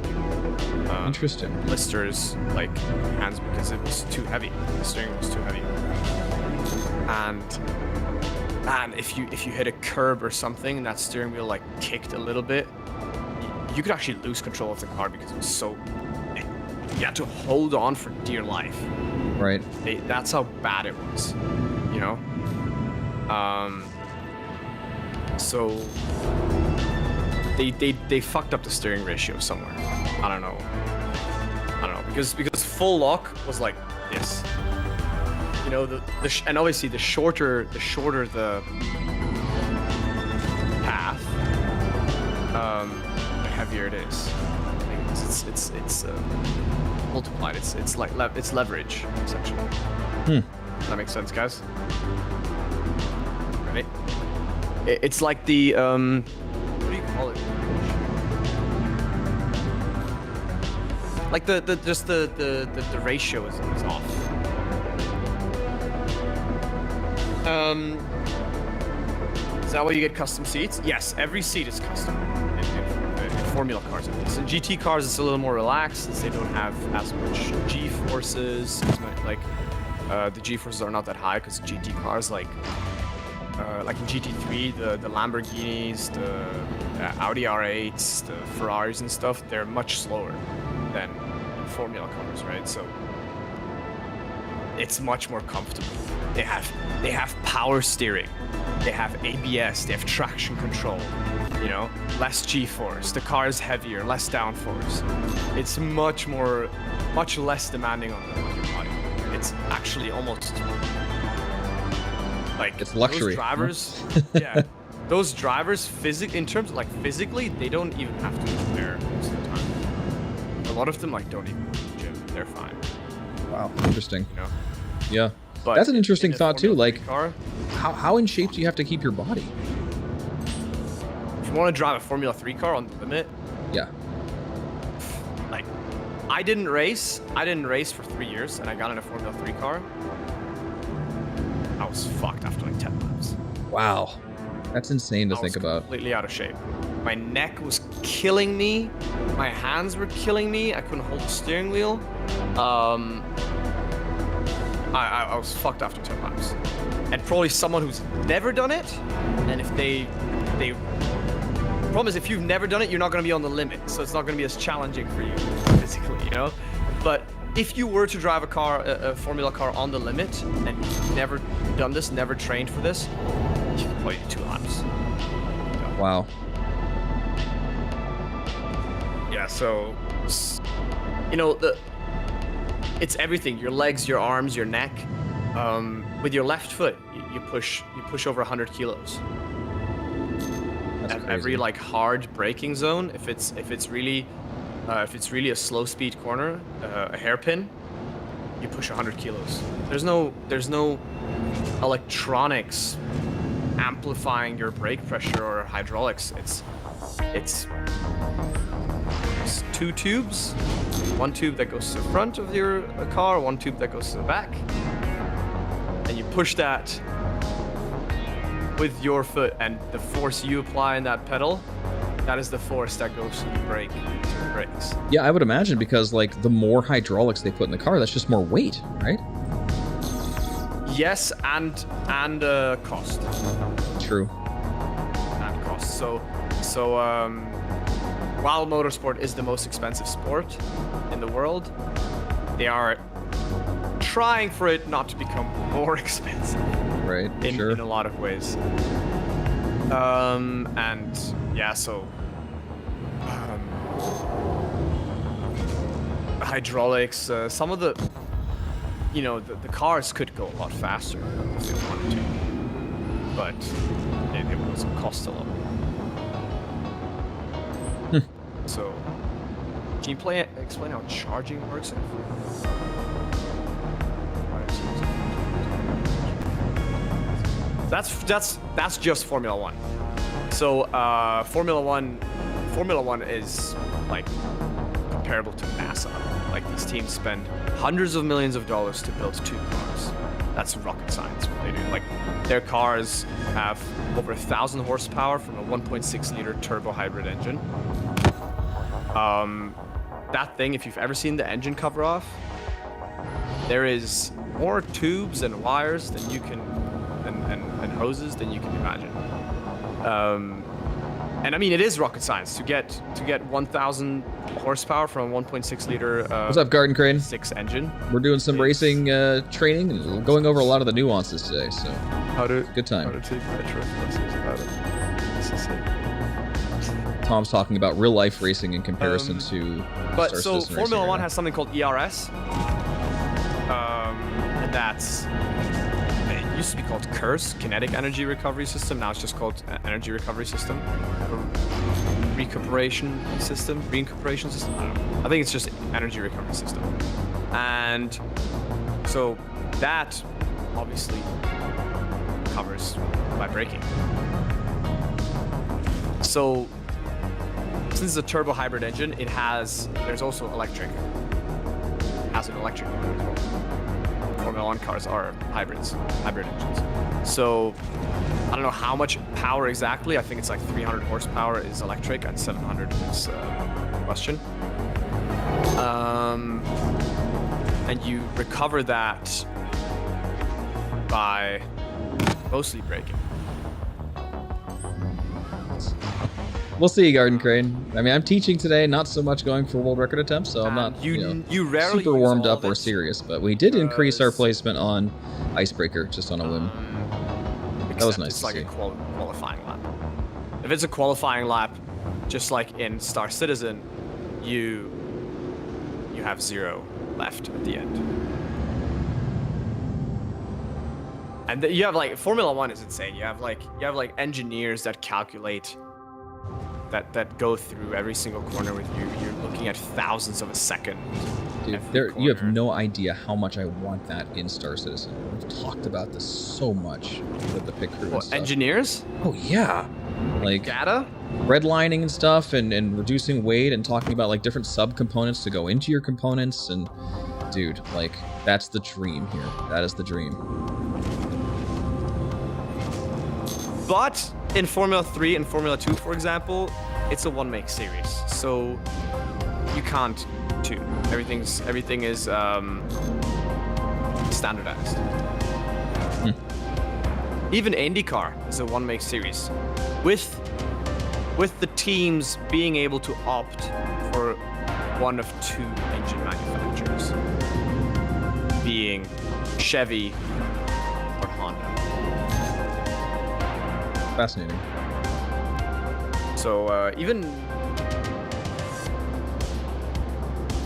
Interesting. Blisters, like hands, because it was too heavy. The steering wheel was too heavy. And if you hit a curb or something and that steering wheel like kicked a little bit, you could actually lose control of the car because it was so. You had to hold on for dear life. Right. That's how bad it was, you know. So they fucked up the steering ratio somewhere. I don't know because full lock was like this. You know, and obviously the shorter the path, the heavier it is. It's multiplied. It's like it's leverage essentially. Does that make sense, guys? Right? It's like the what do you call it? Like the ratio is off. Is that why you get custom seats? Yes, every seat is custom in Formula cars at least. In GT cars, it's a little more relaxed since they don't have as much G-forces. The G-forces are not that high because GT cars, like in GT3, the Lamborghinis, the Audi R8s, the Ferraris and stuff, they're much slower than Formula cars, right? So it's much more comfortable. They have power steering, they have ABS, they have traction control, you know, less G-force. The car is heavier, less downforce. It's much less demanding on your body. It's actually almost like it's luxury. Those drivers, yeah, those drivers physically, they don't even have to prepare most of the time. A lot of them don't even go to the gym. They're fine. Wow, interesting. You know? Yeah. But that's an interesting in a thought too. Formula Like, car, how in shape do you have to keep your body? if you want to drive a Formula 3 car on the limit, Yeah. like, I didn't race for 3 years, and I got in a Formula 3 car. I was fucked after like 10 laps. Wow. That's insane to think about. Completely out of shape. My neck was killing me. My hands were killing me. I couldn't hold the steering wheel. I was fucked after 10 laps. And probably someone who's never done it, and if the problem is if you've never done it, you're not going to be on the limit, so it's not going to be as challenging for you physically, you know? But if you were to drive a Formula car on the limit, and you've never done this, never trained for this, you can probably do 2 laps. Wow. Yeah, so, you know, it's everything. Your legs, your arms, your neck. With your left foot, you push over 100 kilos. That's At crazy. every like hard braking zone, if it's really a slow speed corner, a hairpin, you push 100 kilos. There's no electronics amplifying your brake pressure or hydraulics. It's 2 tubes, 1 tube that goes to the front of your car, 1 tube that goes to the back, and you push that with your foot, and the force you apply in that pedal, that is the force that goes to the brakes. Yeah, I would imagine, because like the more hydraulics they put in the car, that's just more weight, right? Yes, and cost. True. And cost. So while motorsport is the most expensive sport in the world, they are trying for it not to become more expensive. Right. In a lot of ways. And yeah, so hydraulics, some of the, you know, the cars could go a lot faster if they wanted to, but it would cost a lot. So, can you explain how charging works? That's just Formula One. So Formula One is like comparable to NASA. Like, these teams spend hundreds of millions of dollars to build 2 cars. That's rocket science what they do. Like, their cars have over 1,000 horsepower from a 1.6 liter turbo hybrid engine. That thing, if you've ever seen the engine cover off, there is more tubes and wires than you can, and hoses than you can imagine. And I mean, it is rocket science to get 1,000 horsepower from a 1.6 liter. What's up, Garden Crane? 6 engine. We're doing some racing training and going over a lot of the nuances today, so good time. How to take metro buses. Tom's talking about real life racing in comparison to. But Star so Citizen Formula racing One right has something called ERS, and that's used to be called Curse, Kinetic Energy Recovery System. Now it's just called Energy Recovery System. Or Recuperation System? Reincorporation System? I don't know. I think it's just Energy Recovery System. And so that obviously covers by braking. So since it's a turbo hybrid engine, there's also electric. It has an electric motor as well. Formula 1 cars are hybrid engines. So I don't know how much power exactly. I think it's like 300 horsepower is electric and 700 is combustion. And you recover that by mostly braking. We'll see, Garden Crane. I mean, I'm teaching today, not so much going for world record attempts, so I'm not you rarely super warmed use all up or this serious, but we did increase our placement on Icebreaker just on a whim. That was nice It's to like see. a qualifying lap. If it's a qualifying lap, just like in Star Citizen, you have 0 left at the end. And you have like Formula 1 is insane. You have like engineers that calculate that go through every single corner with you. You're looking at thousands of a second. Dude, you have no idea how much I want that in Star Citizen. We've talked about this so much with the pit crew and stuff. Engineers? Oh yeah, like Data? redlining and stuff, and reducing weight, and talking about like different subcomponents to go into your components. And dude, like that's the dream here. That is the dream. But in Formula 3 and Formula 2, for example, it's a one-make series, so you can't tune. Everything is standardized. Even IndyCar is a one-make series, with the teams being able to opt for one of 2 engine manufacturers, being Chevy or Honda. Fascinating. So even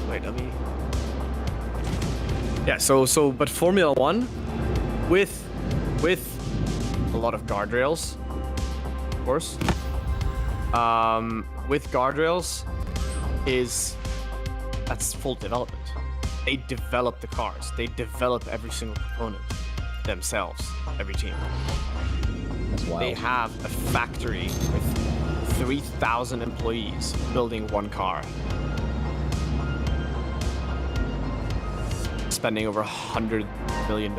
wait, let me. Yeah. So but Formula 1 with a lot of guardrails, of course. With guardrails that's full development. They develop the cars. They develop every single component themselves. Every team. That's wild. They have a factory with 3,000 employees building one car, spending over $100 million.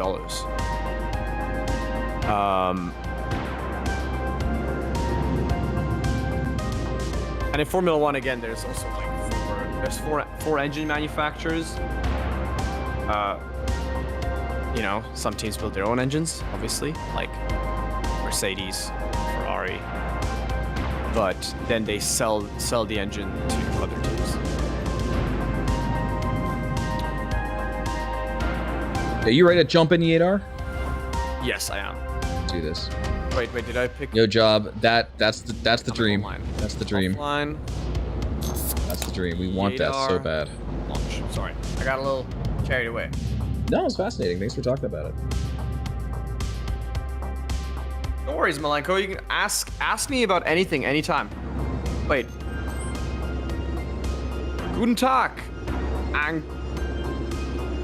And in Formula 1, again, there's also like four engine manufacturers. Some teams build their own engines, obviously, like Mercedes, Ferrari, but then they sell the engine to other teams. Are you ready to jump in, Yadar? Yes, I am. Let's do this. Wait, did I pick? Yo, Job. That's the dream. Offline. That's the dream. Offline. That's the dream. We want that so bad. Launch. Sorry, I got a little carried away. No, it's fascinating. Thanks for talking about it. No worries, Malenko. You can ask me about anything, anytime. Wait. Guten Tag.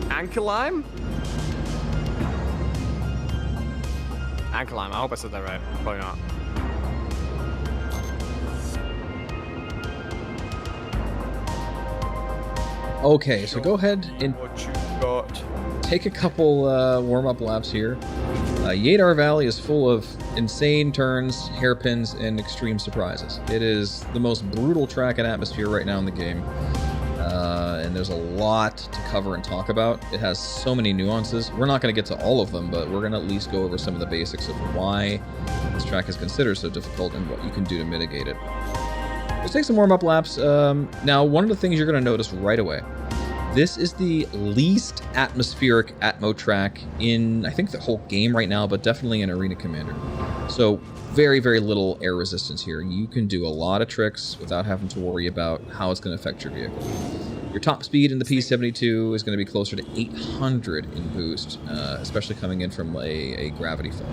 Ankelheim? Ankelheim. I hope I said that right. Probably not. Okay, so go ahead and What you got? take a couple warm-up laps here. Yadar Valley is full of insane turns, hairpins, and extreme surprises. It is the most brutal track and atmosphere right now in the game. And there's a lot to cover and talk about. It has so many nuances. We're not going to get to all of them, but we're going to at least go over some of the basics of why this track is considered so difficult and what you can do to mitigate it. Let's take some warm-up laps. Now, one of the things you're going to notice right away, this is the least atmospheric Atmo track in, I think, the whole game right now, but definitely in Arena Commander. So very, very little air resistance here. You can do a lot of tricks without having to worry about how it's going to affect your vehicle. Your top speed in the P-72 is going to be closer to 800 in boost, especially coming in from a gravity fall,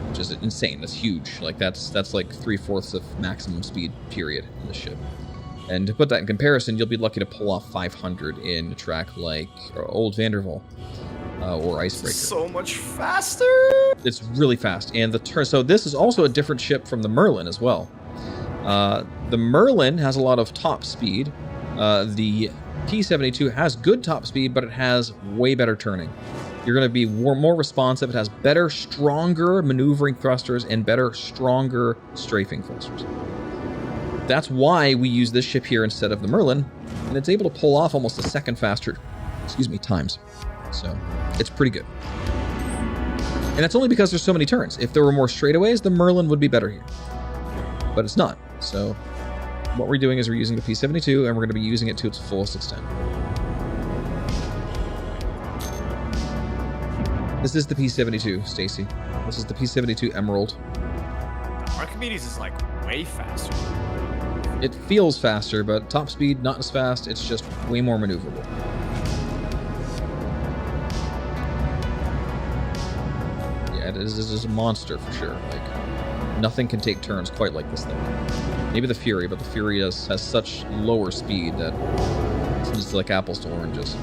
which is insane. That's huge. Like that's like 3/4 of maximum speed period in the ship. And to put that in comparison, you'll be lucky to pull off 500 in a track like Old Vanderval or Icebreaker. So much faster. It's really fast, and the turn. So this is also a different ship from the Merlin as well. The Merlin has a lot of top speed. The P-72 has good top speed, but it has way better turning. You're going to be more responsive. It has better, stronger maneuvering thrusters and better, stronger strafing thrusters. That's why we use this ship here instead of the Merlin, and it's able to pull off almost a second faster, times. So it's pretty good. And that's only because there's so many turns. If there were more straightaways, the Merlin would be better here. But it's not. So what we're doing is we're using the P-72, and we're going to be using it to its fullest extent. This is the P-72, Stacy. This is the P-72 Emerald. Archimedes is like way faster. It feels faster, but top speed, not as fast. It's just way more maneuverable. Yeah, this is a monster for sure. Like, nothing can take turns quite like this thing. Maybe the Fury, but the Fury has such lower speed that it's just like apples to oranges.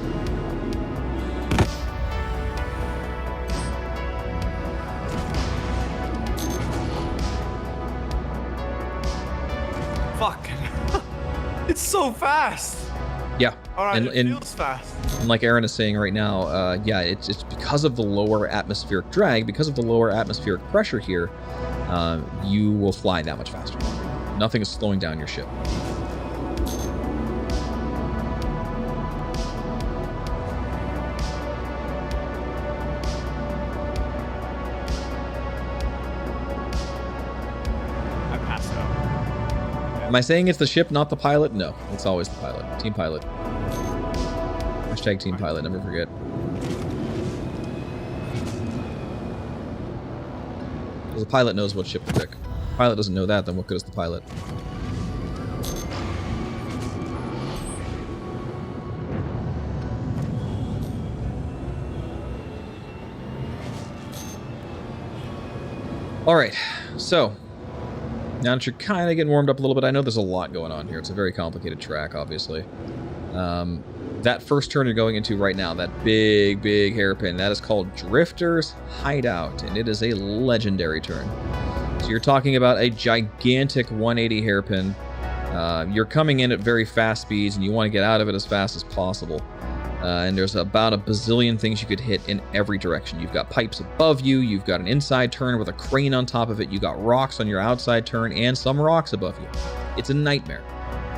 Fuck. It's so fast. Yeah. All right, and it feels fast. And like Aaron is saying right now, yeah, it's because of the lower atmospheric drag, because of the lower atmospheric pressure here, you will fly that much faster. Nothing is slowing down your ship. I passed out. Am I saying it's the ship, not the pilot? No, it's always the pilot. Team pilot. Hashtag team pilot, never forget. Because the pilot knows what ship to pick. If the pilot doesn't know that, then what good is the pilot? Alright, so now that you're kind of getting warmed up a little bit, I know there's a lot going on here. It's a very complicated track, obviously. That first turn you're going into right now, that big hairpin, that is called Drifter's Hideout, and it is a legendary turn. So you're talking about a gigantic 180 hairpin. You're coming in at very fast speeds, and you want to get out of it as fast as possible. And there's about a bazillion things you could hit in every direction. You've got pipes above you, you've got an inside turn with a crane on top of it, you got rocks on your outside turn, and some rocks above you. It's a nightmare.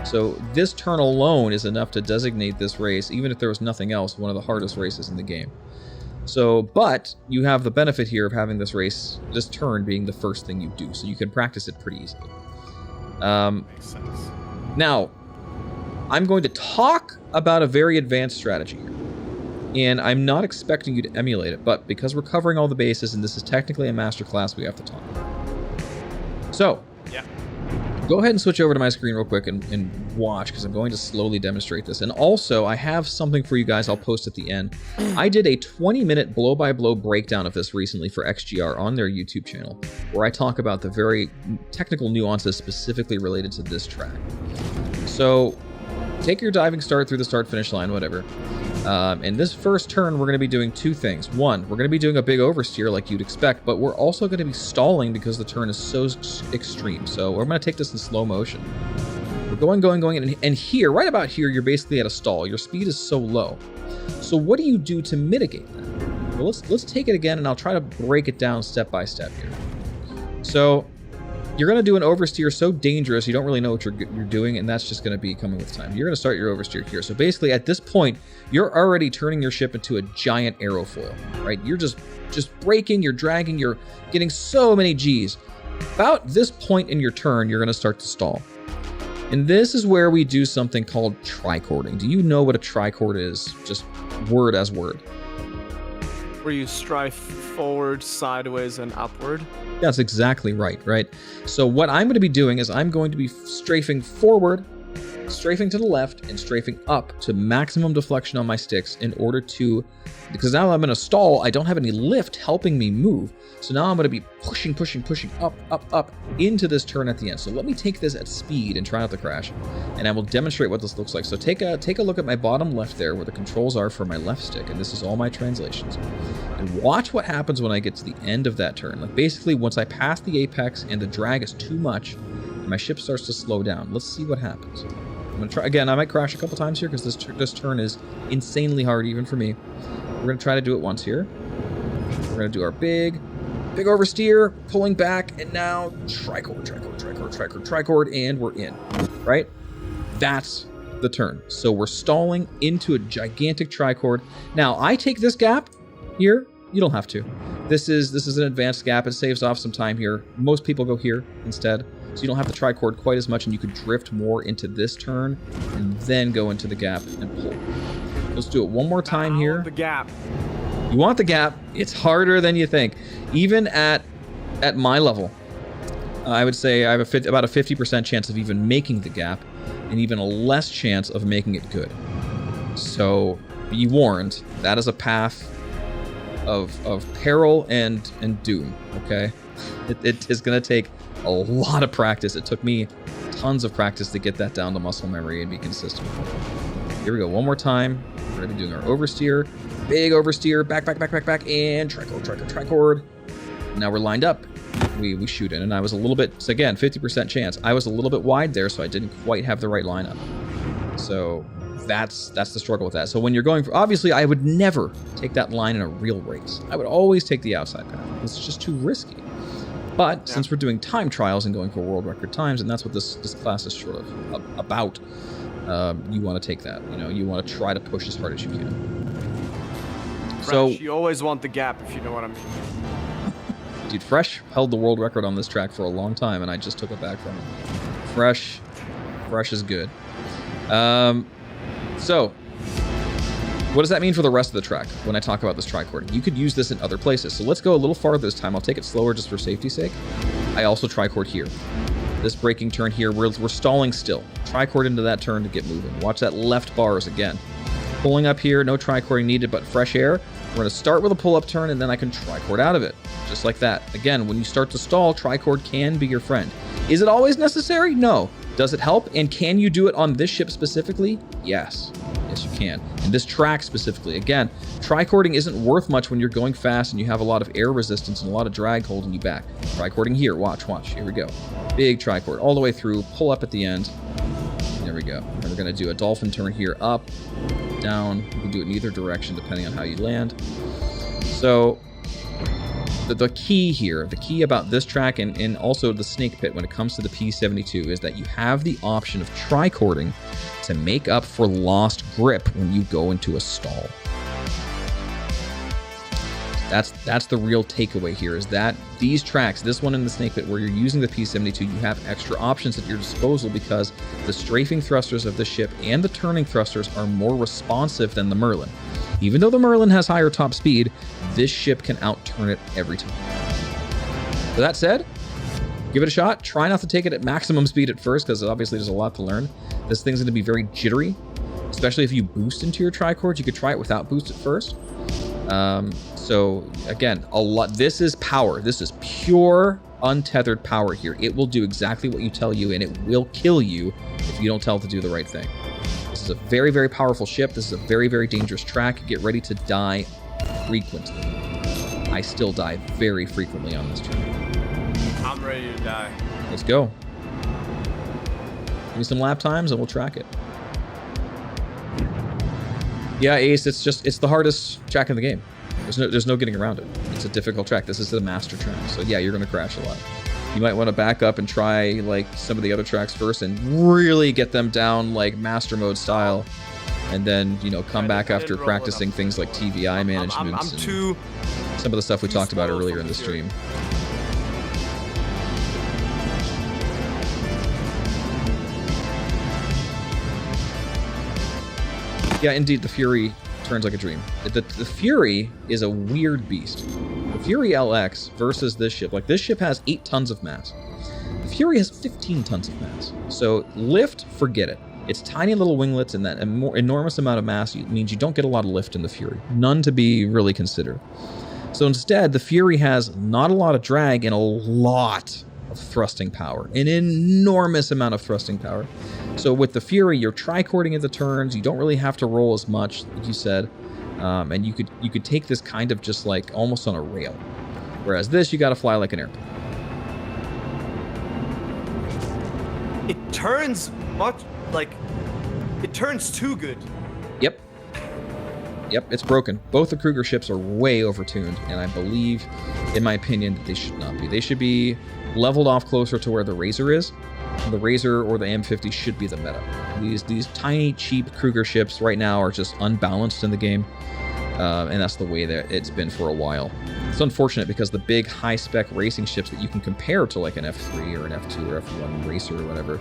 So this turn alone is enough to designate this race, even if there was nothing else, one of the hardest races in the game. So, but you have the benefit here of having this race, this turn being the first thing you do, so you can practice it pretty easily. Makes sense. Now, I'm going to talk about a very advanced strategy here. And I'm not expecting you to emulate it, but because we're covering all the bases and this is technically a masterclass, we have to talk. So, Yeah. go ahead and switch over to my screen real quick and watch, because I'm going to slowly demonstrate this. And also, I have something for you guys I'll post at the end. I did a 20-minute blow-by-blow breakdown of this recently for XGR on their YouTube channel, where I talk about the very technical nuances specifically related to this track. So, take your diving start through the start-finish line, whatever. In this first turn, we're going to be doing two things. One, we're going to be doing a big oversteer like you'd expect, but we're also going to be stalling because the turn is so extreme. So we're going to take this in slow motion. We're going, and here, right about here, you're basically at a stall. Your speed is so low. So what do you do to mitigate that? Well, let's take it again, and I'll try to break it down step by step here. So you're going to do an oversteer so dangerous you don't really know what you're doing, and that's just going to be coming with time. You're going to start your oversteer here. So basically, at this point, you're already turning your ship into a giant aerofoil, right? You're just braking, you're dragging, you're getting so many Gs. About this point in your turn, you're going to start to stall. And this is where we do something called tricording. Do you know what a tricord is? Just word as word. Where you strive forward, sideways, and upward. That's exactly right? So what I'm going to be doing is I'm going to be strafing forward strafing to the left and strafing up to maximum deflection on my sticks in order to, because now I'm in a stall, I don't have any lift helping me move. So now I'm going to be pushing up into this turn at the end. So let me take this at speed and try not to crash, and I will demonstrate what this looks like. So take a look at my bottom left there where the controls are for my left stick, and this is all my translations. And watch what happens when I get to the end of that turn. Like basically once I pass the apex and the drag is too much, and my ship starts to slow down. Let's see what happens. I'm going to try again. I might crash a couple times here because this turn is insanely hard even for me. We're going to try to do it once here. We're going to do our big oversteer, pulling back, and now tricord, and we're in, right? That's the turn. So we're stalling into a gigantic tricord. Now, I take this gap here. You don't have to. This is an advanced gap. It saves off some time here. Most people go here instead, so you don't have to tricord quite as much, and you could drift more into this turn and then go into the gap and pull. Let's do it one more time here. The gap. You want the gap. It's harder than you think. Even at my level, I would say I have about a 50% chance of even making the gap, and even a less chance of making it good. So be warned, that is a path of peril and doom, okay? It is going to take a lot of practice. It took me tons of practice to get that down to muscle memory and be consistent. Here we go, one more time. We're going to be doing our oversteer. Big oversteer, back, and tricord. Now we're lined up. We shoot in, and I was a little bit, so again, 50% chance. I was a little bit wide there, so I didn't quite have the right lineup. So that's the struggle with that. So when you're going for, obviously, I would never take that line in a real race. I would always take the outside path. It's just too risky. But since we're doing time trials and going for world record times, and that's what this class is sort of about, you want to take that. You know, you want to try to push as hard as you can. So you always want the gap, if you know what I mean. Dude, Fresh held the world record on this track for a long time, and I just took it back from him. Fresh is good. So, what does that mean for the rest of the track when I talk about this tricording? You could use this in other places. So let's go a little farther this time. I'll take it slower just for safety's sake. I also tricord here. This braking turn here, we're stalling still. Tricord into that turn to get moving. Watch that left bars again. Pulling up here, no tricording needed, but fresh air. We're going to start with a pull-up turn, and then I can tricord out of it. Just like that. Again, when you start to stall, tricord can be your friend. Is it always necessary? No. Does it help? And can you do it on this ship specifically? Yes. Yes, you can. And this track specifically. Again, tricording isn't worth much when you're going fast and you have a lot of air resistance and a lot of drag holding you back. Tricording here. Watch. Here we go. Big tricord all the way through. Pull up at the end. There we go. And we're going to do a dolphin turn here. Up, down. You can do it in either direction depending on how you land. So the key here, the key about this track and also the snake pit when it comes to the P72 is that you have the option of tricording to make up for lost grip when you go into a stall. That's the real takeaway here, is that these tracks, this one in the snake pit where you're using the P72, you have extra options at your disposal because the strafing thrusters of the ship and the turning thrusters are more responsive than the Merlin. Even though the Merlin has higher top speed, this ship can outturn it every time. With that said, give it a shot. Try not to take it at maximum speed at first, because obviously there's a lot to learn. This thing's going to be very jittery, especially if you boost into your tricord. You could try it without boost at first. So again, this is power. This is pure untethered power here. It will do exactly what you tell you, and it will kill you if you don't tell it to do the right thing. This is a very, very powerful ship. This is a very, very dangerous track. Get ready to die frequently. I still die very frequently on this track. I'm ready to die. Let's go. Give me some lap times and we'll track it. Yeah, Ace, it's the hardest track in the game. There's no getting around it. It's a difficult track. This is the master track. So yeah, you're gonna crash a lot. You might want to back up and try like some of the other tracks first and really get them down like master mode style, and then come back after practicing things like TVI management and some of the stuff we talked about earlier in the stream. Yeah, indeed, the Fury turns like a dream. The Fury is a weird beast. The Fury LX versus this ship, like this ship has 8 tons of mass. The Fury has 15 tons of mass. So lift, forget it. Its tiny little winglets and that enormous amount of mass means you don't get a lot of lift in the Fury. None to be really considered. So instead, the Fury has not a lot of drag and a lot of thrusting power. An enormous amount of thrusting power. So with the Fury, you're tricording at the turns. You don't really have to roll as much, like you said. And you could take this kind of just like almost on a rail. Whereas this, you got to fly like an airplane. It turns it turns too good. Yep. Yep, it's broken. Both the Kruger ships are way overtuned, and I believe, in my opinion, that they should not be. They should be leveled off closer to where the Razor is. The Razor or the M50 should be the meta. These tiny, cheap Kruger ships right now are just unbalanced in the game, and that's the way that it's been for a while. It's unfortunate because the big, high-spec racing ships that you can compare to like an F3 or an F2 or F1 Racer or whatever,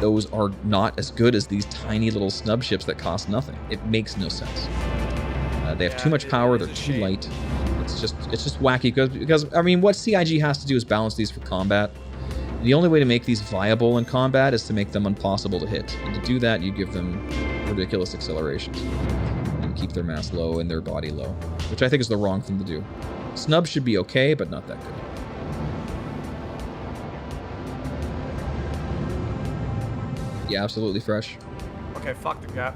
those are not as good as these tiny little snub ships that cost nothing. It makes no sense. They have too much power. They're too light. It's just wacky because I mean, what CIG has to do is balance these for combat. And the only way to make these viable in combat is to make them impossible to hit. And to do that, you give them ridiculous accelerations and keep their mass low and their body low, which I think is the wrong thing to do. Snubs should be okay, but not that good. Yeah, absolutely fresh. Okay, fuck the gap.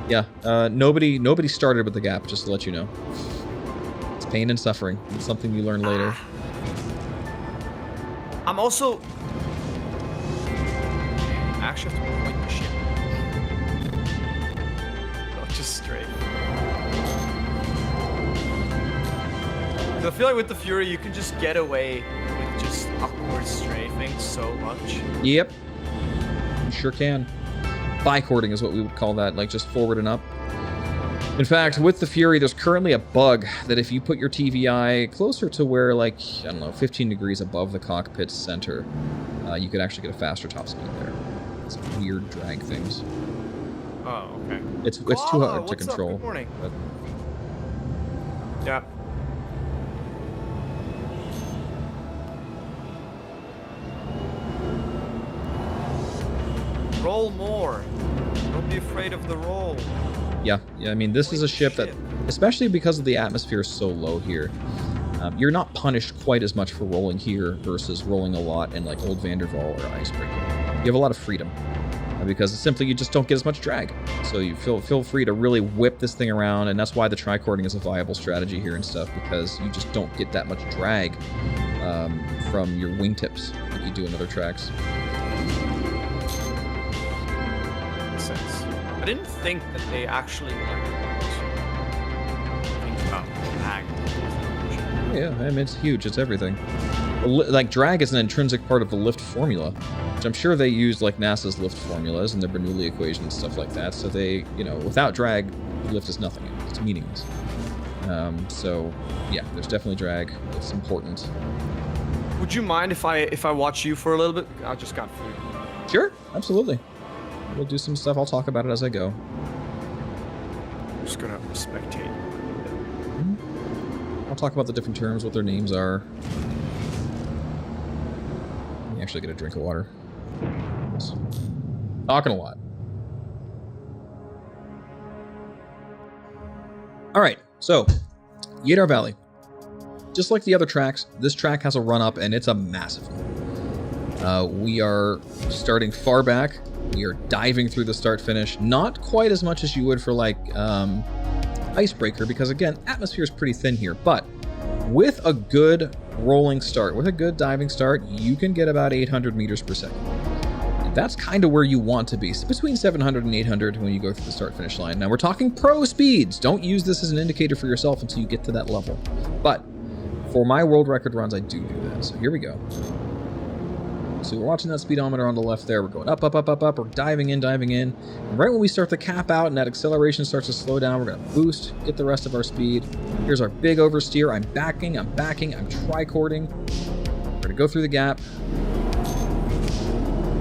Yeah, nobody started with the gap, just to let you know. It's pain and suffering. It's something you learn later. I'm also... I actually have to point the ship. Not just straight. I feel like with the Fury, you can just get away with just upward strafing so much. Yep. You sure can. Bicording is what we would call that, like just forward and up. In fact, with the Fury, there's currently a bug that if you put your TVI closer to where, like, I don't know, 15 degrees above the cockpit's center, you could actually get a faster top speed there. It's weird drag things. Oh, okay. It's too hard to control. Good morning. But... Yeah. Roll more. Don't be afraid of the roll. Yeah, I mean, this is a ship that, especially because of the atmosphere is so low here, you're not punished quite as much for rolling here versus rolling a lot in like Old Vanderval or Icebreaker. You have a lot of freedom because simply you just don't get as much drag. So you feel free to really whip this thing around, and that's why the tricording is a viable strategy here and stuff, because you just don't get that much drag from your wingtips like you do in other tracks. I didn't think that they actually think about drag. Yeah, I mean, it's huge. It's everything. Like, drag is an intrinsic part of the lift formula, which I'm sure they use like NASA's lift formulas and their Bernoulli equation and stuff like that. So they, without drag, lift is nothing. It's meaningless. So yeah, there's definitely drag. It's important. Would you mind if I watch you for a little bit? I just got food. Sure, absolutely. We'll do some stuff. I'll talk about it as I go. I'm just gonna spectate. I'll talk about the different terms, what their names are. Let me actually get a drink of water. Talking a lot. Alright, so, Yadar Valley. Just like the other tracks, this track has a run-up, and it's a massive one. We are starting far back. We are diving through the start-finish. Not quite as much as you would for, like, Icebreaker, because, again, atmosphere is pretty thin here. But with a good rolling start, with a good diving start, you can get about 800 meters per second. And that's kind of where you want to be. It's between 700 and 800 when you go through the start-finish line. Now, we're talking pro speeds. Don't use this as an indicator for yourself until you get to that level. But for my world record runs, I do that. So here we go. So we're watching that speedometer on the left there. We're going up, up, up, up, up. We're diving in, diving in. And right when we start to cap out and that acceleration starts to slow down, we're going to boost, get the rest of our speed. Here's our big oversteer. I'm backing, I'm tricording. We're going to go through the gap.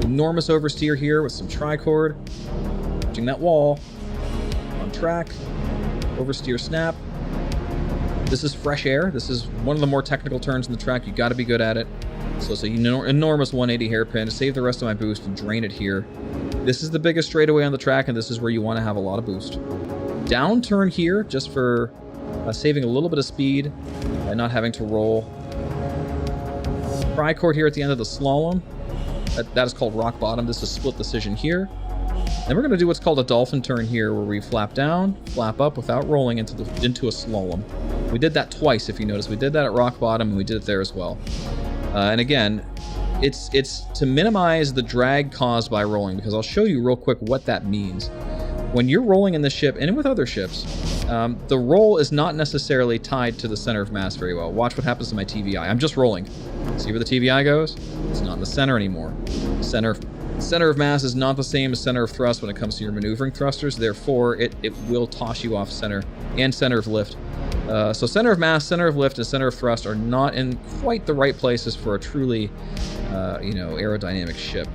Enormous oversteer here with some tricord. Watching that wall. On track. Oversteer snap. This is fresh air. This is one of the more technical turns in the track. You got to be good at it. So it's an enormous 180 hairpin. Save the rest of my boost and drain it here. This is the biggest straightaway on the track, and this is where you want to have a lot of boost. Downturn here, just for saving a little bit of speed and not having to roll. Tricord here at the end of the slalom. That is called rock bottom. This is split decision here. Then we're going to do what's called a dolphin turn here, where we flap down, flap up without rolling into a slalom. We did that twice, if you notice. We did that at rock bottom, and we did it there as well. And again, it's to minimize the drag caused by rolling, because I'll show you real quick what that means. When you're rolling in this ship, and with other ships, the roll is not necessarily tied to the center of mass very well. Watch what happens to my TVI. I'm just rolling. See where the TVI goes? It's not in the center anymore. Center of mass is not the same as center of thrust when it comes to your maneuvering thrusters. Therefore, it will toss you off center and center of lift. So center of mass, center of lift, and center of thrust are not in quite the right places for a truly, aerodynamic ship.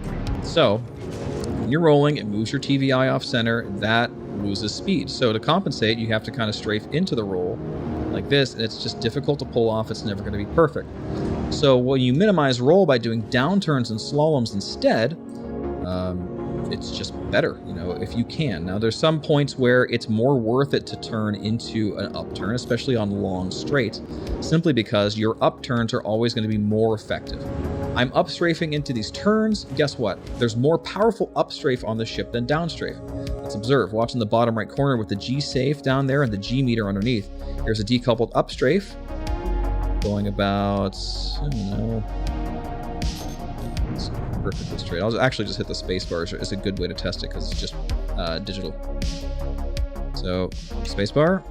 So when you're rolling, it moves your TVI off center. That loses speed. So to compensate, you have to kind of strafe into the roll like this, and it's just difficult to pull off. It's never going to be perfect. So when you minimize roll by doing downturns and slaloms instead, it's just better, if you can. Now, there's some points where it's more worth it to turn into an upturn, especially on long straights, simply because your upturns are always going to be more effective. I'm upstrafing into these turns. Guess what? There's more powerful upstrafe on the ship than downstrafe. Let's observe. Watch in the bottom right corner with the G safe down there and the G meter underneath. Here's a decoupled upstrafe going about, it's perfectly straight. I'll actually just hit the space bars. It's a good way to test it because it's just digital. So space bar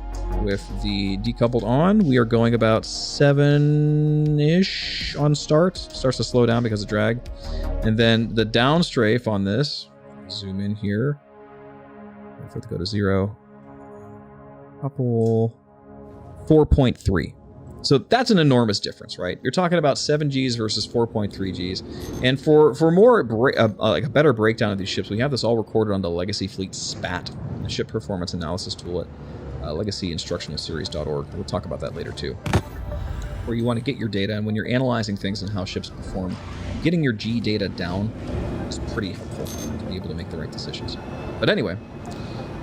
with the decoupled on, we are going about 7-ish on start. Starts to slow down because of drag. And then the downstrafe on this, zoom in here. Wait for it to go to 0. Couple 4.3. So that's an enormous difference, right? You're talking about 7 Gs versus 4.3 Gs. And for more like a better breakdown of these ships, we have this all recorded on the Legacy Fleet SPAT, the ship performance analysis tool at legacyinstructionalseries.org. We'll talk about that later too. Where you want to get your data, and when you're analyzing things and how ships perform, getting your G data down is pretty helpful to be able to make the right decisions. But anyway,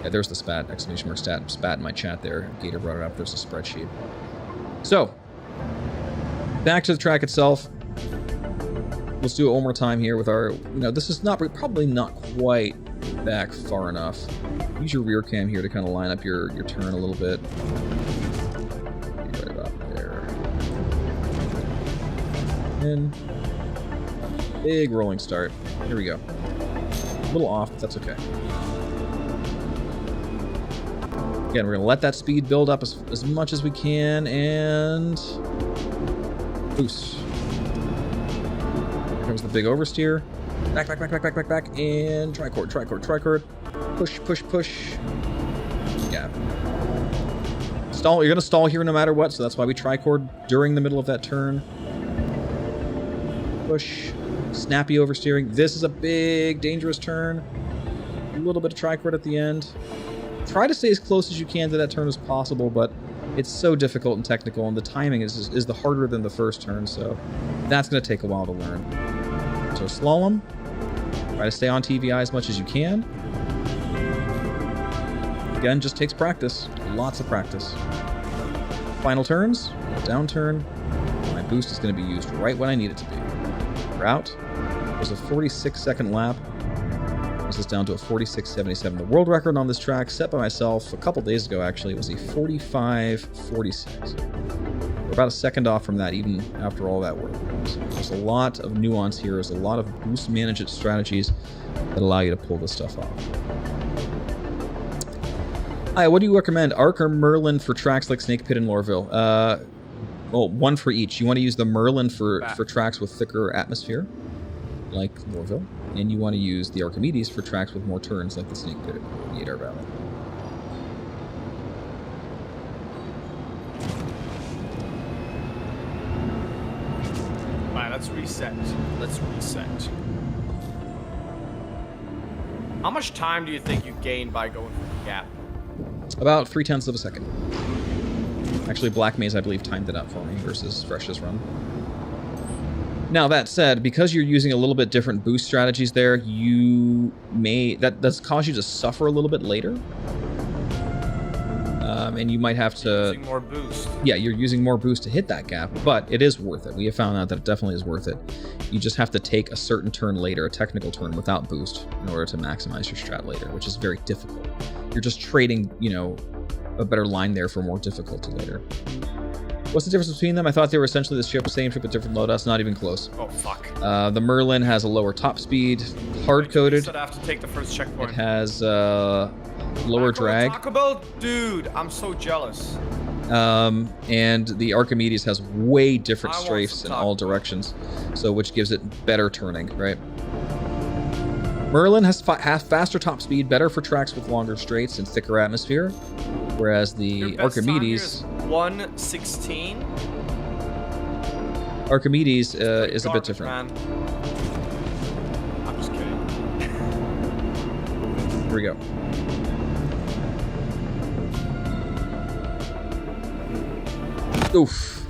yeah, there's the SPAT, exclamation mark spat in my chat there. Gator brought it up. There's a spreadsheet. So, back to the track itself. Let's do it one more time here with our, this is probably not quite back far enough. Use your rear cam here to kind of line up your turn a little bit. Right about there. And big rolling start. Here we go. A little off, but that's okay. Again, we're going to let that speed build up as much as we can, and boost. Here comes the big oversteer. Back, and tricord. Push. Yeah. Stall. You're going to stall here no matter what, so that's why we tricord during the middle of that turn. Push. Snappy oversteering. This is a big, dangerous turn. A little bit of tricord at the end. Try to stay as close as you can to that turn as possible, but it's so difficult and technical, and the timing is the harder than the first turn, so that's going to take a while to learn. So slalom. Try to stay on TVI as much as you can. Again, just takes practice. Lots of practice. Final turns. Down turn. My boost is going to be used right when I need it to be. Route. There's a 46-second lap. This is down to a 46.77. The world record on this track, set by myself a couple days ago, actually, was a 45.46. We're about a second off from that, even after all that work. So there's a lot of nuance here. There's a lot of boost management strategies that allow you to pull this stuff off. Hi, what do you recommend, Arc or Merlin for tracks like Snake Pit and Lorville? Well, one for each. You want to use the Merlin for tracks with thicker atmosphere, like Lorville. And you want to use the Archimedes for tracks with more turns, like the Snake Pit and the Adar Valley. Alright, let's reset. How much time do you think you gain by going through the gap? About 0.3 of a second. Actually, Black Maze, I believe, timed it up for me versus Fresh's run. Now that said, because you're using a little bit different boost strategies there, you may that's cause you to suffer a little bit later. And you might have to... Using more boost. Yeah, you're using more boost to hit that gap, but it is worth it. We have found out that it definitely is worth it. You just have to take a certain turn later, a technical turn without boost, in order to maximize your strat later, which is very difficult. You're just trading, you know, a better line there for more difficulty later. What's the difference between them? I thought they were essentially the same ship with different loadouts. Not even close. Oh, fuck. The Merlin has a lower top speed, hard-coded. I have to take the first checkpoint. It has lower drag. Taco Bell? Dude, I'm so jealous. And the Archimedes has way different I want strafes some in Taco all Bell. directions, so which gives it better turning, right? Merlin has faster top speed, better for tracks with longer straights and thicker atmosphere, whereas Your the best time here Archimedes... is 1:16. Archimedes is a bit Garbage, different. man. I'm just kidding. Here we go. Oof.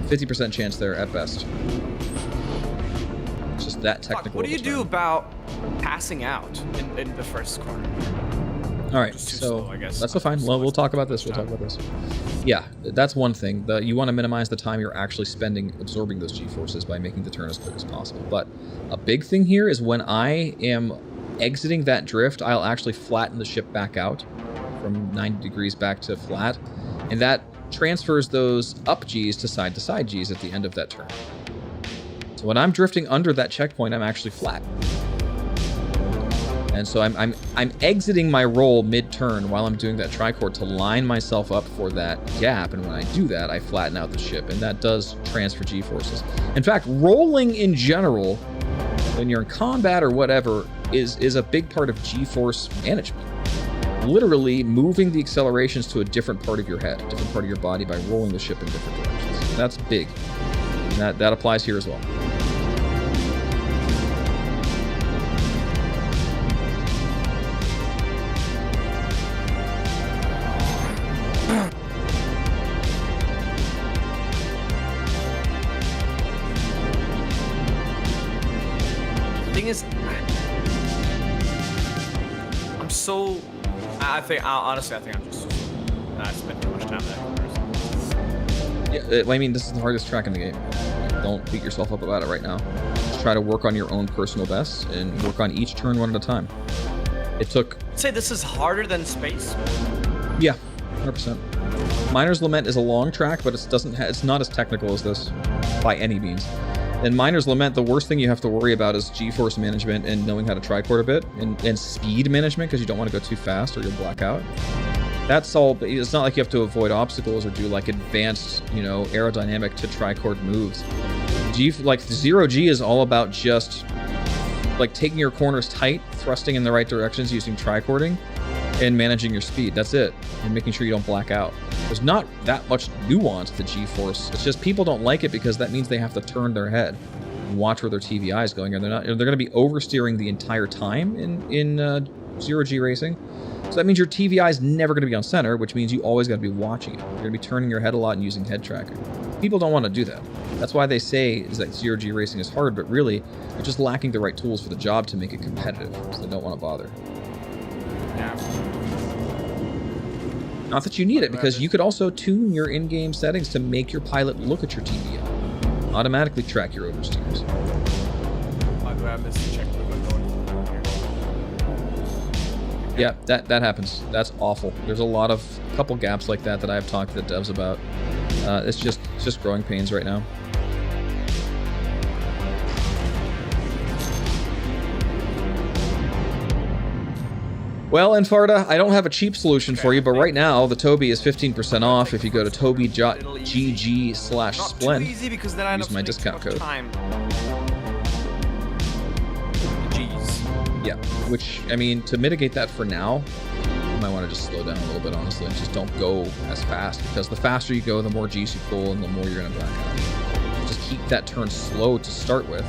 50% chance there at best. It's just that Fuck, technical. what do you of a do turn. about passing out in the first corner? All right, Just too so slow, I guess. that's fine. Well, we'll talk about this. We'll talk about this. Yeah, that's one thing. You want to minimize the time you're actually spending absorbing those G-forces by making the turn as quick as possible. But a big thing here is when I am exiting that drift, I'll actually flatten the ship back out from 90 degrees back to flat, and that transfers those up Gs to side Gs at the end of that turn. So when I'm drifting under that checkpoint, I'm actually flat. And so I'm exiting my roll mid-turn while I'm doing that tricord to line myself up for that gap, and when I do that, I flatten out the ship, and that does transfer G-forces. In fact, rolling in general, when you're in combat or whatever, is a big part of G-force management. Literally moving the accelerations to a different part of your head, a different part of your body by rolling the ship in different directions. That's big. And that applies here as well. Thing is, I'm so. I think honestly, I think I'm just. I spent too much time on that. Yeah, I mean, this is the hardest track in the game. Don't beat yourself up about it right now. Just try to work on your own personal best and work on each turn one at a time. It took... I'd say this is harder than Space. Yeah, 100%. Miner's Lament is a long track, but it's not as technical as this by any means. In Miner's Lament, the worst thing you have to worry about is G-force management and knowing how to tricord a bit, and speed management, because you don't want to go too fast or you'll black out. That's all. It's not like you have to avoid obstacles or do like advanced, you know, aerodynamic to tricord moves. Like 0G is all about just like taking your corners tight, thrusting in the right directions using tricording, and managing your speed. That's it, and making sure you don't black out. There's not that much nuance to G-force. It's just people don't like it because that means they have to turn their head and watch where their TVI is going, and they're going to be oversteering the entire time in 0G racing. So that means your TVI is never going to be on center, which means you always got to be watching it. You're going to be turning your head a lot and using head tracking. People don't want to do that. That's why they say is that 0G racing is hard, but really, they're just lacking the right tools for the job to make it competitive, so they don't want to bother. Yeah. Not that you need it, because you could also tune your in-game settings to make your pilot look at your TVI. Automatically track your oversteers. I'm glad I missed the check. Yeah, that happens. That's awful. There's a couple gaps like that I've talked to the devs about. It's just growing pains right now. Well, Infarta, I don't have a cheap solution for you, but right now the Toby is 15% off if you go to toby.gg/splend. Easy because then I Use my discount code. Yeah, which, I mean, to mitigate that for now, you might want to just slow down a little bit, honestly, and just don't go as fast, because the faster you go, the more Gs you pull, and the more you're going to black out. Just keep that turn slow to start with.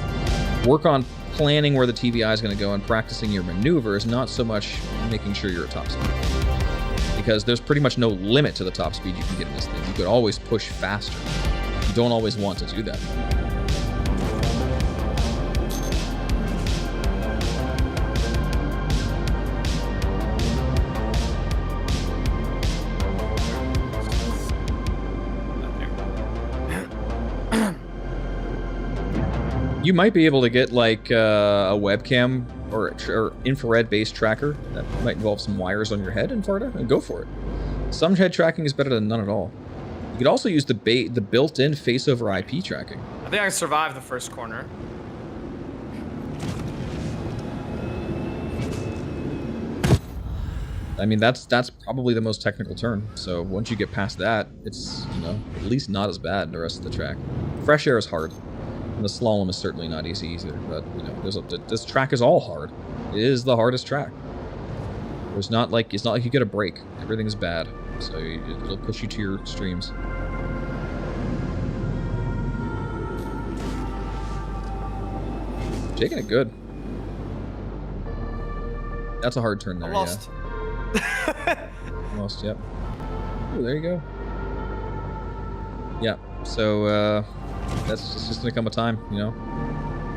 Work on planning where the TVI is going to go and practicing your maneuvers, not so much making sure you're at top speed. Because there's pretty much no limit to the top speed you can get in this thing. You could always push faster. You don't always want to do that. You might be able to get like a webcam or infrared-based tracker that might involve some wires on your head in Farda, and go for it. Some head tracking is better than none at all. You could also use the built-in face-over IP tracking. I think I survived the first corner. I mean, that's probably the most technical turn. So once you get past that, it's, you know, at least not as bad the rest of the track. Fresh air is hard. And the slalom is certainly not easy either, but, you know, this track is all hard. It is the hardest track. It's not like you get a break. Everything's bad, so it'll push you to your extremes. Taking it good. That's a hard turn there, I lost. Yeah. Lost, yep. Ooh, there you go. Yeah, so, that's just gonna come a time, you know?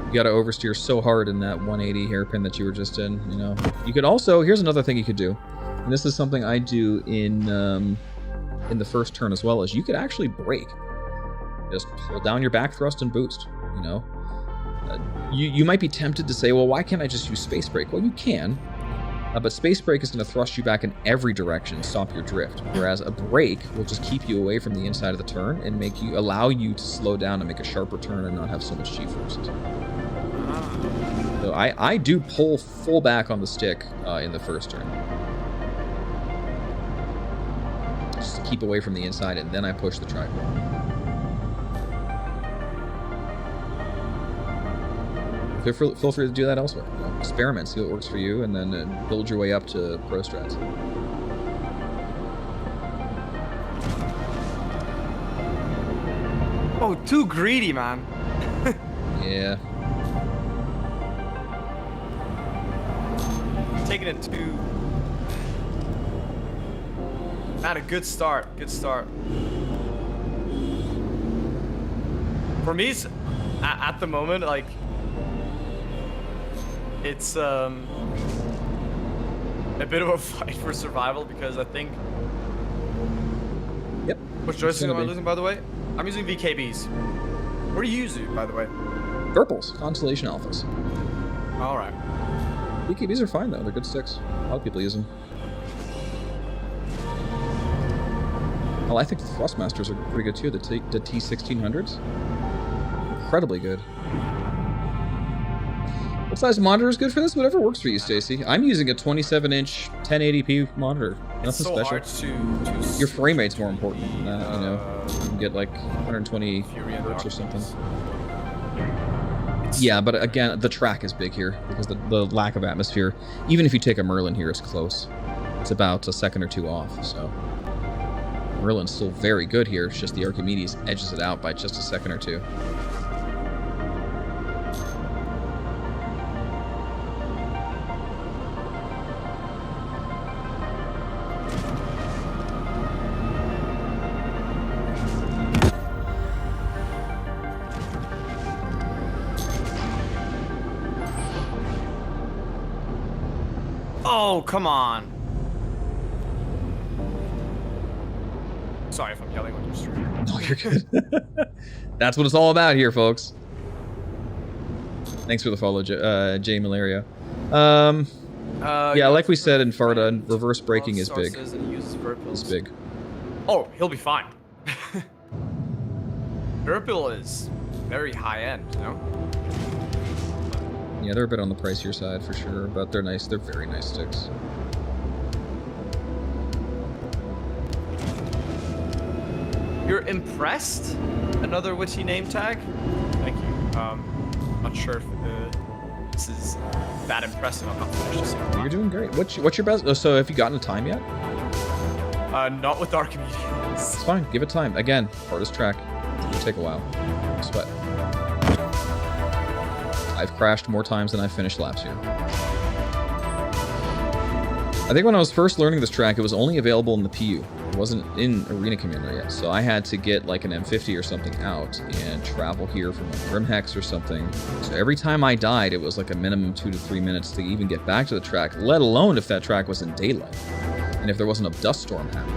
You gotta oversteer so hard in that 180 hairpin that you were just in, you know? You could also, here's another thing you could do, and this is something I do in the first turn as well, is you could actually brake. Just pull down your back thrust and boost, you know? You might be tempted to say, well, why can't I just use space brake? Well, you can, but space brake is going to thrust you back in every direction and stop your drift, whereas a brake will just keep you away from the inside of the turn and allow you to slow down and make a sharper turn and not have so much G-forces. So I do pull full back on the stick in the first turn. Just to keep away from the inside, and then I push the tripod. Feel free to do that elsewhere. You know, experiment, see what works for you, and then build your way up to pro strats. Oh, too greedy, man. Yeah. Taking it too. Had a good start. Good start. For me, at the moment, like, it's a bit of a fight for survival because I think. Yep. Which joystick am I losing, by the way? I'm using VKBs. What do you use, by the way? Purples, Constellation Alphas. All right. VKBs are fine though; they're good sticks. A lot of people use them. Well, I think the Thrustmasters are pretty good too. The T1600s, incredibly good. What size monitor is good for this? Whatever works for you, Stacy. I'm using a 27-inch 1080p monitor. Nothing It's so special. hard to Your frame rate's more important than that, you know. You can get like 120 hertz or something. Yeah, but again, the track is big here because the lack of atmosphere. Even if you take a Merlin here, it's close. It's about a second or two off, so. Merlin's still very good here. It's just the Archimedes edges it out by just a second or two. Oh, come on. Sorry if I'm yelling on your stream. No, you're good. That's what it's all about here, folks. Thanks for the follow, Jay Malaria. Yeah, like we said in Farda, reverse braking is big. It's big. Oh, he'll be fine. Purple is very high end, you know? Yeah, they're a bit on the pricier side for sure, but they're nice. They're very nice sticks. You're impressed? Another witty name tag? Thank you. Not sure if this is that impressive. I'm not finished. You're doing great. What's your best? Oh, so have you gotten a time yet? Not with Archimedes. It's fine. Give it time. Again, hardest track. It'll take a while. Sweat. I've crashed more times than I've finished laps here. I think when I was first learning this track, it was only available in the PU. It wasn't in Arena Commander yet, so I had to get like an M50 or something out and travel here from a Grimhex or something. So every time I died, it was like a minimum 2 to 3 minutes to even get back to the track, let alone if that track was in daylight and if there wasn't a dust storm happening.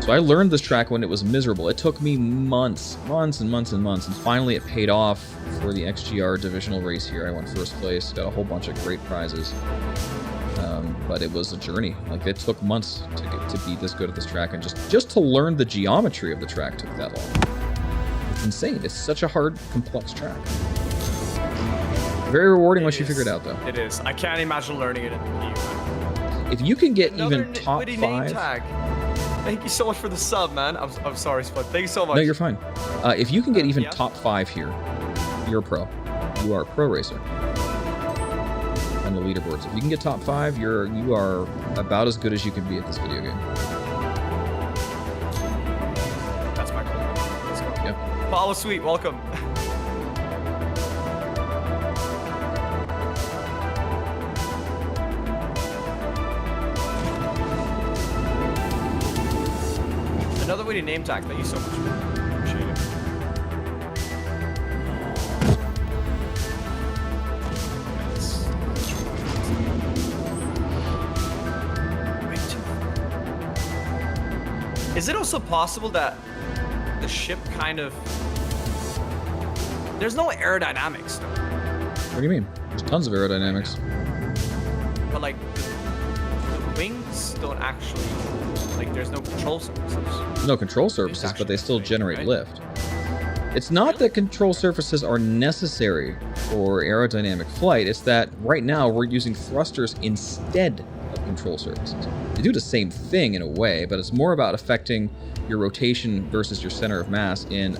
So I learned this track when it was miserable. It took me months and finally it paid off for the XGR divisional race here. I won first place, got a whole bunch of great prizes. But it was a journey. Like, it took months to be this good at this track, and just to learn the geometry of the track took that long. It's insane. It's such a hard, complex track. Very rewarding once you figure it out, though. It is. I can't imagine learning it in the If you can get Another even top witty 5... name tag. Thank you so much for the sub, man. I'm sorry, Spud. Thank you so much. No, you're fine. If you can get even yeah. top 5 here, you're a pro. You are a pro racer. On the leaderboards. If you can get top 5, you are about as good as you can be at this video game. That's my goal. Let's go. Yep. Follow Sweet, welcome. Another way to name tag. Thank you so much. Appreciate it. Is it also possible that the ship kind of... There's no aerodynamics, though. What do you mean? There's tons of aerodynamics. But, like, the wings don't actually... Like, there's no control surfaces. No control surfaces, but they still generate right? lift. It's not that control surfaces are necessary for aerodynamic flight. It's that right now we're using thrusters instead of control surfaces. They do the same thing in a way, but it's more about affecting your rotation versus your center of mass in,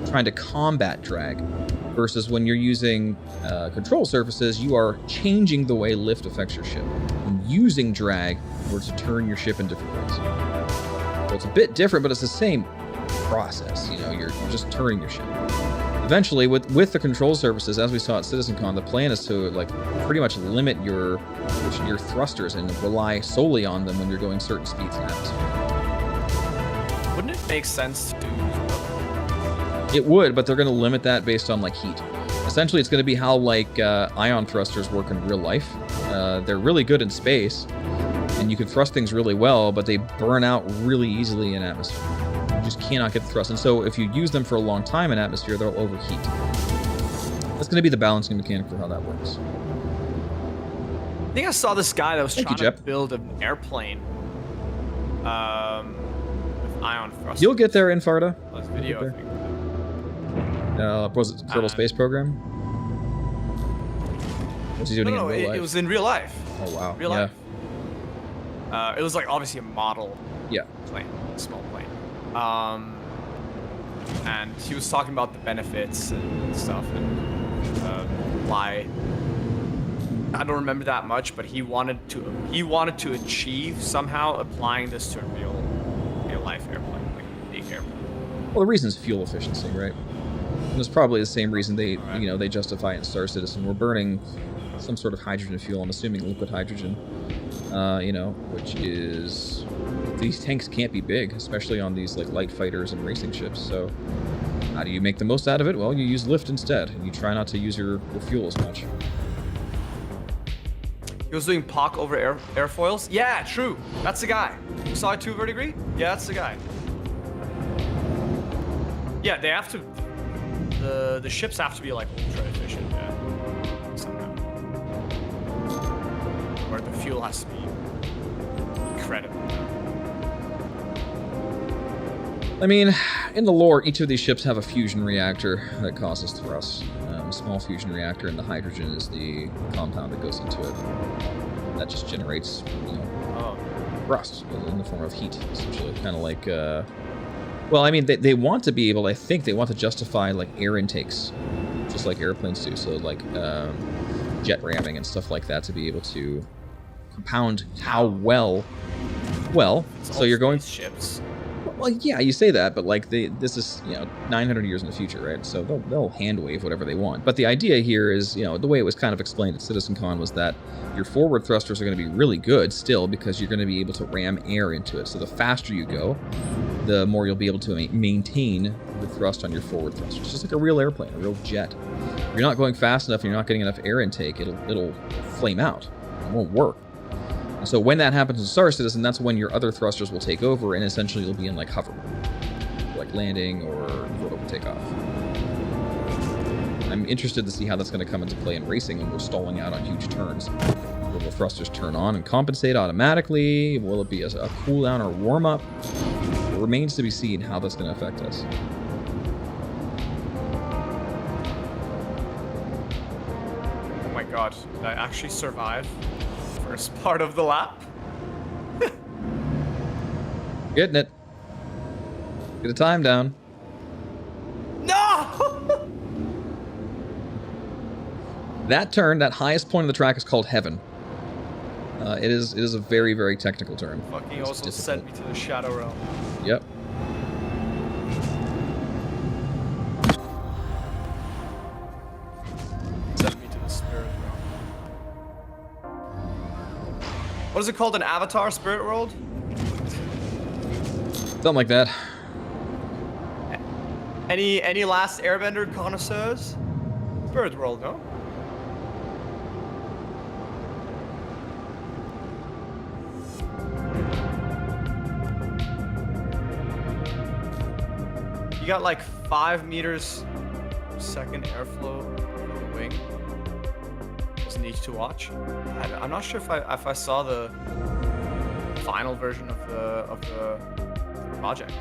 trying to combat drag. Versus when you're using control surfaces, you are changing the way lift affects your ship and using drag in order to turn your ship in different ways. So it's a bit different, but it's the same process. You're just turning your ship. Eventually, with the control surfaces, as we saw at CitizenCon, the plan is to pretty much limit your thrusters and rely solely on them when you're going certain speeds in atmosphere. Wouldn't it make sense to do? It would, but they're going to limit that based on heat. Essentially, it's going to be how ion thrusters work in real life. They're really good in space, and you can thrust things really well, but they burn out really easily in atmosphere. You just cannot get the thrust. And so if you use them for a long time in atmosphere, they'll overheat. That's going to be the balancing mechanic for how that works. I think I saw this guy that was Thank you, trying to Jep. build an airplane with ion thrusters. You'll get there, Infarda. This video, I think. Was it Kerbal Space Program? What's he doing No, in real life? it was in real life. Oh, wow. Real Yeah. life. It was obviously a model Yeah. plane, small plane. And he was talking about the benefits and stuff and why. I don't remember that much, but he wanted to achieve somehow applying this to a real life airplane, like a big airplane. Well, the reason is fuel efficiency, right? And it's probably the same reason they justify it in Star Citizen. We're burning some sort of hydrogen fuel. I'm assuming liquid hydrogen. Which is, these tanks can't be big, especially on these light fighters and racing ships. So how do you make the most out of it? Well, you use lift instead, and you try not to use your fuel as much. He was doing POC over airfoils. Yeah, true. That's the guy. You saw it too, Vertigree? Yeah, that's the guy. Yeah, they have to. The ships have to be ultra efficient. Yeah. Somehow. Or the fuel has to be incredible. I mean, in the lore, each of these ships have a fusion reactor that causes thrust. A small fusion reactor, and the hydrogen is the compound that goes into it. That just generates, thrust in the form of heat, essentially. Kind of like, well, I mean, they want to be able, I think they want to justify air intakes, just like airplanes do. So jet ramming and stuff like that to be able to compound how well. So you're going ships. Well, yeah, you say that, but like this is 900 years in the future, right? So they'll hand wave whatever they want. But the idea here is, the way it was kind of explained at CitizenCon was that your forward thrusters are going to be really good still because you're going to be able to ram air into it. So the faster you go, the more you'll be able to maintain the thrust on your forward thrusters, just like a real airplane, a real jet. If you're not going fast enough and you're not getting enough air intake, it'll flame out. It won't work. So when that happens in Star Citizen, that's when your other thrusters will take over, and essentially you'll be in like hover, like landing or vertical takeoff. I'm interested to see how that's going to come into play in racing when we're stalling out on huge turns. Will the thrusters turn on and compensate automatically? Will it be a cooldown or warm-up? It remains to be seen how that's going to affect us. Oh my god, did I actually survive the first part of the lap? Getting it. Get a time down. No! That turn, that highest point of the track, is called Heaven. It is a very, very technical turn. Fucking also sent me to the Shadow Realm. Yep. Sent me to the Spirit Realm. What is it called? An Avatar Spirit World? Something like that. Any last Airbender connoisseurs? Spirit World, no? You got like 5 meters per second airflow over the wing. Was neat to watch. I'm not sure if I saw the final version of the project.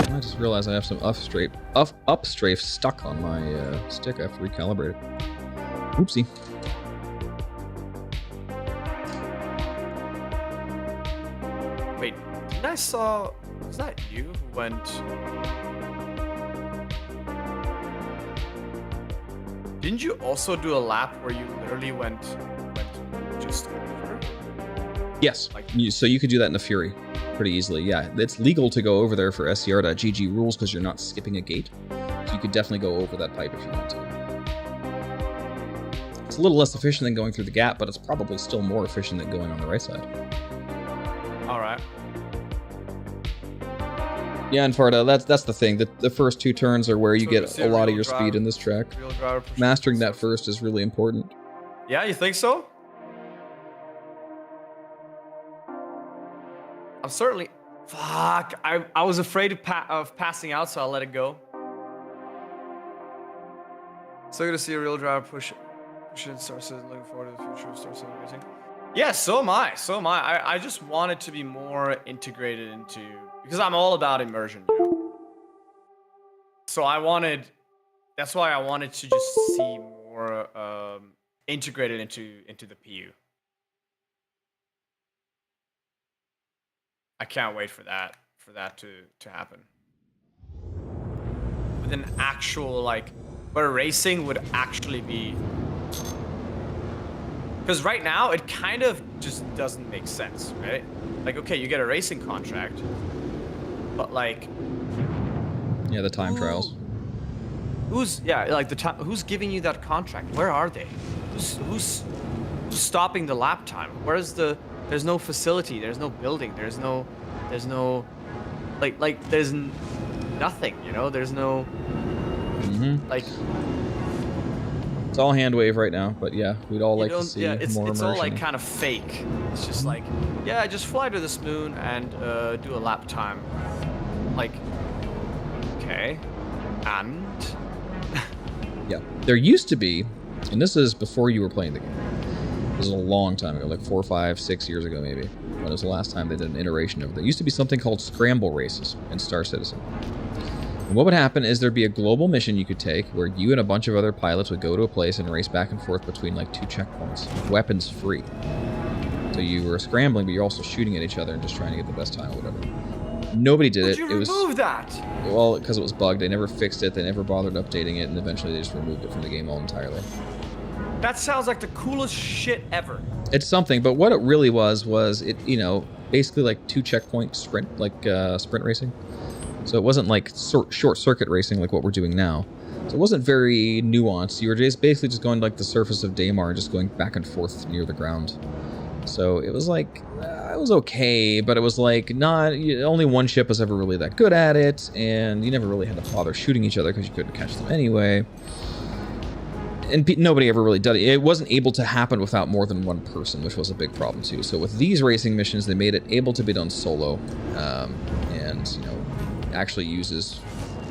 I just realized I have some upstrafe stuck on my stick. I have to recalibrate it. Oopsie. Wait, didn't I saw? Was that you who went? Didn't you also do a lap where you literally went just over? Yes. So you could do that in the Fury pretty easily. Yeah, it's legal to go over there for SCR.GG rules because you're not skipping a gate. So you could definitely go over that pipe if you want to. It's a little less efficient than going through the gap, but it's probably still more efficient than going on the right side. All right. Yeah, and Farda, that's the thing. The first 2 turns are where you get a lot of your speed in this track. Mastering that first is really important. Yeah, you think so? I'm certainly... Fuck, I was afraid of passing out, so I'll let it go. So good to see a real driver push in Star Citizen. Looking forward to the future of Star Citizen racing. Yeah, so am I. I just wanted to be more integrated into... Because I'm all about immersion, So that's why I wanted to just see more integrated into the PU. I can't wait for that to happen. With an actual where racing would actually be. Because right now it kind of just doesn't make sense, right? Like, okay, you get a racing contract, but yeah, the time trials. Who's who's giving you that contract? Where are they? Who's stopping the lap time? There's no facility, there's no building, there's no there's nothing, there's no It's all hand wave right now, but yeah, we'd all like to see more immersion. It's all kind of fake. It's just yeah, just fly to this moon and do a lap time. Okay, and yeah, there used to be, and this is before you were playing the game. This is a long time ago, like 4, 5, 6 years ago maybe. When it was the last time they did an iteration of it. There used to be something called scramble races in Star Citizen. And what would happen is there'd be a global mission you could take where you and a bunch of other pilots would go to a place and race back and forth between 2 checkpoints, weapons free. So you were scrambling, but you're also shooting at each other and just trying to get the best time or whatever. Nobody did it. Would you remove that? Well, because it was bugged. They never fixed it. They never bothered updating it, and eventually they just removed it from the game all entirely. That sounds like the coolest shit ever. It's something, but what it really was it basically like 2 checkpoint sprint, like sprint racing. So it wasn't like short circuit racing like what we're doing now. So it wasn't very nuanced. You were just basically just going like the surface of Daymar and just going back and forth near the ground. So it was like, it was okay, but it was like only one ship was ever really that good at it, and you never really had to bother shooting each other because you couldn't catch them anyway. And nobody ever really did it. It wasn't able to happen without more than one person, which was a big problem too. So with these racing missions, they made it able to be done solo, and you know, actually uses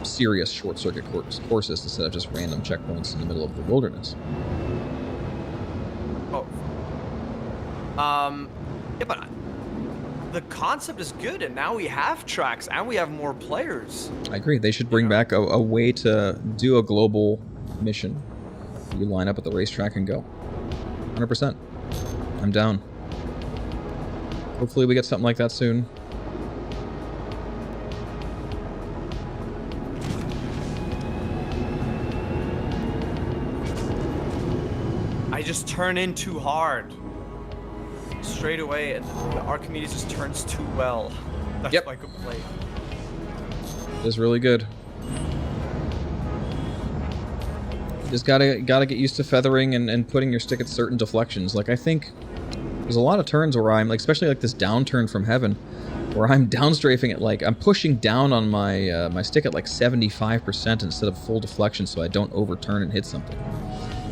serious short circuit courses instead of just random checkpoints in the middle of the wilderness. Oh. Yeah, but the concept is good, and now we have tracks and we have more players. I agree. They should bring back a way to do a global mission. You line up at the racetrack and go. 100%. I'm down. Hopefully we get something like that soon. I just turn in too hard. Straight away, and the Archimedes just turns too well. That's my complaint. It's really good. Just gotta get used to feathering and putting your stick at certain deflections. Like, I think there's a lot of turns where I'm like, especially like this downturn from heaven, where I'm downstrafing it, like I'm pushing down on my my stick at like 75% instead of full deflection, so I don't overturn and hit something.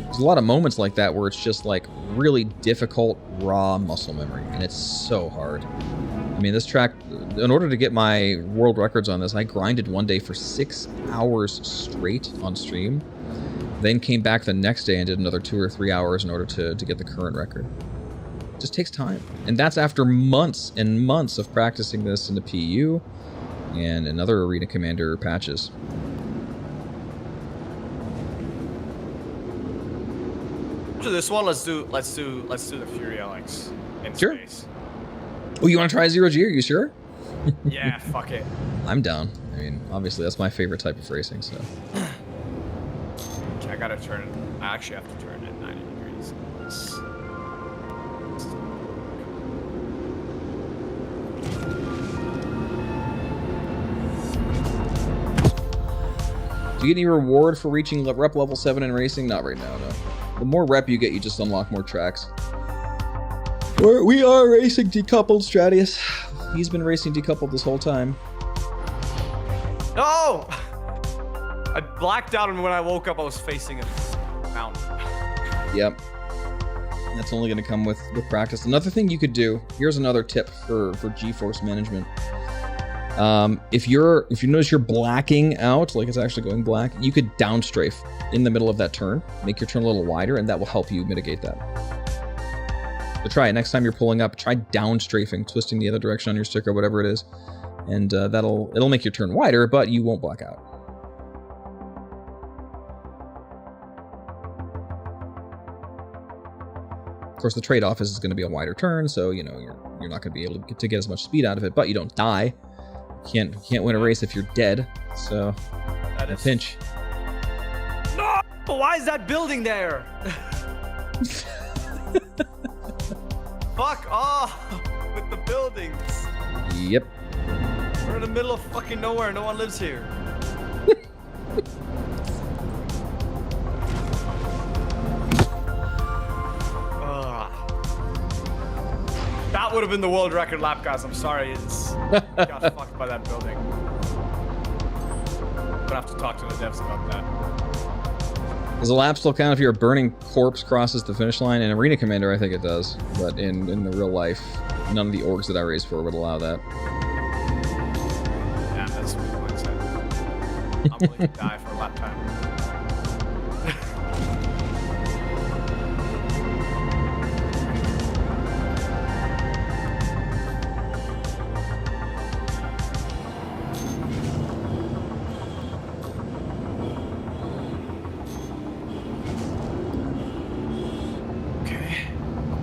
There's a lot of moments like that where it's just like really difficult raw muscle memory, and it's so hard. I mean, this track, in order to get my world records on this, I grinded one day for 6 hours straight on stream. Then came back the next day and did another 2 or 3 hours in order to get the current record. It just takes time. And that's after months and months of practicing this in the PU and in other Arena Commander patches. After this one, let's do the Fury LX in space. Oh, you want to try Zero G? Are you sure? Yeah, fuck it. I'm down. I mean, obviously that's my favorite type of racing, so. I gotta turn it. I actually have to turn it 90 degrees. Do you get any reward for reaching rep level 7 in racing? Not right now, no. The more rep you get, you just unlock more tracks. We are racing decoupled, Stratius. He's been racing decoupled this whole time. No! I blacked out, and when I woke up, I was facing a mountain. Yep. That's only going to come with practice. Another thing you could do, here's another tip for G-force management. If you notice you're blacking out, like it's actually going black, you could downstrafe in the middle of that turn, make your turn a little wider, and that will help you mitigate that. So try it. Next time you're pulling up, try downstrafing, twisting the other direction on your stick or whatever it is, and it'll make your turn wider, but you won't black out. Of course, the trade-off is it's going to be a wider turn, so you know you're not going to be able to get as much speed out of it, but you don't die. You can't win a race if you're dead, so that is a pinch. No! Why is that building there? Fuck off with the buildings. Yep. We're in the middle of fucking nowhere. No one lives here. That would have been the world record lap, guys. I'm sorry. It's got fucked by that building. I'm gonna have to talk to the devs about that. Does a lap still count if your burning corpse crosses the finish line? In Arena Commander, I think it does. But in the real life, none of the orgs that I race for would allow that. Yeah, that's what the mindset. I'm willing to die for a lap time.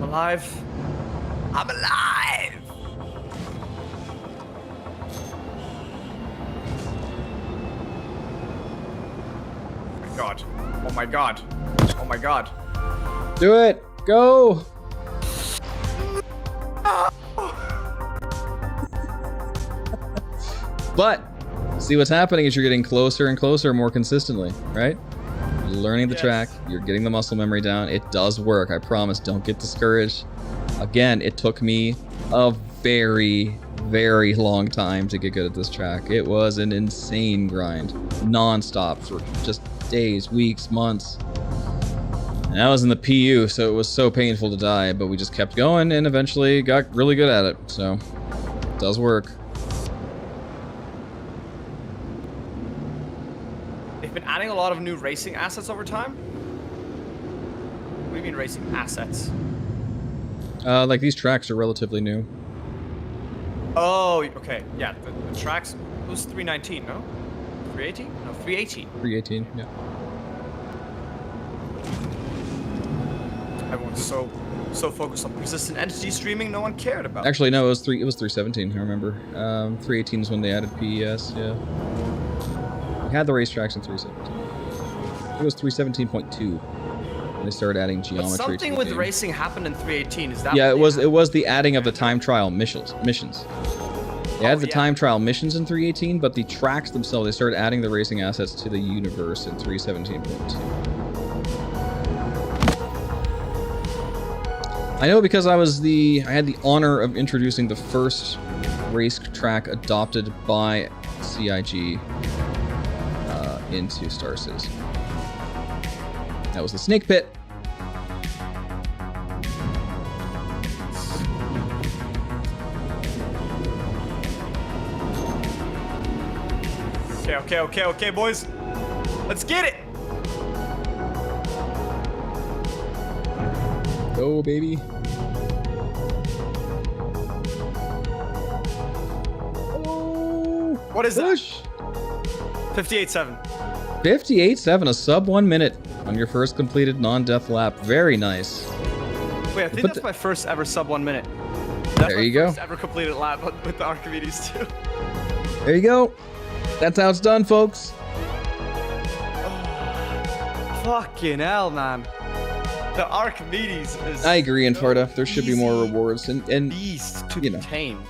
Alive. I'm alive! Oh my god. Oh my god. Oh my god. Do it! Go! But see what's happening is you're getting closer and closer more consistently, right? You're learning the track. You're getting the muscle memory down. It does work. I promise. Don't get discouraged. Again, it took me a very, very long time to get good at this track. It was an insane grind, non-stop for just days, weeks, months. And I was in the PU, so it was so painful to die, but we just kept going and eventually got really good at it. So, it does work. They've been adding a lot of new racing assets over time. What do you mean racing assets? Like these tracks are relatively new. Oh, okay. Yeah, the tracks. It was 319, no? 318? No, 318. 318, yeah. Everyone's so focused on persistent entity streaming, no one cared about. Actually, no, it was 317. I remember. 318 is when they added PES. Yeah, we had the racetracks in 317. It was 317.2. They started adding geometry. But something to the with game. racing happened in 318. Is that? Yeah, it was the adding of the time trial missions. They added the time trial missions in 318, but the tracks themselves, they started adding the racing assets to the universe in 317.2. I know because I had the honor of introducing the first race track adopted by CIG into Star Citizen. That was the Snake Pit. Okay, boys. Let's get it. Go, baby. Oh, what is push. that? 58.7. 58.7, a sub 1 minute on your first completed non-death lap. Very nice. Wait, I think that's my first ever sub 1 minute. That's there you go. First ever completed lap with the Archimedes too. There you go. That's how it's done, folks. Oh, fucking hell, man. The Archimedes is. I agree, so Infarta. There should be more easy rewards, and beast to you be know. tamed.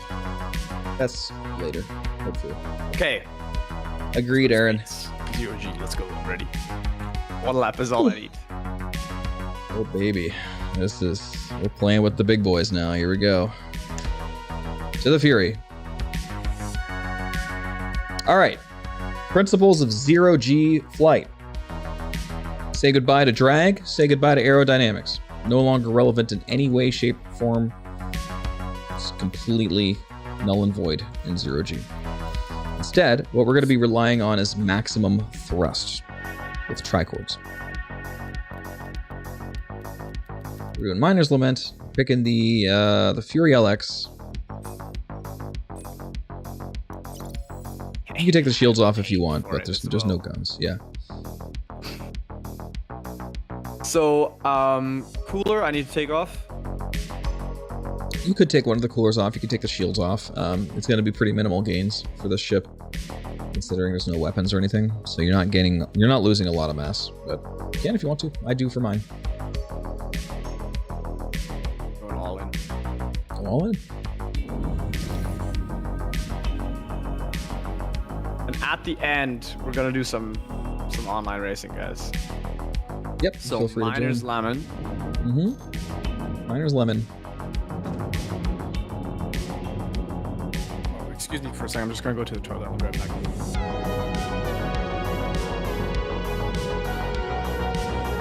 That's later, hopefully. Okay. Agreed, Aaron. 0G, let's go. I'm ready. One lap is all I need. Oh, baby. We're playing with the big boys now. Here we go. To the Fury. All right. Principles of 0G flight. Say goodbye to drag. Say goodbye to aerodynamics. No longer relevant in any way, shape, or form. It's completely null and void in 0G. Instead, what we're going to be relying on is maximum thrust with tricords. We're doing Miner's Lament, picking the Fury LX. You can take the shields off if you want, but there's no guns. Yeah. So, cooler, I need to take off. You could take one of the coolers off. You could take the shields off. It's going to be pretty minimal gains for this ship, considering there's no weapons or anything. So you're not losing a lot of mass. But you can if you want to. I do for mine. Going all in. Go all in. And at the end, we're gonna do some online racing, guys. Yep. So feel free Miner's to Lemon. Mm-hmm. Miner's Lemon. Oh, excuse me for a second. I'm just gonna go to the toilet. I'll be right back.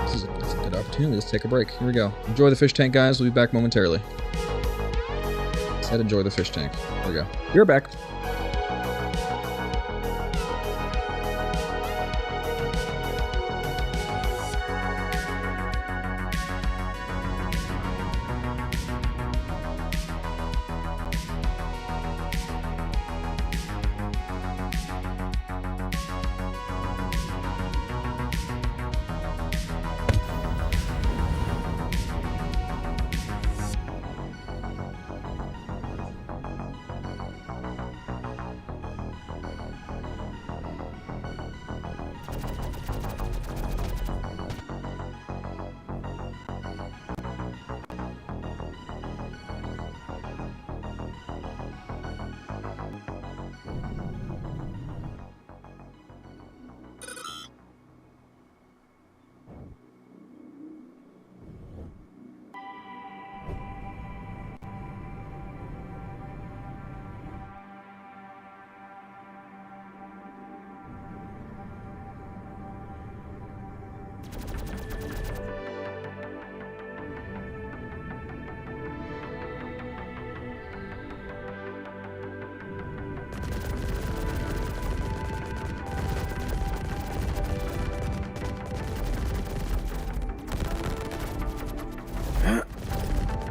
This is a good opportunity. Let's take a break. Here we go. Enjoy the fish tank, guys. We'll be back momentarily. Said enjoy the fish tank. There we go. You're back.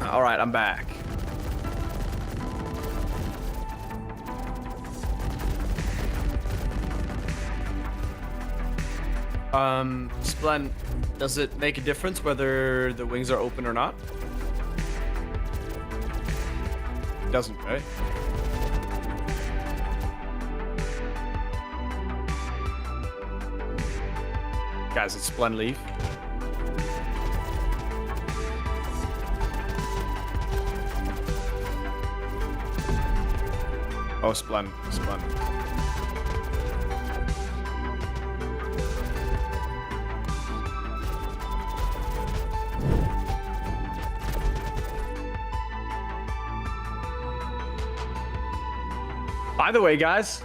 All right, I'm back. Splen, does it make a difference whether the wings are open or not? It doesn't, right? Guys, it's Splen Leaf. Oh, Splen. By the way, guys,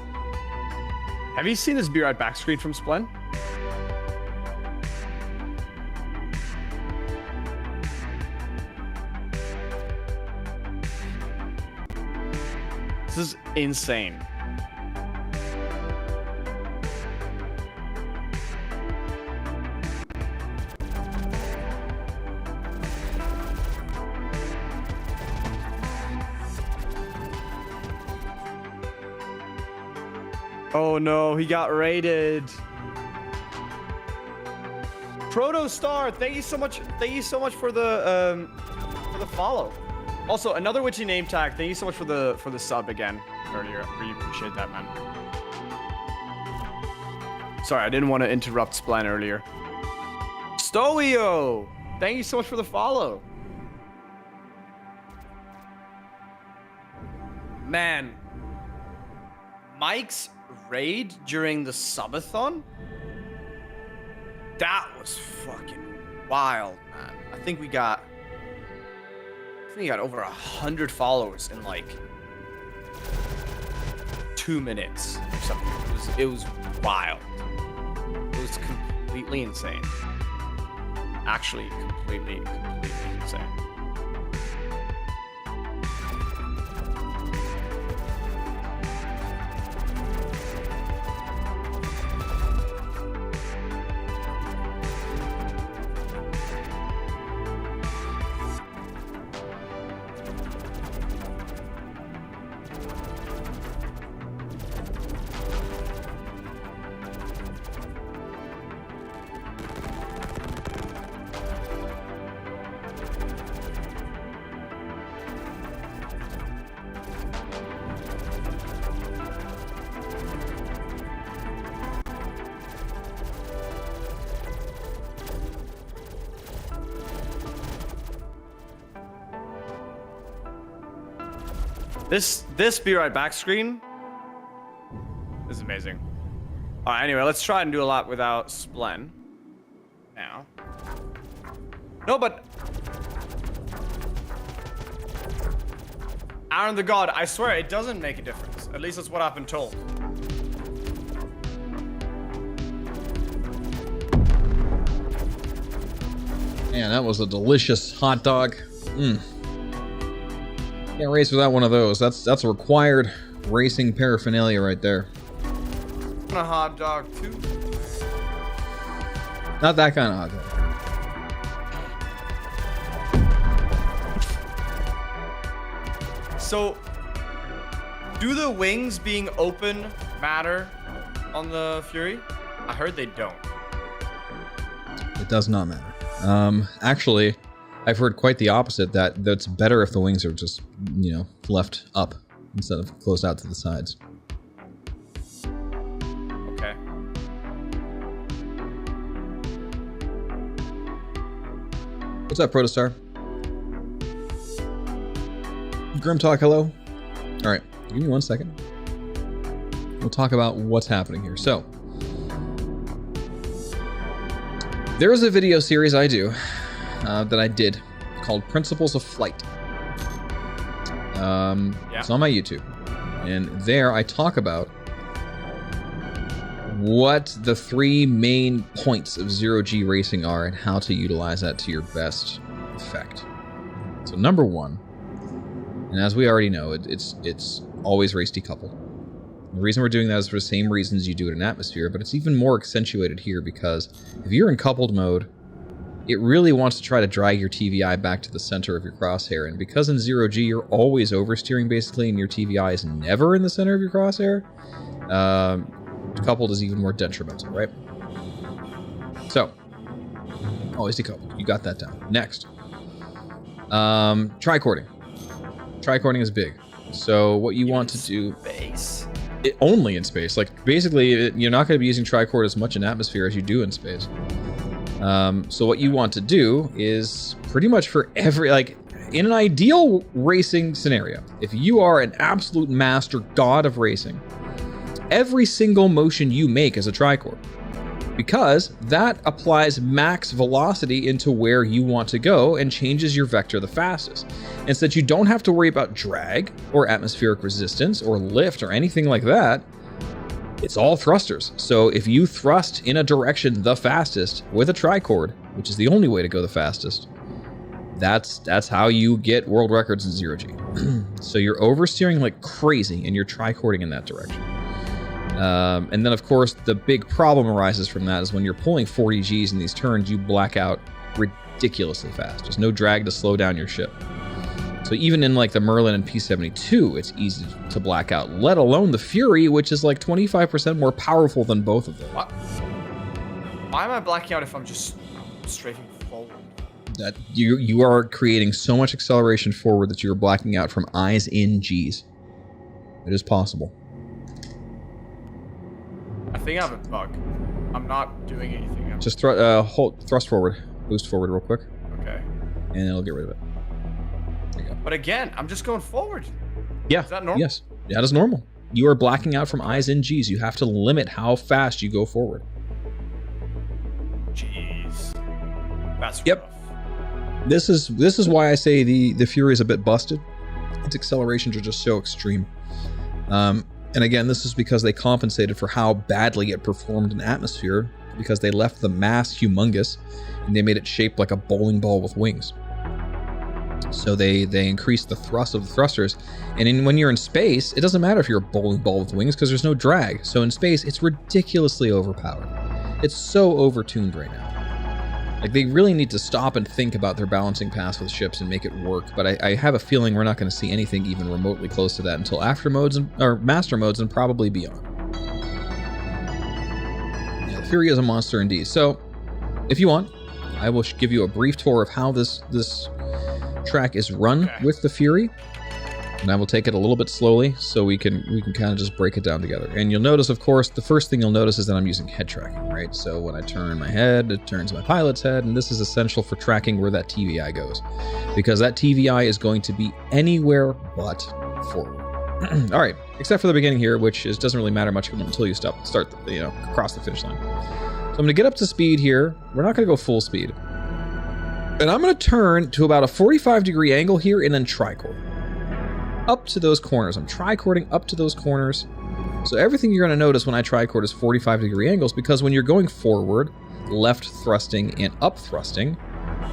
have you seen this Be Right Back screen from Splen? This is insane. Oh no, he got raided. Protostar, thank you so much. Thank you so much for the follow. Also, another witchy name tag. Thank you so much for the sub again earlier. I really appreciate that, man. Sorry, I didn't want to interrupt Splen earlier. Stoio, thank you so much for the follow. Man, Mike's raid during the subathon? That was fucking wild, man. I think we got over 100 followers in like 2 minutes or something. It was wild. It was completely insane. Actually, completely insane. This Be Right Back screen is amazing. All right, anyway, let's try and do a lot without Splen now. No, but Aaron the God, I swear it doesn't make a difference. At least that's what I've been told. Man, that was a delicious hot dog. Can't race without one of those. That's a required racing paraphernalia right there. A hot dog too. Not that kind of hot dog. So, do the wings being open matter on the Fury? I heard they don't. It does not matter. Actually, I've heard quite the opposite, that it's better if the wings are just, left up instead of closed out to the sides. Okay. What's up, Protostar? Grim Talk, hello. All right, give me 1 second. We'll talk about what's happening here. So, there is a video series I do that I did called Principles of Flight. It's on my YouTube. And there I talk about what the 3 main points of zero-G racing are and how to utilize that to your best effect. So number 1, and as we already know, it's always race decoupled. The reason we're doing that is for the same reasons you do it in atmosphere, but it's even more accentuated here because if you're in coupled mode, it really wants to try to drag your TVI back to the center of your crosshair. And because in 0G you're always oversteering basically, and your TVI is never in the center of your crosshair, decoupled is even more detrimental, right? So, always decoupled. You got that down. Next. Tricording. Tricording is big. So what you want to do... Space. Only in space. Like, basically, you're not going to be using tricord as much in atmosphere as you do in space. So what you want to do is pretty much for every, like, in an ideal racing scenario, if you are an absolute master god of racing, every single motion you make is a tricord, because that applies max velocity into where you want to go and changes your vector the fastest. And so that you don't have to worry about drag or atmospheric resistance or lift or anything like that. It's all thrusters. So if you thrust in a direction the fastest with a tricord, which is the only way to go the fastest, that's how you get world records in 0G. So you're oversteering like crazy and you're tricording in that direction. And then of course the big problem arises from that is when you're pulling 40 Gs in these turns, you black out ridiculously fast. There's no drag to slow down your ship. So even in like the Merlin and P-72, it's easy to black out, let alone the Fury, which is like 25% more powerful than both of them. What? Why am I blacking out if I'm just strafing forward? That you are creating so much acceleration forward that you're blacking out from eyes in Gs. It is possible. I think I have a bug. I'm not doing anything. Just thrust forward, boost forward real quick. Okay. And it'll get rid of it. There you go. But again, I'm just going forward. Yeah. Is that normal? Yes. That is normal. You are blacking out from eyes in Gs. You have to limit how fast you go forward. Jeez. That's Yep. rough. This is why I say the Fury is a bit busted. Its accelerations are just so extreme. And again, this is because they compensated for how badly it performed in atmosphere, because they left the mass humongous and they made it shaped like a bowling ball with wings. So they increased the thrust of the thrusters. And when you're in space, it doesn't matter if you're a bowling ball with wings because there's no drag. So in space, it's ridiculously overpowered. It's so overtuned right now. Like, they really need to stop and think about their balancing pass with ships and make it work. But I have a feeling we're not going to see anything even remotely close to that until after modes or master modes and probably beyond. Yeah, the Fury is a monster indeed. So, if you want, I will give you a brief tour of how this track is run with the Fury. And I will take it a little bit slowly so we can kind of just break it down together. And you'll notice, of course, the first thing you'll notice is that I'm using head tracking, right? So when I turn my head, it turns my pilot's head, and this is essential for tracking where that TVI goes, because that TVI is going to be anywhere but forward. All right, except for the beginning here, which doesn't really matter much until you cross the finish line. So I'm going to get up to speed here. We're not going to go full speed. And I'm going to turn to about a 45-degree angle here and then tricord. Up to those corners. I'm tricording up to those corners. So everything you're going to notice when I tricord is 45-degree angles, because when you're going forward, left thrusting and up thrusting,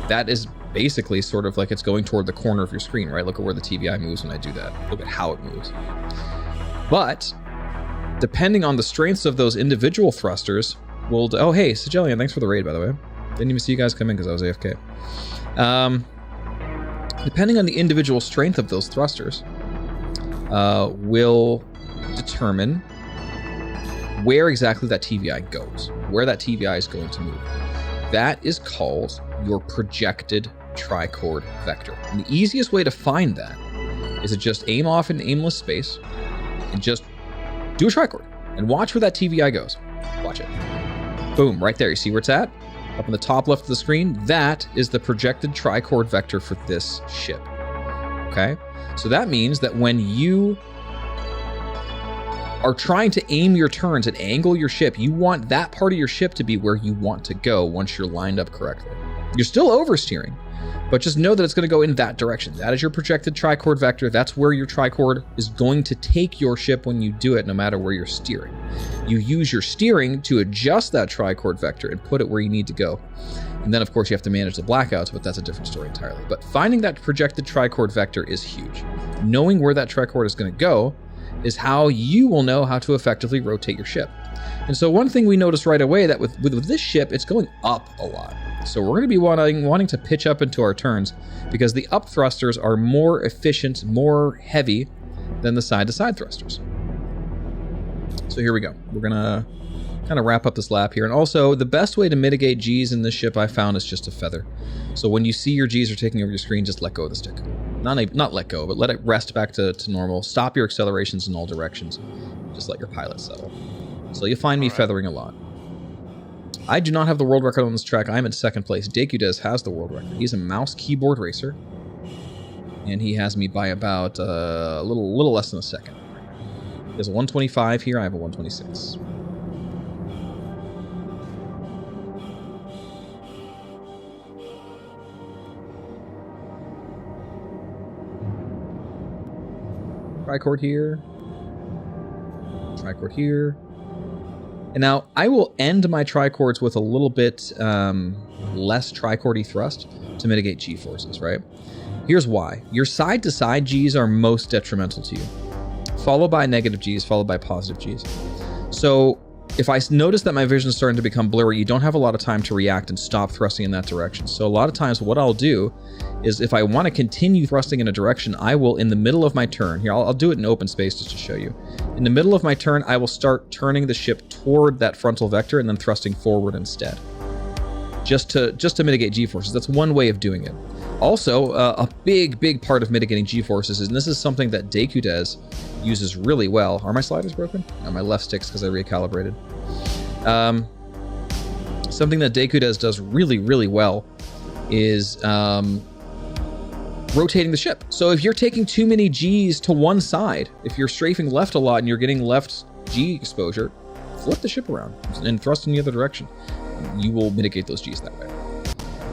that is basically sort of like it's going toward the corner of your screen, right? Look at where the TVI moves when I do that. Look at how it moves. But depending on the strengths of those individual thrusters, oh, hey, Sigelian, thanks for the raid, by the way. Didn't even see you guys come in because I was AFK. Depending on the individual strength of those thrusters, will determine where exactly that TVI goes, where that TVI is going to move. That is called your projected tricord vector. And the easiest way to find that is to just aim off in aimless space and just do a tricord and watch where that TVI goes. Watch it. Boom, right there. You see where it's at? Up in the top left of the screen, that is the projected tricord vector for this ship. Okay? So that means that when you are trying to aim your turns and angle your ship, you want that part of your ship to be where you want to go once you're lined up correctly. You're still oversteering, but just know that it's going to go in that direction. That is your projected tricord vector. That's where your tricord is going to take your ship when you do it, no matter where you're steering. You use your steering to adjust that tricord vector and put it where you need to go. And then, of course, you have to manage the blackouts, but that's a different story entirely. But finding that projected tricord vector is huge. Knowing where that tricord is going to go is how you will know how to effectively rotate your ship. And so one thing we notice right away that with this ship, it's going up a lot. So we're going to be wanting to pitch up into our turns because the up thrusters are more efficient, more heavy than the side-to-side thrusters. So here we go. We're going to kind of wrap up this lap here. And also, the best way to mitigate G's in this ship I found is just to feather. So when you see your G's are taking over your screen, just let go of the stick. Not let go, but let it rest back to normal. Stop your accelerations in all directions. Just let your pilot settle. So you'll find me feathering a lot. I do not have the world record on this track. I'm in second place. Dekudez has the world record. He's a mouse keyboard racer. And he has me by about a little less than a second. He has a 125 here. I have a 126. Tricord here. Tricord here. And now I will end my tricords with a little bit less tricordy thrust to mitigate G-forces, right? Here's why. Your side-to-side Gs are most detrimental to you, followed by negative Gs, followed by positive Gs. So if I notice that my vision is starting to become blurry, you don't have a lot of time to react and stop thrusting in that direction. So a lot of times what I'll do is if I want to continue thrusting in a direction, I will, in the middle of my turn, here, I'll do it in open space just to show you. In the middle of my turn, I will start turning the ship toward that frontal vector and then thrusting forward instead. Just to mitigate G-forces. That's one way of doing it. Also, a big part of mitigating G-forces is, and this is something that Dekudez uses really well. Are my sliders broken? No, my left stick's because I recalibrated. Something that Dekudez does really well is rotating the ship. So if you're taking too many G's to one side, if you're strafing left a lot and you're getting left G exposure, flip the ship around and thrust in the other direction. You will mitigate those G's that way.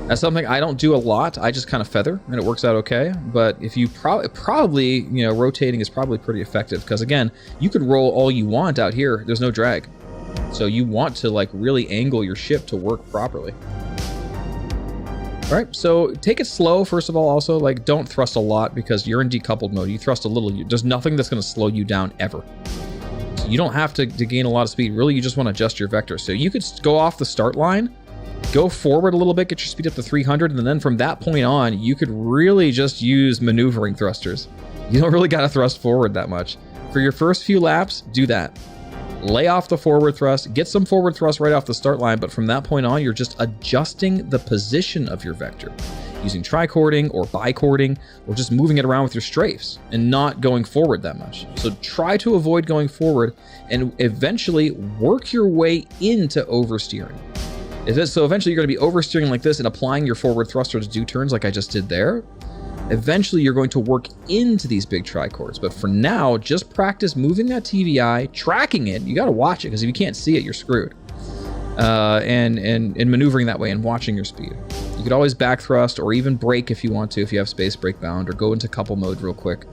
That's something I don't do a lot. I just kind of feather and it works out okay. But if you probably, you know, rotating is probably pretty effective because again, you could roll all you want out here. There's no drag. So you want to like really angle your ship to work properly. All right, so take it slow, first of all. Also, like, don't thrust a lot because you're in decoupled mode. You thrust a little, there's nothing that's going to slow you down ever. So you don't have to gain a lot of speed. Really, you just want to adjust your vector. So you could go off the start line, go forward a little bit, get your speed up to 300, and then from that point on, you could really just use maneuvering thrusters. You don't really got to thrust forward that much. For your first few laps, do that. Lay off the forward thrust, get some forward thrust right off the start line, but from that point on, you're just adjusting the position of your vector, using tricording or bicording, or just moving it around with your strafes and not going forward that much. So try to avoid going forward and eventually work your way into oversteering. So eventually you're going to be oversteering like this and applying your forward thruster to do turns like I just did there. Eventually, you're going to work into these big tricords. But for now, just practice moving that TVI, tracking it. You got to watch it because if you can't see it, you're screwed. And maneuvering that way and watching your speed. You could always back thrust or even brake if you want to, if you have space brake bound, or go into couple mode real quick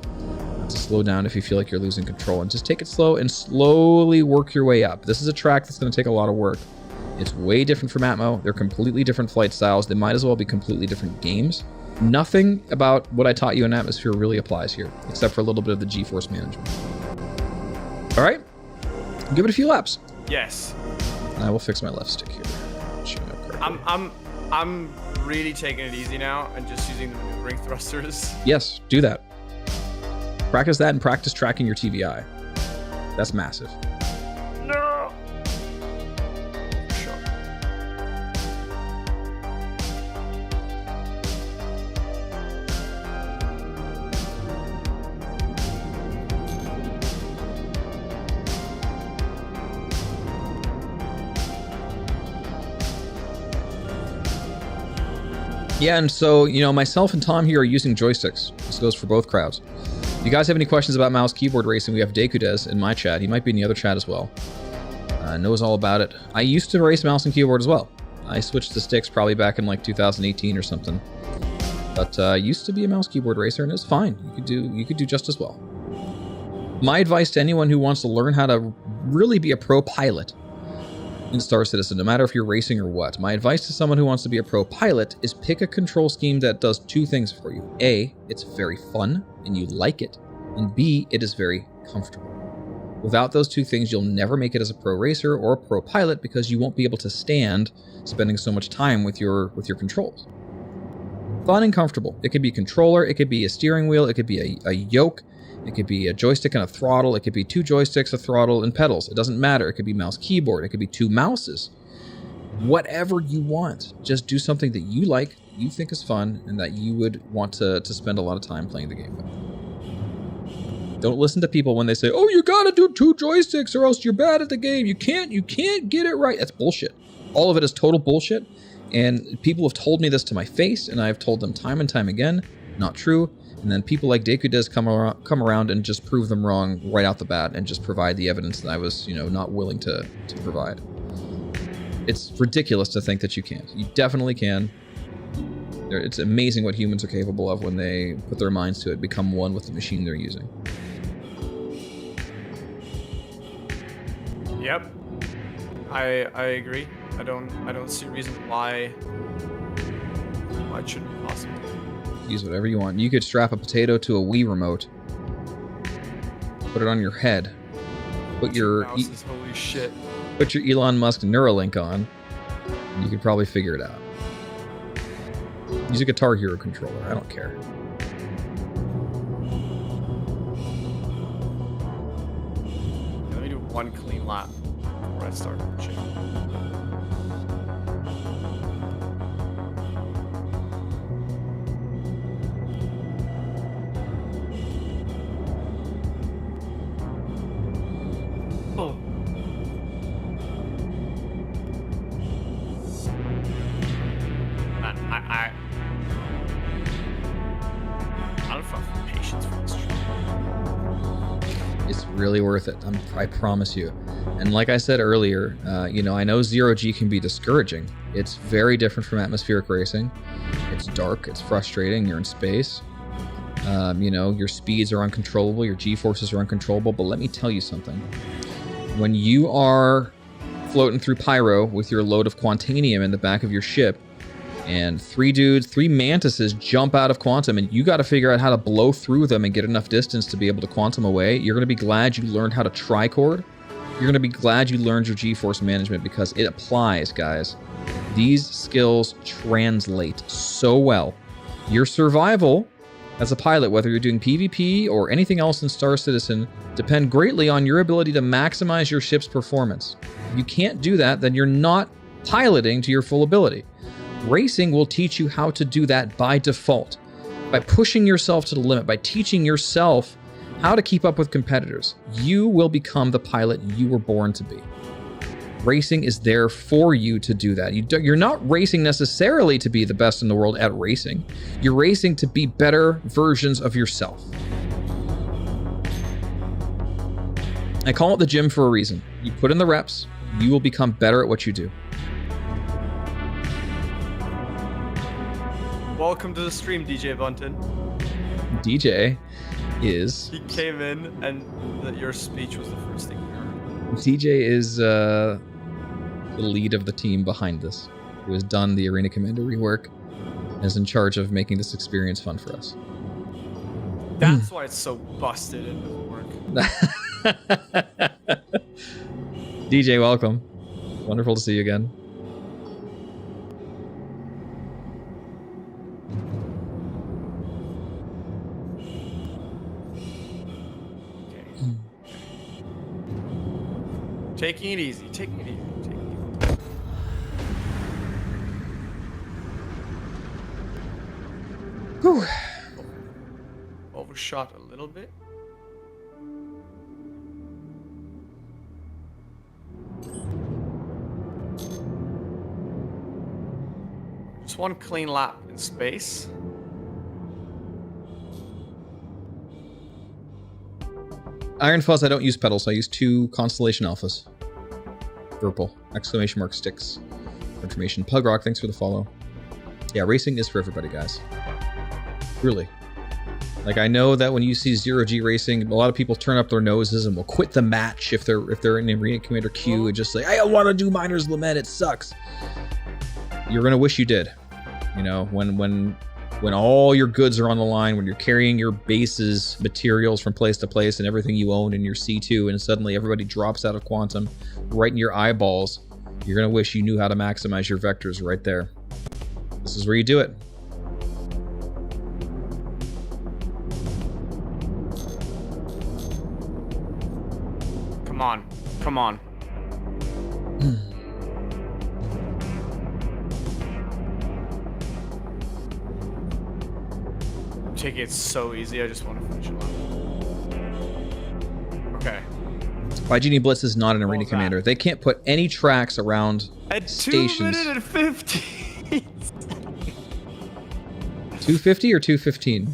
to slow down if you feel like you're losing control. And just take it slow and slowly work your way up. This is a track that's going to take a lot of work. It's way different from Atmo. They're completely different flight styles. They might as well be completely different games. Nothing about what I taught you in Atmosphere really applies here, except for a little bit of the G-force management. All right, give it a few laps. Yes. I will fix my left stick here. I'm really taking it easy now and just using the maneuvering thrusters. Yes, do that. Practice that and practice tracking your TVI. That's massive. No. Sure. Yeah, and so, you know, myself and Tom here are using joysticks. This goes for both crowds. If you guys have any questions about mouse keyboard racing, we have Dekudez in my chat. He might be in the other chat as well. Knows all about it. I used to race mouse and keyboard as well. I switched to sticks probably back in like 2018 or something. But I used to be a mouse keyboard racer, and it's fine. You could do just as well. My advice to anyone who wants to learn how to really be a pro pilot in Star Citizen, no matter if you're racing or what, my advice to someone who wants to be a pro pilot is pick a control scheme that does two things for you. A, it's very fun and you like it, and B, it is very comfortable. Without those two things, you'll never make it as a pro racer or a pro pilot because you won't be able to stand spending so much time with your controls. Fun and comfortable. It could be a controller, it could be a steering wheel, it could be a yoke, it could be a joystick and a throttle, it could be 2 joysticks, a throttle, and pedals. It doesn't matter. It could be mouse keyboard, it could be 2 mouses. Whatever you want. Just do something that you like, you think is fun, and that you would want to spend a lot of time playing the game with. Don't listen to people when they say, oh, you gotta do 2 joysticks or else you're bad at the game. You can't get it right. That's bullshit. All of it is total bullshit. And people have told me this to my face, and I've told them time and time again, not true. And then people like Deku come around and just prove them wrong right out the bat and just provide the evidence that I was, not willing to provide. It's ridiculous to think that you can't. You definitely can. It's amazing what humans are capable of when they put their minds to it, become one with the machine they're using. Yep. I agree. I don't see a reason why it shouldn't be possible. Use whatever you want. You could strap a potato to a Wii remote, put it on your head, put your holy shit. Put your Elon Musk Neuralink on, and you could probably figure it out. Use a Guitar Hero controller. I don't care. Let me do 1 clean lap before I start pushing. Oh. Man, I don't have patience for this stream. It's really worth it. I promise you. And like I said earlier, I know zero-G can be discouraging. It's very different from atmospheric racing. It's dark. It's frustrating. You're in space. Your speeds are uncontrollable. Your G-forces are uncontrollable. But let me tell you something. When you are floating through Pyro with your load of Quantanium in the back of your ship, and 3 mantises jump out of Quantum, and you got to figure out how to blow through them and get enough distance to be able to Quantum away, you're going to be glad you learned how to trichord. You're going to be glad you learned your G-force management because it applies, guys. These skills translate so well. Your survival as a pilot, whether you're doing PvP or anything else in Star Citizen, depend greatly on your ability to maximize your ship's performance. If you can't do that, then you're not piloting to your full ability. Racing will teach you how to do that by default, by pushing yourself to the limit, by teaching yourself how to keep up with competitors. You will become the pilot you were born to be. Racing is there for you to do that. You're not racing necessarily to be the best in the world at racing. You're racing to be better versions of yourself. I call it the gym for a reason. You put in the reps, you will become better at what you do. Welcome to the stream, DJ Bunton. DJ is... He came in and your speech was the first thing we heard. DJ is the lead of the team behind this, who has done the Arena Commander rework and is in charge of making this experience fun for us. That's why it's so busted and doesn't work. DJ, welcome. Wonderful to see you again. Taking it easy. Taking it easy. Whew. Overshot a little bit. Just 1 clean lap in space. Iron Fuzz, I don't use pedals. I use 2 Constellation Alphas. Purple. Exclamation mark sticks. Information. Pug Rock, thanks for the follow. Yeah, racing is for everybody, guys. Really. Like, I know that when you see zero-G racing, a lot of people turn up their noses and will quit the match if they're in the Arena Commander queue and just say, I don't want to do Miner's Lament, it sucks. You're gonna wish you did. When when all your goods are on the line, when you're carrying your base's materials from place to place and everything you own in your C2, and suddenly everybody drops out of quantum right in your eyeballs, you're going to wish you knew how to maximize your vectors right there. This is where you do it. Come on. Come on. I'm taking it so easy. I just want to finish it off. Okay. Genie Blitz is not an arena was that? commander. They can't put any tracks around At 2 stations. minutes and 15. 250 or 215?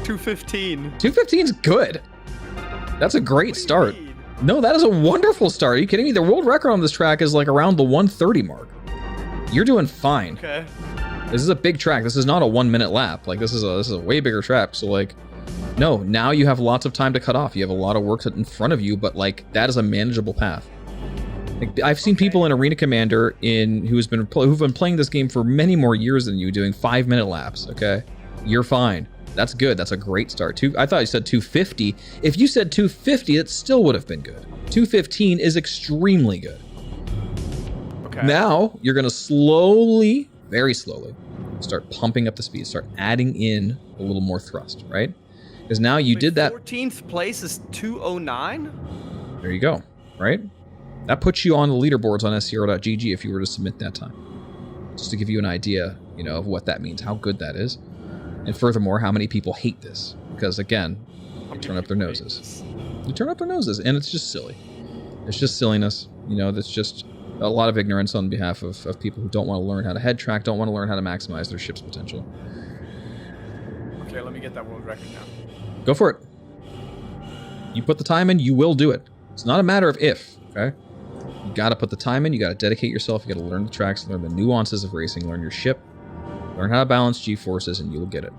215. 215 is good. That's a great What do you start. mean? No, that is a wonderful start. Are you kidding me? The world record on this track is like around the 130 mark. You're doing fine. Okay. This is a big track. This is not a 1 minute lap. Like this is a way bigger track. So like, no, now you have lots of time to cut off. You have a lot of work in front of you, but like that is a manageable path. Like, I've seen people in Arena Commander who've been playing this game for many more years than you doing 5 minute laps. Okay, you're fine. That's good. That's a great start. I thought you said 250. If you said 250, it still would have been good. 215 is extremely good. Okay. Now you're gonna slowly, very slowly, start pumping up the speed. Start adding in a little more thrust, right? Because now you did that. 14th place is 209. There you go. Right. That puts you on the leaderboards on SCR.GG if you were to submit that time. Just to give you an idea, you know, of what that means, how good that is. And furthermore, how many people hate this? Because again, they turn up their noses. They turn up their noses, and it's just silly. It's just silliness. You know, that's just a lot of ignorance on behalf of people who don't want to learn how to head track, don't want to learn how to maximize their ship's potential. Okay, let me get that world record now. Go for it. You put the time in, you will do it. It's not a matter of if, okay? You gotta put the time in, you gotta dedicate yourself, you gotta learn the tracks, learn the nuances of racing, learn your ship, learn how to balance G-forces, and you'll get it.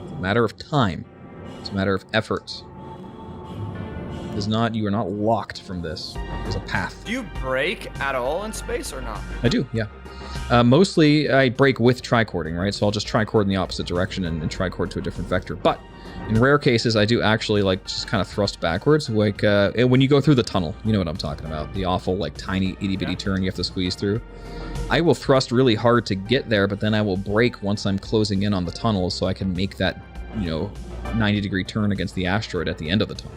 It's a matter of time. It's a matter of effort. You are not locked from this. There's a path. Do you brake at all in space or not? I do, yeah. Mostly I brake with tricording, right? So I'll just tricord in the opposite direction and tricord to a different vector. But in rare cases, I do actually like just kind of thrust backwards. Like when you go through the tunnel, you know what I'm talking about. The awful like tiny itty bitty turn you have to squeeze through. I will thrust really hard to get there, but then I will brake once I'm closing in on the tunnel so I can make that, 90-degree turn against the asteroid at the end of the tunnel.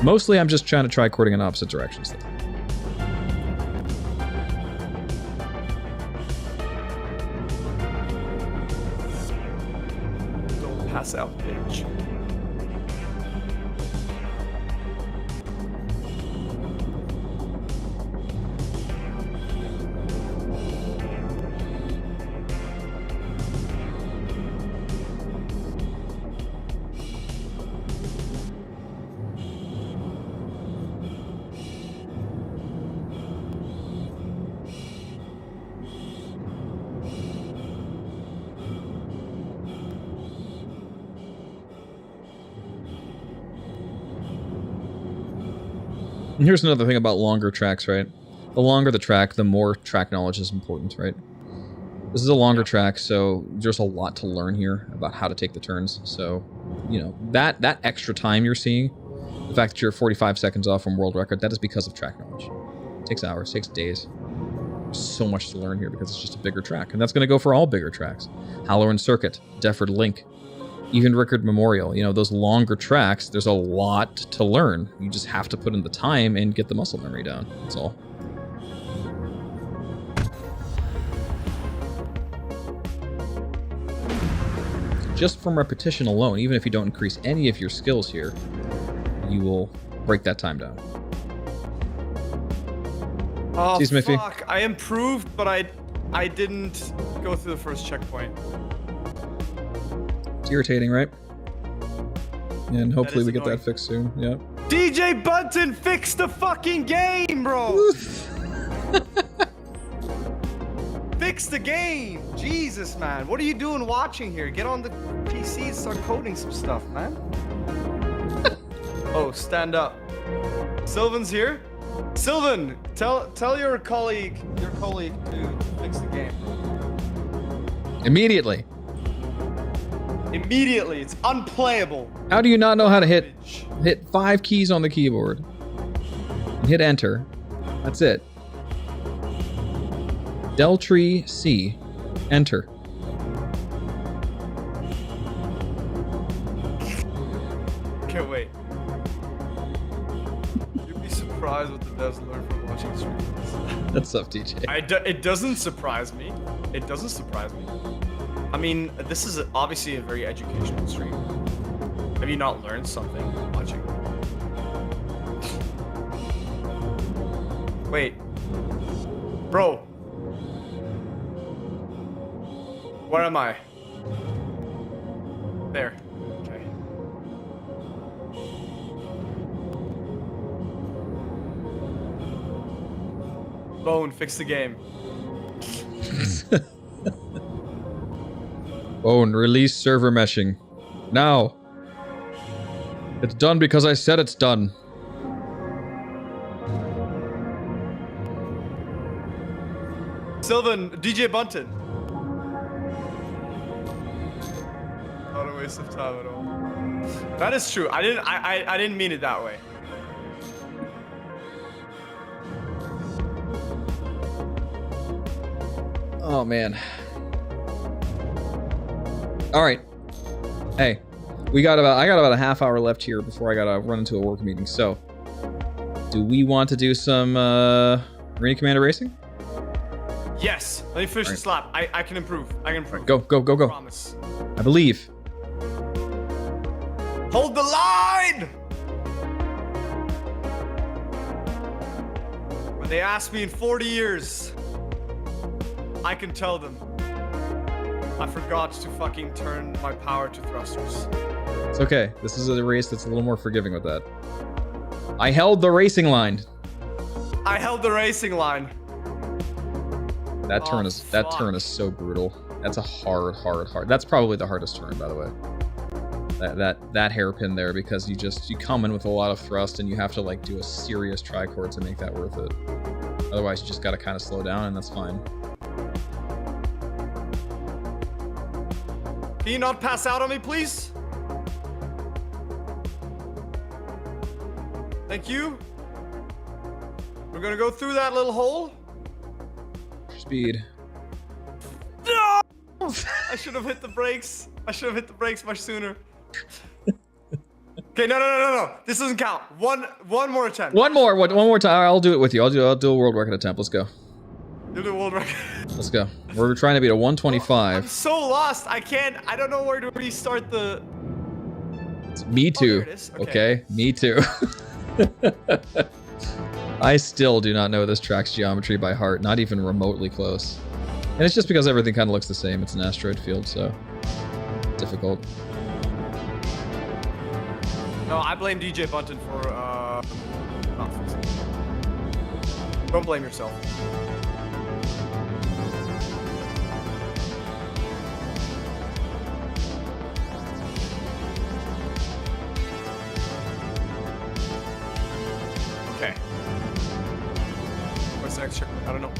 Mostly I'm just trying to tricording in opposite directions though. Pass out, bitch. And here's another thing about longer tracks, right? The longer the track, the more track knowledge is important, right? This is a longer track, so there's a lot to learn here about how to take the turns. So, that extra time you're seeing, the fact that you're 45 seconds off from world record, that is because of track knowledge. It takes hours, it takes days. There's so much to learn here because it's just a bigger track. And that's going to go for all bigger tracks. Halloran Circuit, Defford Link, even Rickard Memorial, those longer tracks, there's a lot to learn. You just have to put in the time and get the muscle memory down. That's all. Just from repetition alone, even if you don't increase any of your skills here, you will break that time down. Oh, See, Smithy? fuck. I improved, but I didn't go through the first checkpoint. It's irritating, right? And hopefully is we get annoying. that fixed soon. Yeah. DJ Bunton, fix the fucking game, bro! Fix the game! Jesus, man. What are you doing watching here? Get on the PC and start coding some stuff, man. Oh, stand up. Sylvan's here? Sylvan, tell your colleague to fix the game, bro. Immediately. Immediately, it's unplayable. How do you not know how to hit 5 keys on the keyboard? And hit enter. That's it. Deltree C. Enter. Okay, wait. You'd be surprised what the devs learn from watching streams. That's up, DJ. It doesn't surprise me. It doesn't surprise me. I mean, this is obviously a very educational stream. Have you not learned something watching? Wait. Bro. Where am I? There. Okay. Bone, fix the game. Bone, release server meshing. Now. It's done because I said it's done. Sylvan, DJ Bunton. Not a waste of time at all. That is true. I didn't mean it that way. Oh man. All right. Hey, I got about a half hour left here before I gotta run into a work meeting. So, do we want to do some Marine Commander racing? Yes. Let me finish this lap. I can improve. I can improve. Go, go, go, go. Promise. I believe. Hold the line! When they ask me in 40 years, I can tell them I forgot to fucking turn my power to thrusters. It's okay. This is a race that's a little more forgiving with that. I held the racing line. I held the racing line. That turn is so brutal. That's a hard. That's probably the hardest turn, by the way. That hairpin there, because you come in with a lot of thrust and you have to like do a serious tricord to make that worth it. Otherwise, you just gotta kind of slow down, and that's fine. Can you not pass out on me, please? Thank you. We're gonna go through that little hole. Speed. No! I should have hit the brakes. I should have hit the brakes much sooner. Okay, no. This doesn't count. One more attempt. One more time. I'll do it with you. I'll do a world record attempt. Let's go. You'll do a world record. Let's go. We're trying to beat a 125. I'm so lost. I don't know where to restart the... Me too. There it is. Okay, me too. I still do not know this track's geometry by heart, not even remotely close. And it's just because everything kind of looks the same. It's an asteroid field, so difficult. No, I blame DJ Bunton for not fixing it. Don't blame yourself. Okay. What's the next trick? I don't know.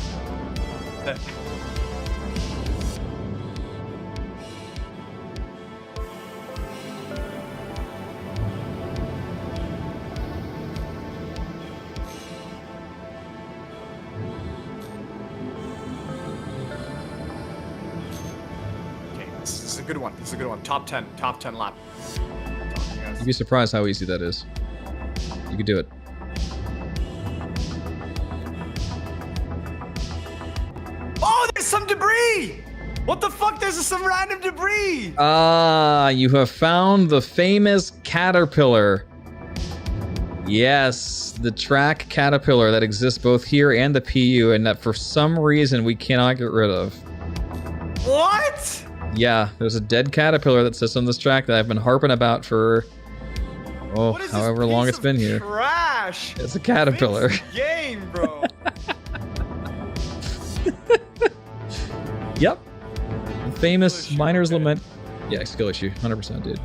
This is a good one. This is a good one. Top 10 lap. You'd be surprised how easy that is. You could do it. Oh, there's some debris! What the fuck? There's some random debris! Ah, you have found the famous caterpillar. Yes, the track caterpillar that exists both here and the PU, and that for some reason we cannot get rid of. What? Yeah, there's a dead caterpillar that sits on this track that I've been harping about for, however long it's been here. Trash. It's a caterpillar. Game, bro. Yep. The famous Miner's Lament. Yeah, skill issue, 100%, dude.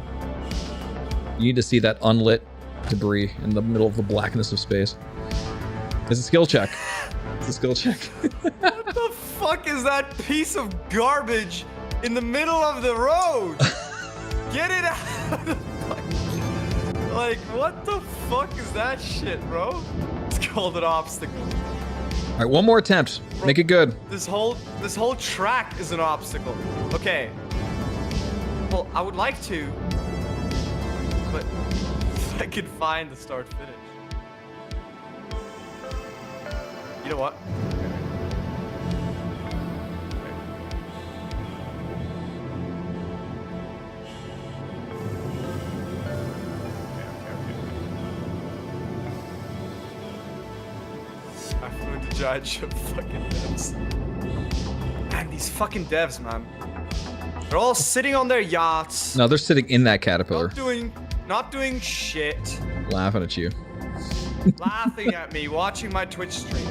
You need to see that unlit debris in the middle of the blackness of space. It's a skill check. It's a skill check. What the fuck is that piece of garbage in the middle of the road. Get it out of the fucking... Like, what the fuck is that shit, bro? It's called an obstacle. All right, one more attempt. Bro, Make it good. This whole track is an obstacle. Okay. Well, I would like to, but if I could find the start finish. You know what? I'm going to judge fucking devs. Man, these fucking devs, man. They're all sitting on their yachts. No, they're sitting in that caterpillar. Not doing shit. Laughing at you. Laughing at me, watching my Twitch stream.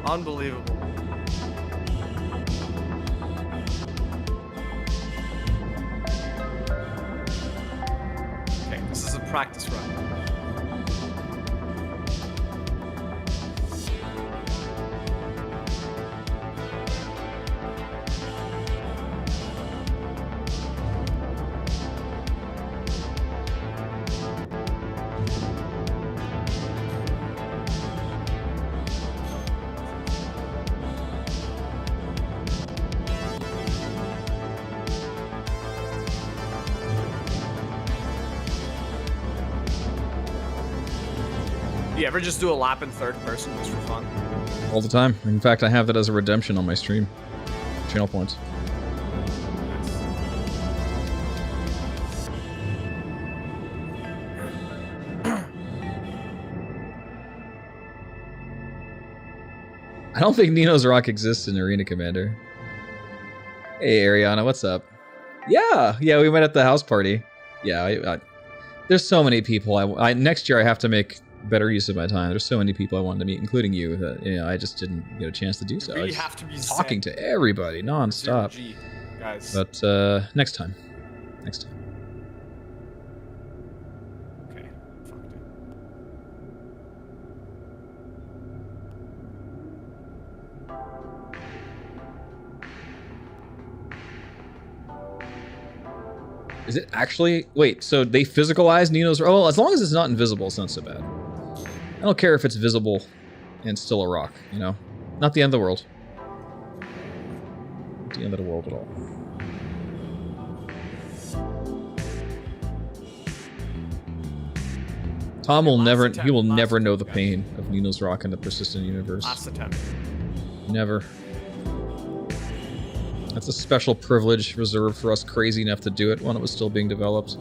Unbelievable. Okay, this is a practice run. You ever just do a lap in third person just for fun? All the time. In fact, I have that as a redemption on my stream. Channel points. I don't think Nino's Rock exists in Arena Commander. Hey, Ariana, what's up? Yeah, we met at the house party. Yeah, there's so many people. Next year I have to make better use of my time. There's so many people I wanted to meet, including you, that I just didn't get a chance to do so. You really have to be talking to everybody nonstop. G, guys. But next time. Next time. Okay. Fucked it. Is it actually? Wait, so they physicalize Nino's? Oh, well, as long as it's not invisible, it's not so bad. I don't care if it's visible and still a rock, you know? Not the end of the world. Not the end of the world at all. Tom will never, he will never know the pain of Nino's Rock in the persistent universe. Last attempt. Never. That's a special privilege reserved for us crazy enough to do it when it was still being developed.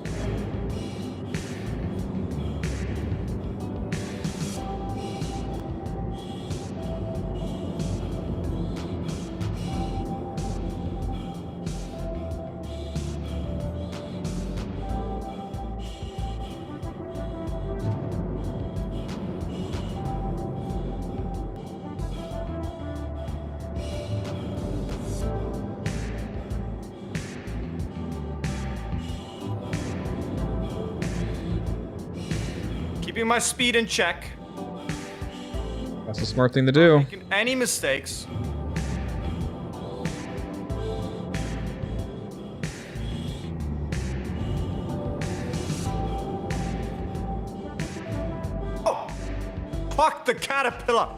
Keeping my speed in check. That's a smart thing to do. Not making any mistakes. Oh! Fuck the caterpillar!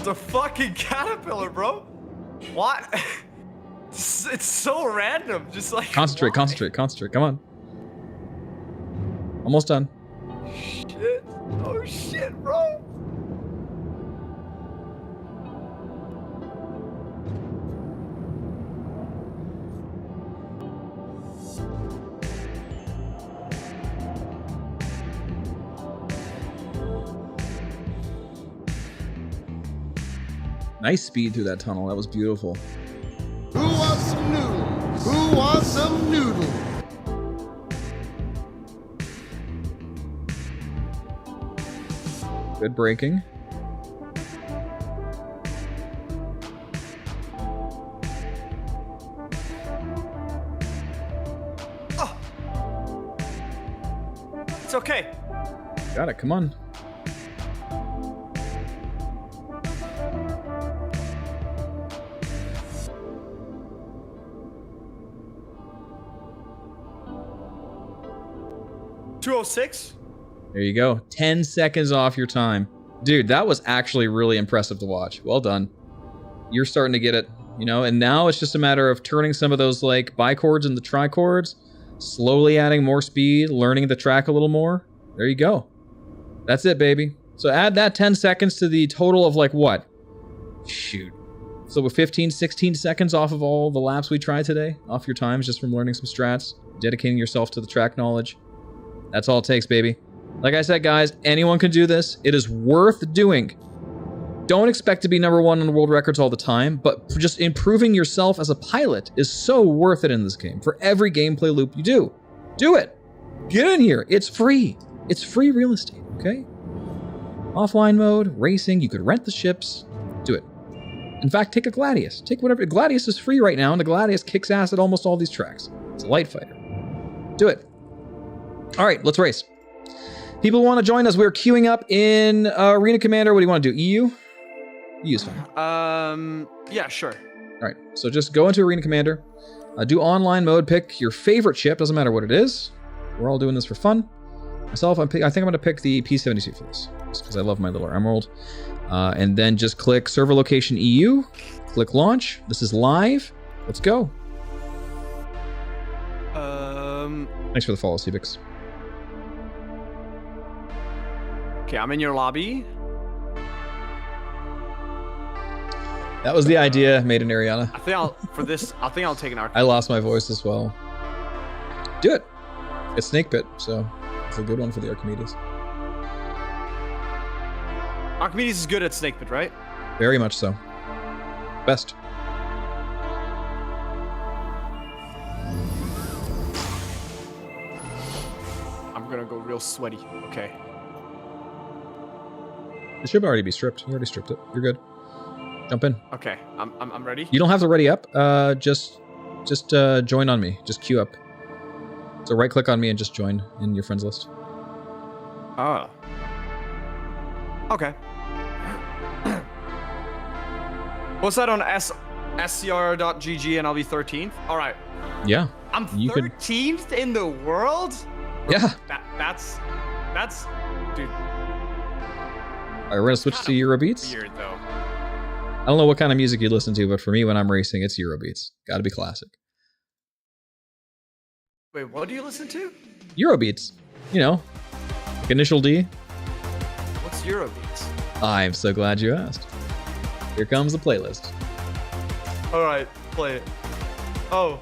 The fucking caterpillar, bro. What? It's so random. Just like Concentrate, why? concentrate. Come on. Almost done. Shit. Oh shit, bro. Nice speed through that tunnel. That was beautiful. Who wants some noodles? Who wants some noodles? Good braking. Oh. It's okay. Got it. Come on. .206. There you go. 10 seconds off your time. Dude, that was actually really impressive to watch. Well done. You're starting to get it, you know, and now it's just a matter of turning some of those like bichords into trichords, slowly adding more speed, learning the track a little more. There you go. That's it, baby. So add that 10 seconds to the total of like what? Shoot. So with 15, 16 seconds off of all the laps we tried today, off your times just from learning some strats, dedicating yourself to the track knowledge. That's all it takes, baby. Like I said, guys, anyone can do this. It is worth doing. Don't expect to be number one on the world records all the time, but just improving yourself as a pilot is so worth it in this game. For every gameplay loop you do, do it. Get in here. It's free. It's free real estate, okay? Offline mode, racing, you could rent the ships. Do it. In fact, take a Gladius. Take whatever. Gladius is free right now, and the Gladius kicks ass at almost all these tracks. It's a light fighter. Do it. All right, let's race. People want to join us. We're queuing up in Arena Commander. What do you want to do? EU? EU's fine. Yeah, sure. All right, so just go into Arena Commander. Do online mode. Pick your favorite ship. Doesn't matter what it is. We're all doing this for fun. Myself, I think I'm going to pick the P-72 for this, just because I love my little emerald. And then just click server location EU. Click launch. This is live. Let's go. Thanks for the follow, Cebix. Okay, I'm in your lobby. That was the idea, Maiden Ariana. I think I'll take an arc. I lost my voice as well. Do it. It's Snake Pit, so it's a good one for the Archimedes. Archimedes is good at Snake Pit, right? Very much so. Best. I'm gonna go real sweaty. Okay. It should already be stripped. You already stripped it. You're good. Jump in. Okay, I'm ready. You don't have to ready up. Just join on me. Just queue up. So right click on me and just join in your friends list. Oh. Okay. What's that on scr.gg and I'll be 13th? All right. Yeah. I'm 13th in the world? Yeah. That's dude. All right, we're gonna switch to Eurobeats. Weird though. I don't know what kind of music you listen to, but for me, when I'm racing, it's Eurobeats. Got to be classic. Wait, what do you listen to? Eurobeats. You know, like Initial D. What's Eurobeats? I'm so glad you asked. Here comes the playlist. All right, play it. Oh.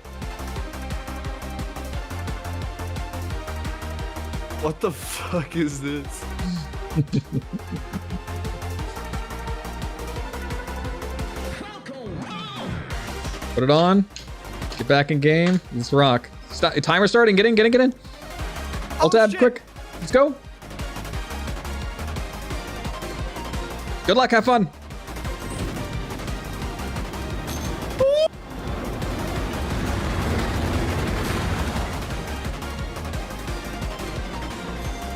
What the fuck is this? Put it on. Get back in game. Let's rock. Stop. Timer starting. Get in. Alt tab, shit. quick. Let's go. Good luck. Have fun.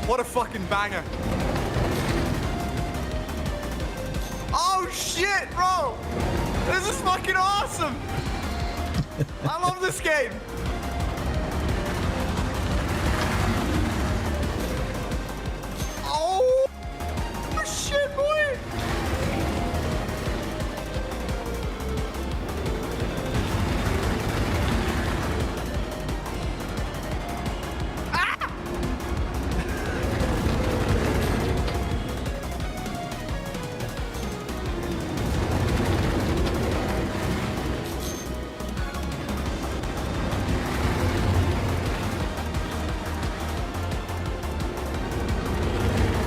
What a fucking banger. Oh shit, bro. This is fucking awesome. I love this game. Oh shit, boy.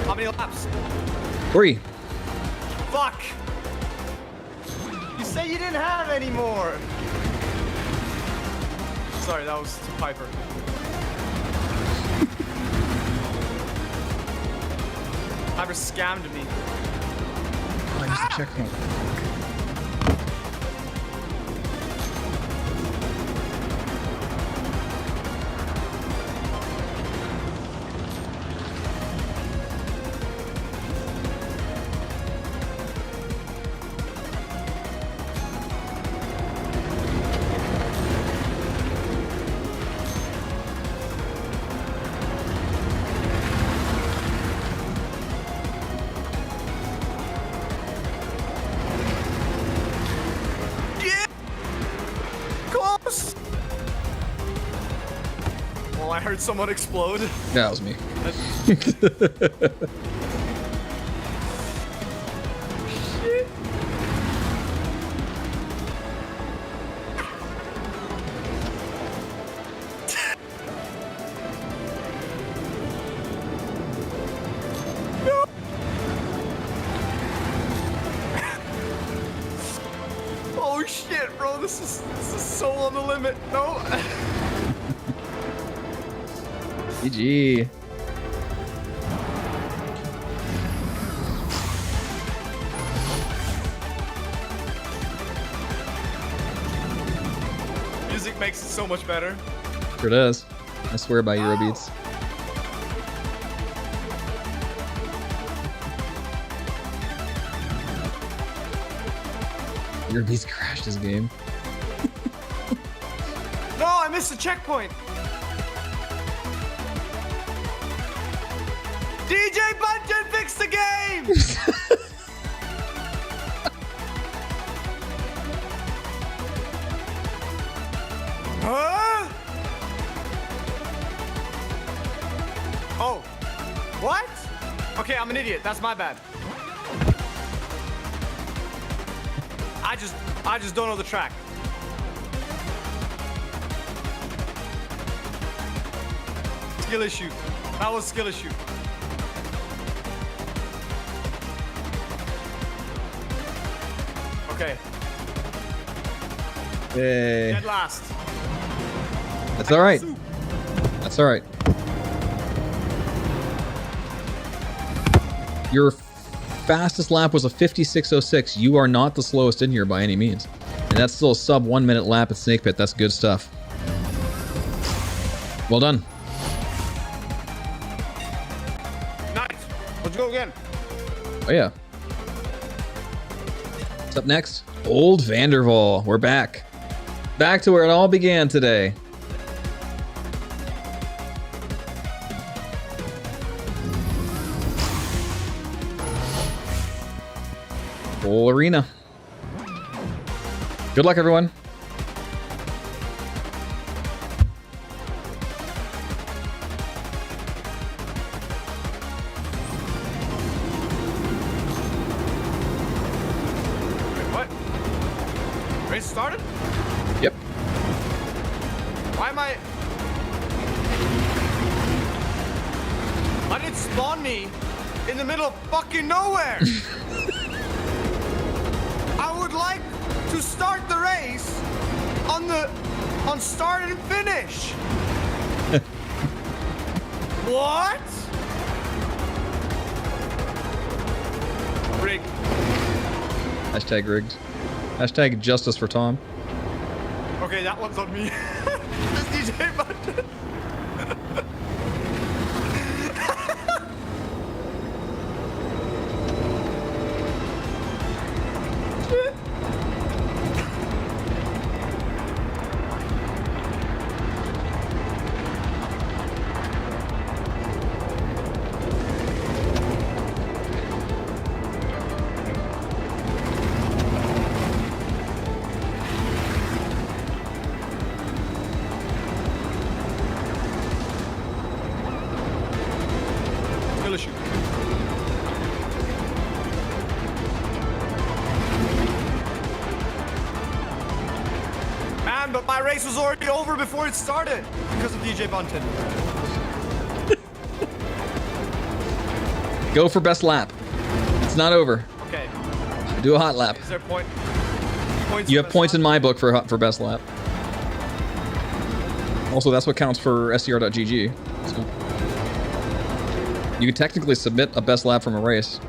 How many laps? 3. Fuck! You say you didn't have any more! Sorry, that was to Piper. Driver scammed me. Oh, I missed the checkpoint. Close! Oh, I heard someone explode. That was me. Shit. Oh shit, bro, this is so on the limit. No. GG. Music makes it so much better. Sure does. I swear by Eurobeats. Eurobeats crashed his game. No, I missed the checkpoint. DJ Bunton fixed the game. Huh? Oh, what? Okay, I'm an idiot. That's my bad. I just don't know the track. Skill issue. That was skill issue. Okay. Yay. Dead last. That's all right. That's all right. Your fastest lap was a 56.06. You are not the slowest in here by any means. And that's still a sub 1 minute lap at Snake Pit. That's good stuff. Well done. Nice. Let's go again. Oh yeah. What's up next? Old Vanderval. We're back. Back to where it all began today. Full arena. Good luck, everyone. What? Race started? Yep. Why am I... Why did it spawn me in the middle of fucking nowhere? I would like to start the race on start and finish. What? Rigged. Hashtag rigged. Hashtag justice for Tom. Okay, that one's on me. This DJ button. Issue. Man, but my race was already over before it started because of DJ Bunton. Go for best lap. It's not over. Okay. Do a hot lap. Is there points? You have points in my book for best lap. Also, that's what counts for str.gg. So. You can technically submit a best lap from a race.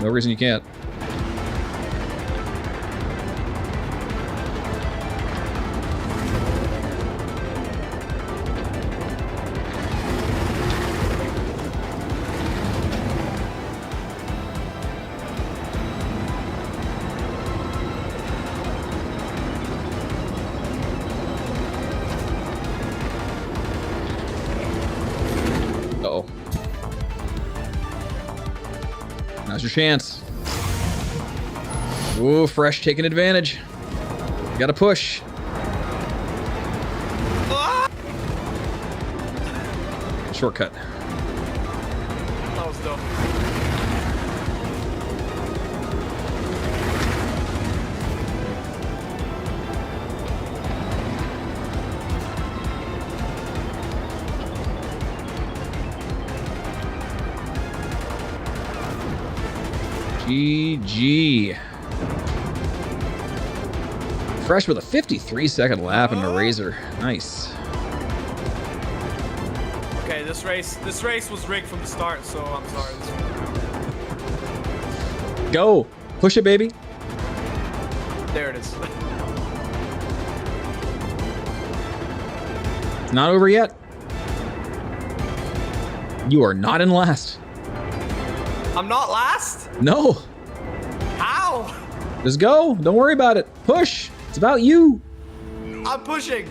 No reason you can't. Uh-oh. Now's your chance. Ooh, Fresh taking advantage. You gotta push. Shortcut. That was dope. GG. Fresh with a 53-second lap in the Razor. Nice. Okay, this race was rigged from the start, so I'm sorry. Go. Push it, baby. There it is. It's not over yet. You are not in last. I'm not last? No. How? Just go. Don't worry about it. Push. It's about you. I'm pushing.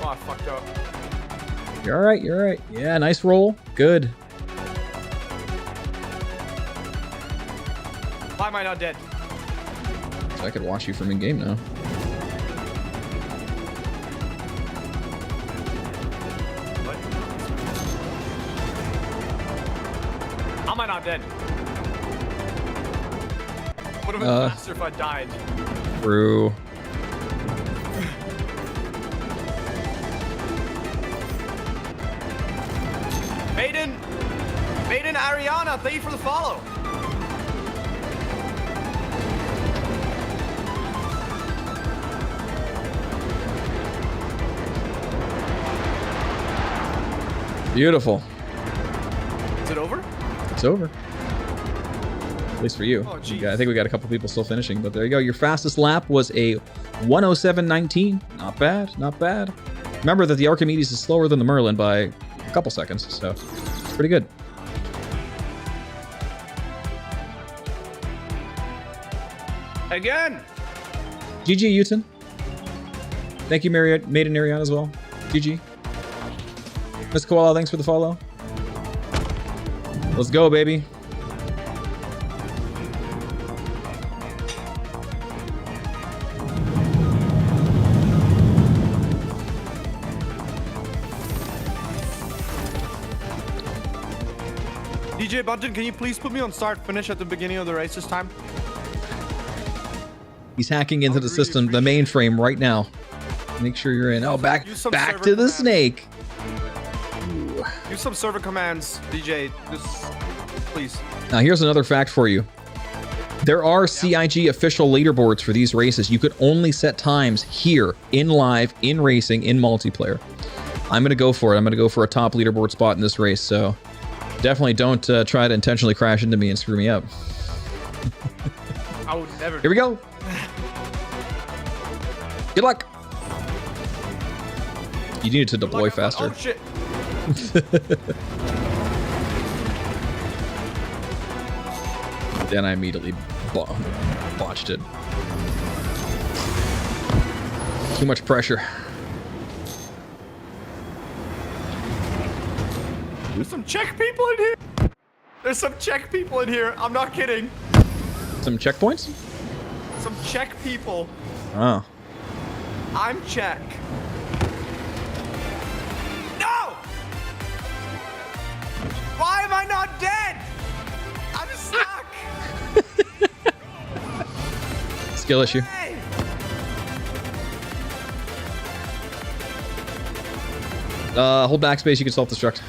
Oh, I fucked up. You're all right. You're all right. Yeah, nice roll. Good. Why am I not dead? So I could watch you from in-game now. What? How am I not dead? Would have been faster if I died. True. Maiden Ariana, thank you for the follow. Beautiful. Is it over? It's over. At least for you. Oh, geez. I think we got a couple people still finishing, but there you go. Your fastest lap was a 107.19. Not bad, not bad. Remember that the Archimedes is slower than the Merlin by a couple seconds, so it's pretty good. Again. GG, Uton. Thank you, Maiden Ariana, as well. GG. Miss Koala, thanks for the follow. Let's go, baby. DJ Bunton, can you please put me on start finish at the beginning of the race this time? He's hacking into the system, the mainframe right now. Make sure you're in. Oh, back to the snake. Use some server commands, DJ. Just please. Now, here's another fact for you. There are CIG official leaderboards for these races. You could only set times here, in live, in racing, in multiplayer. I'm going to go for it. I'm going to go for a top leaderboard spot in this race, so definitely don't try to intentionally crash into me and screw me up. I would never. Here we go. Good luck. You needed to deploy faster. Oh, shit. Then I immediately botched it. Too much pressure. There's some Czech people in here. There's some Czech people in here. I'm not kidding. Some checkpoints? Some Czech people. Oh. I'm Czech. No! Why am I not dead? I'm stuck. Skill issue. Hey! Hold backspace, you can self-destruct.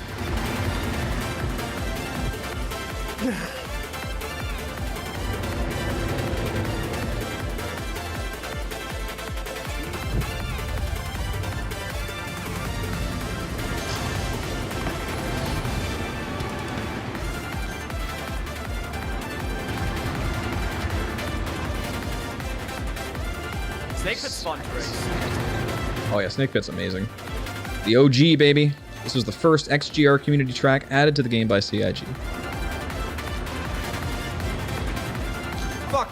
Snake Pit's fun to race. Oh yeah, Snake Pit's amazing. The OG, baby. This was the first XGR community track added to the game by CIG. Fuck.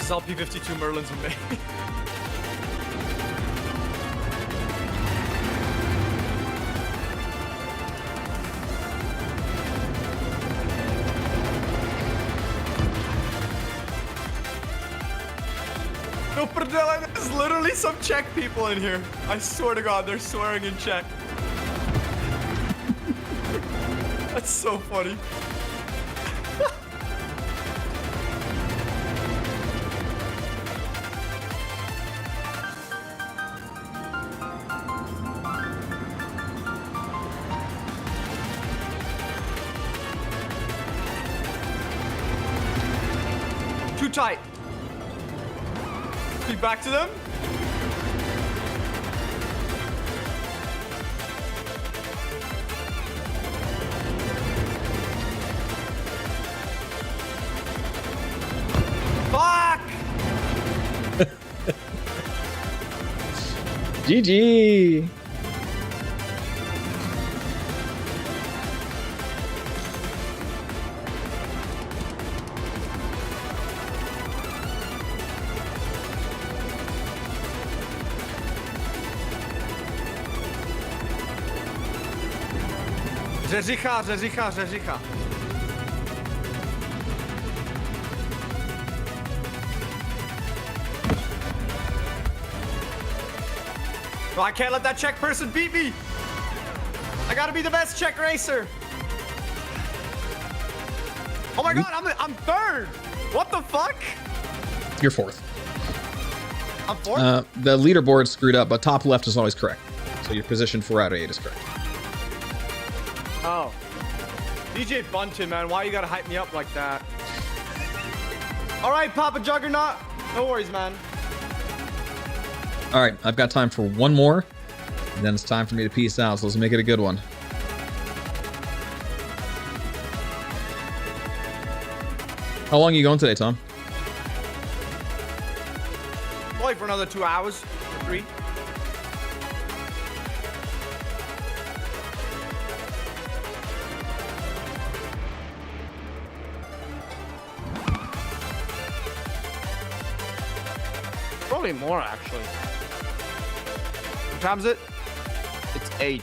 Sell P52 Merlins with me. No, Perdella, there's literally some Czech people in here. I swear to God, they're swearing in Czech. That's so funny. Too tight. Be back to them. Fuck! GG! Řeřicha. No, I can't let that Czech person beat me. I gotta be the best Czech racer. Oh my God, I'm third. What the fuck? You're fourth. I'm fourth? The leaderboard screwed up, but top left is always correct. So your position 4 out of 8 is correct. Oh. DJ Bunton, man, why you gotta hype me up like that? All right, Papa Juggernaut. No worries, man. All right, I've got time for one more, and then it's time for me to peace out, so let's make it a good one. How long are you going today, Tom? Probably for another 2 hours or 3. Probably more, actually. What time is it? It's 8.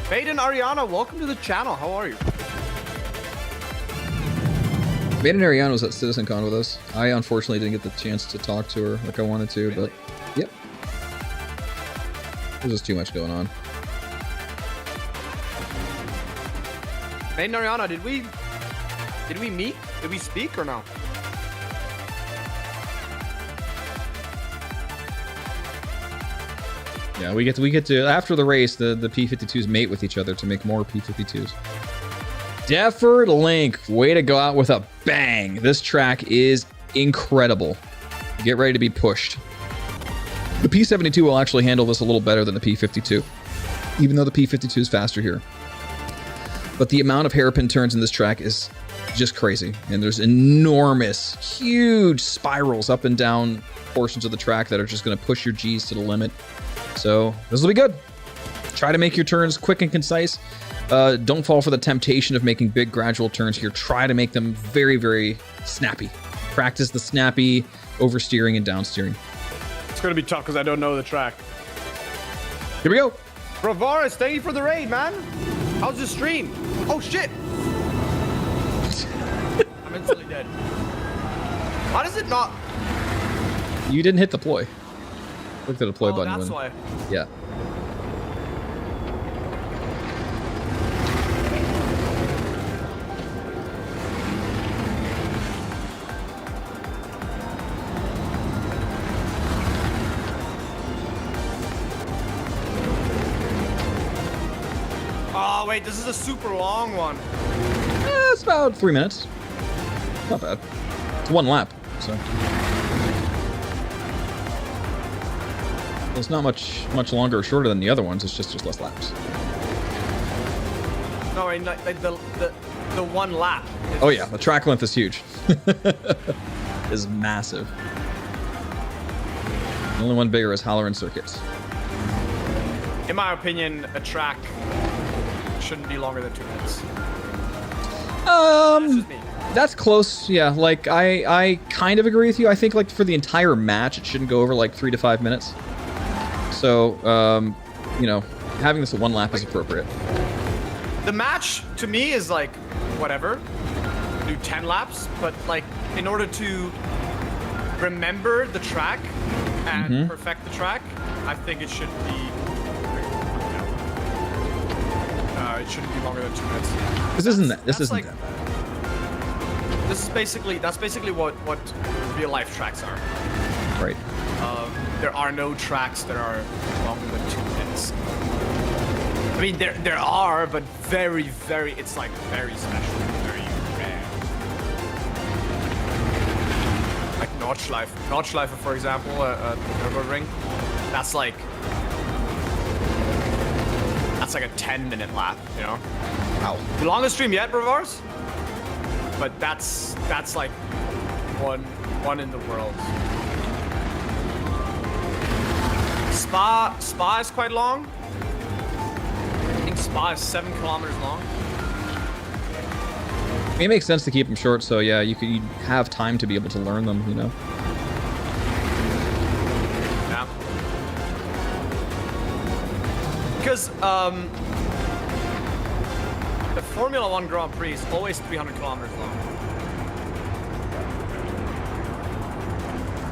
Baden Ariana, welcome to the channel. How are you? Maiden Ariana was at CitizenCon with us. I unfortunately didn't get the chance to talk to her like I wanted to, Really? but yep. There's just too much going on. Baden Ariana, did we meet? Did we speak or no? Yeah, we get to after the race, the P52s mate with each other to make more P52s. Defford Link, way to go out with a bang. This track is incredible. Get ready to be pushed. The P72 will actually handle this a little better than the P52, even though the P52 is faster here. But the amount of hairpin turns in this track is just crazy. And there's enormous, huge spirals up and down portions of the track that are just going to push your Gs to the limit. So this will be good. Try to make your turns quick and concise. Don't fall for the temptation of making big gradual turns here. Try to make them very, very snappy. Practice the snappy oversteering and downsteering. It's gonna be tough because I don't know the track. Here we go. Bravaris, thank you for the raid, man. How's the stream? Oh shit! I'm instantly dead. Why does it not? You didn't hit deploy. Look at the deploy button. That's why. Yeah. Oh wait, this is a super long one. It's about 3 minutes. Not bad. It's one lap, so. It's not much longer or shorter than the other ones. It's just less laps. No, I mean, like the one lap. Oh yeah, the track length is huge. Is massive. The only one bigger is Halloran Circuit. In my opinion, a track shouldn't be longer than 2 minutes. That's just me. That's close. Yeah, like I kind of agree with you. I think like for the entire match, it shouldn't go over like 3 to 5 minutes. So, you know, having this at one lap is appropriate. The match to me is like whatever. Do 10 laps, but like in order to remember the track and perfect the track, I think it should be. It shouldn't be longer than 2 minutes. This isn't that bad. That's basically what real life tracks are. Right. There are no tracks that are longer than 2 minutes. I mean, there are, but very, it's like very special, very rare. Like Nordschleife, for example, at Nürburgring, that's like a 10-minute lap, you know? Wow. The longest stream yet, Bravars? But that's like one in the world. Spa is quite long. I think Spa is 7 kilometers long. I mean, it makes sense to keep them short, so yeah, you have time to be able to learn them, you know? Yeah. Because the Formula 1 Grand Prix is always 300 kilometers long.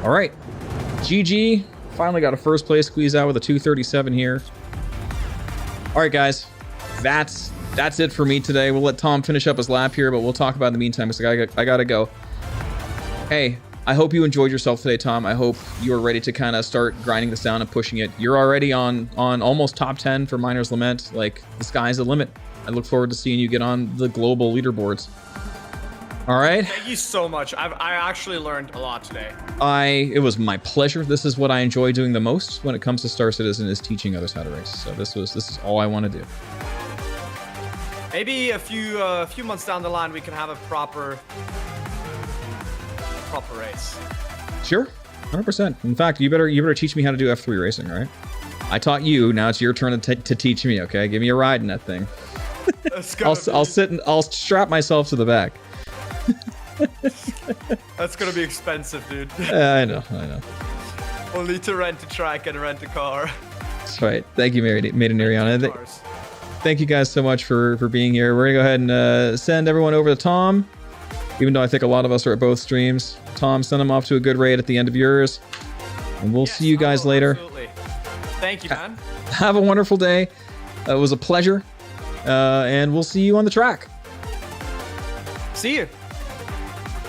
All right, GG. Finally got a first place squeeze out with a 2:37 here. All right, guys, that's it for me today. We'll let Tom finish up his lap here, but we'll talk about it in the meantime because I gotta go. Hey, I hope you enjoyed yourself today, Tom. I hope you are ready to kind of start grinding this down and pushing it. You're already on almost top 10 for Miner's Lament. Like, the sky's the limit. I look forward to seeing you get on the global leaderboards. All right. Thank you so much. I actually learned a lot today. It was my pleasure. This is what I enjoy doing the most when it comes to Star Citizen, is teaching others how to race. So this is all I want to do. Maybe a few months down the line we can have a proper race. Sure, 100%. In fact, you better teach me how to do F3 racing, all right? I taught you. Now it's your turn to teach me. Okay, give me a ride in that thing. I'll strap myself to the back. That's gonna be expensive, dude. I know. We'll need to rent a track and rent a car. That's right. Thank you, Maiden Ariana. Thank you guys so much for being here. We're gonna go ahead and send everyone over to Tom. Even though I think a lot of us are at both streams. Tom, send them off to a good raid at the end of yours. And we'll see you guys later. Absolutely. Thank you, man. Have a wonderful day. It was a pleasure. And we'll see you on the track. See you.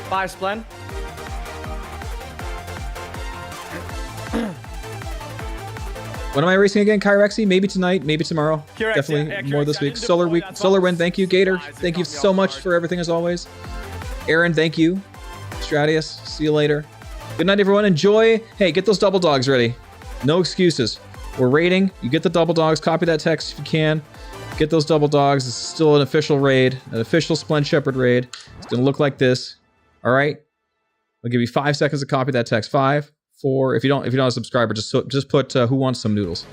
Bye, Splen. When am I racing again, Kyrexy? Maybe tonight, maybe tomorrow. Kyrexy, Definitely more this week. Kyrexy. Solar Week, That's Solar all. Wind, thank you. Gator, thank you so much for everything as always. Aaron, thank you. Stratius, see you later. Good night, everyone. Enjoy. Hey, get those double dogs ready. No excuses. We're raiding. You get the double dogs. Copy that text if you can. Get those double dogs. This is still an official raid, an official Splend Shepherd raid. It's gonna look like this. All right. I'll give you 5 seconds to copy that text. 5, 4. If you don't have a subscriber, just put who wants some noodles.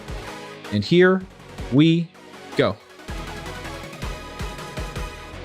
And here we go.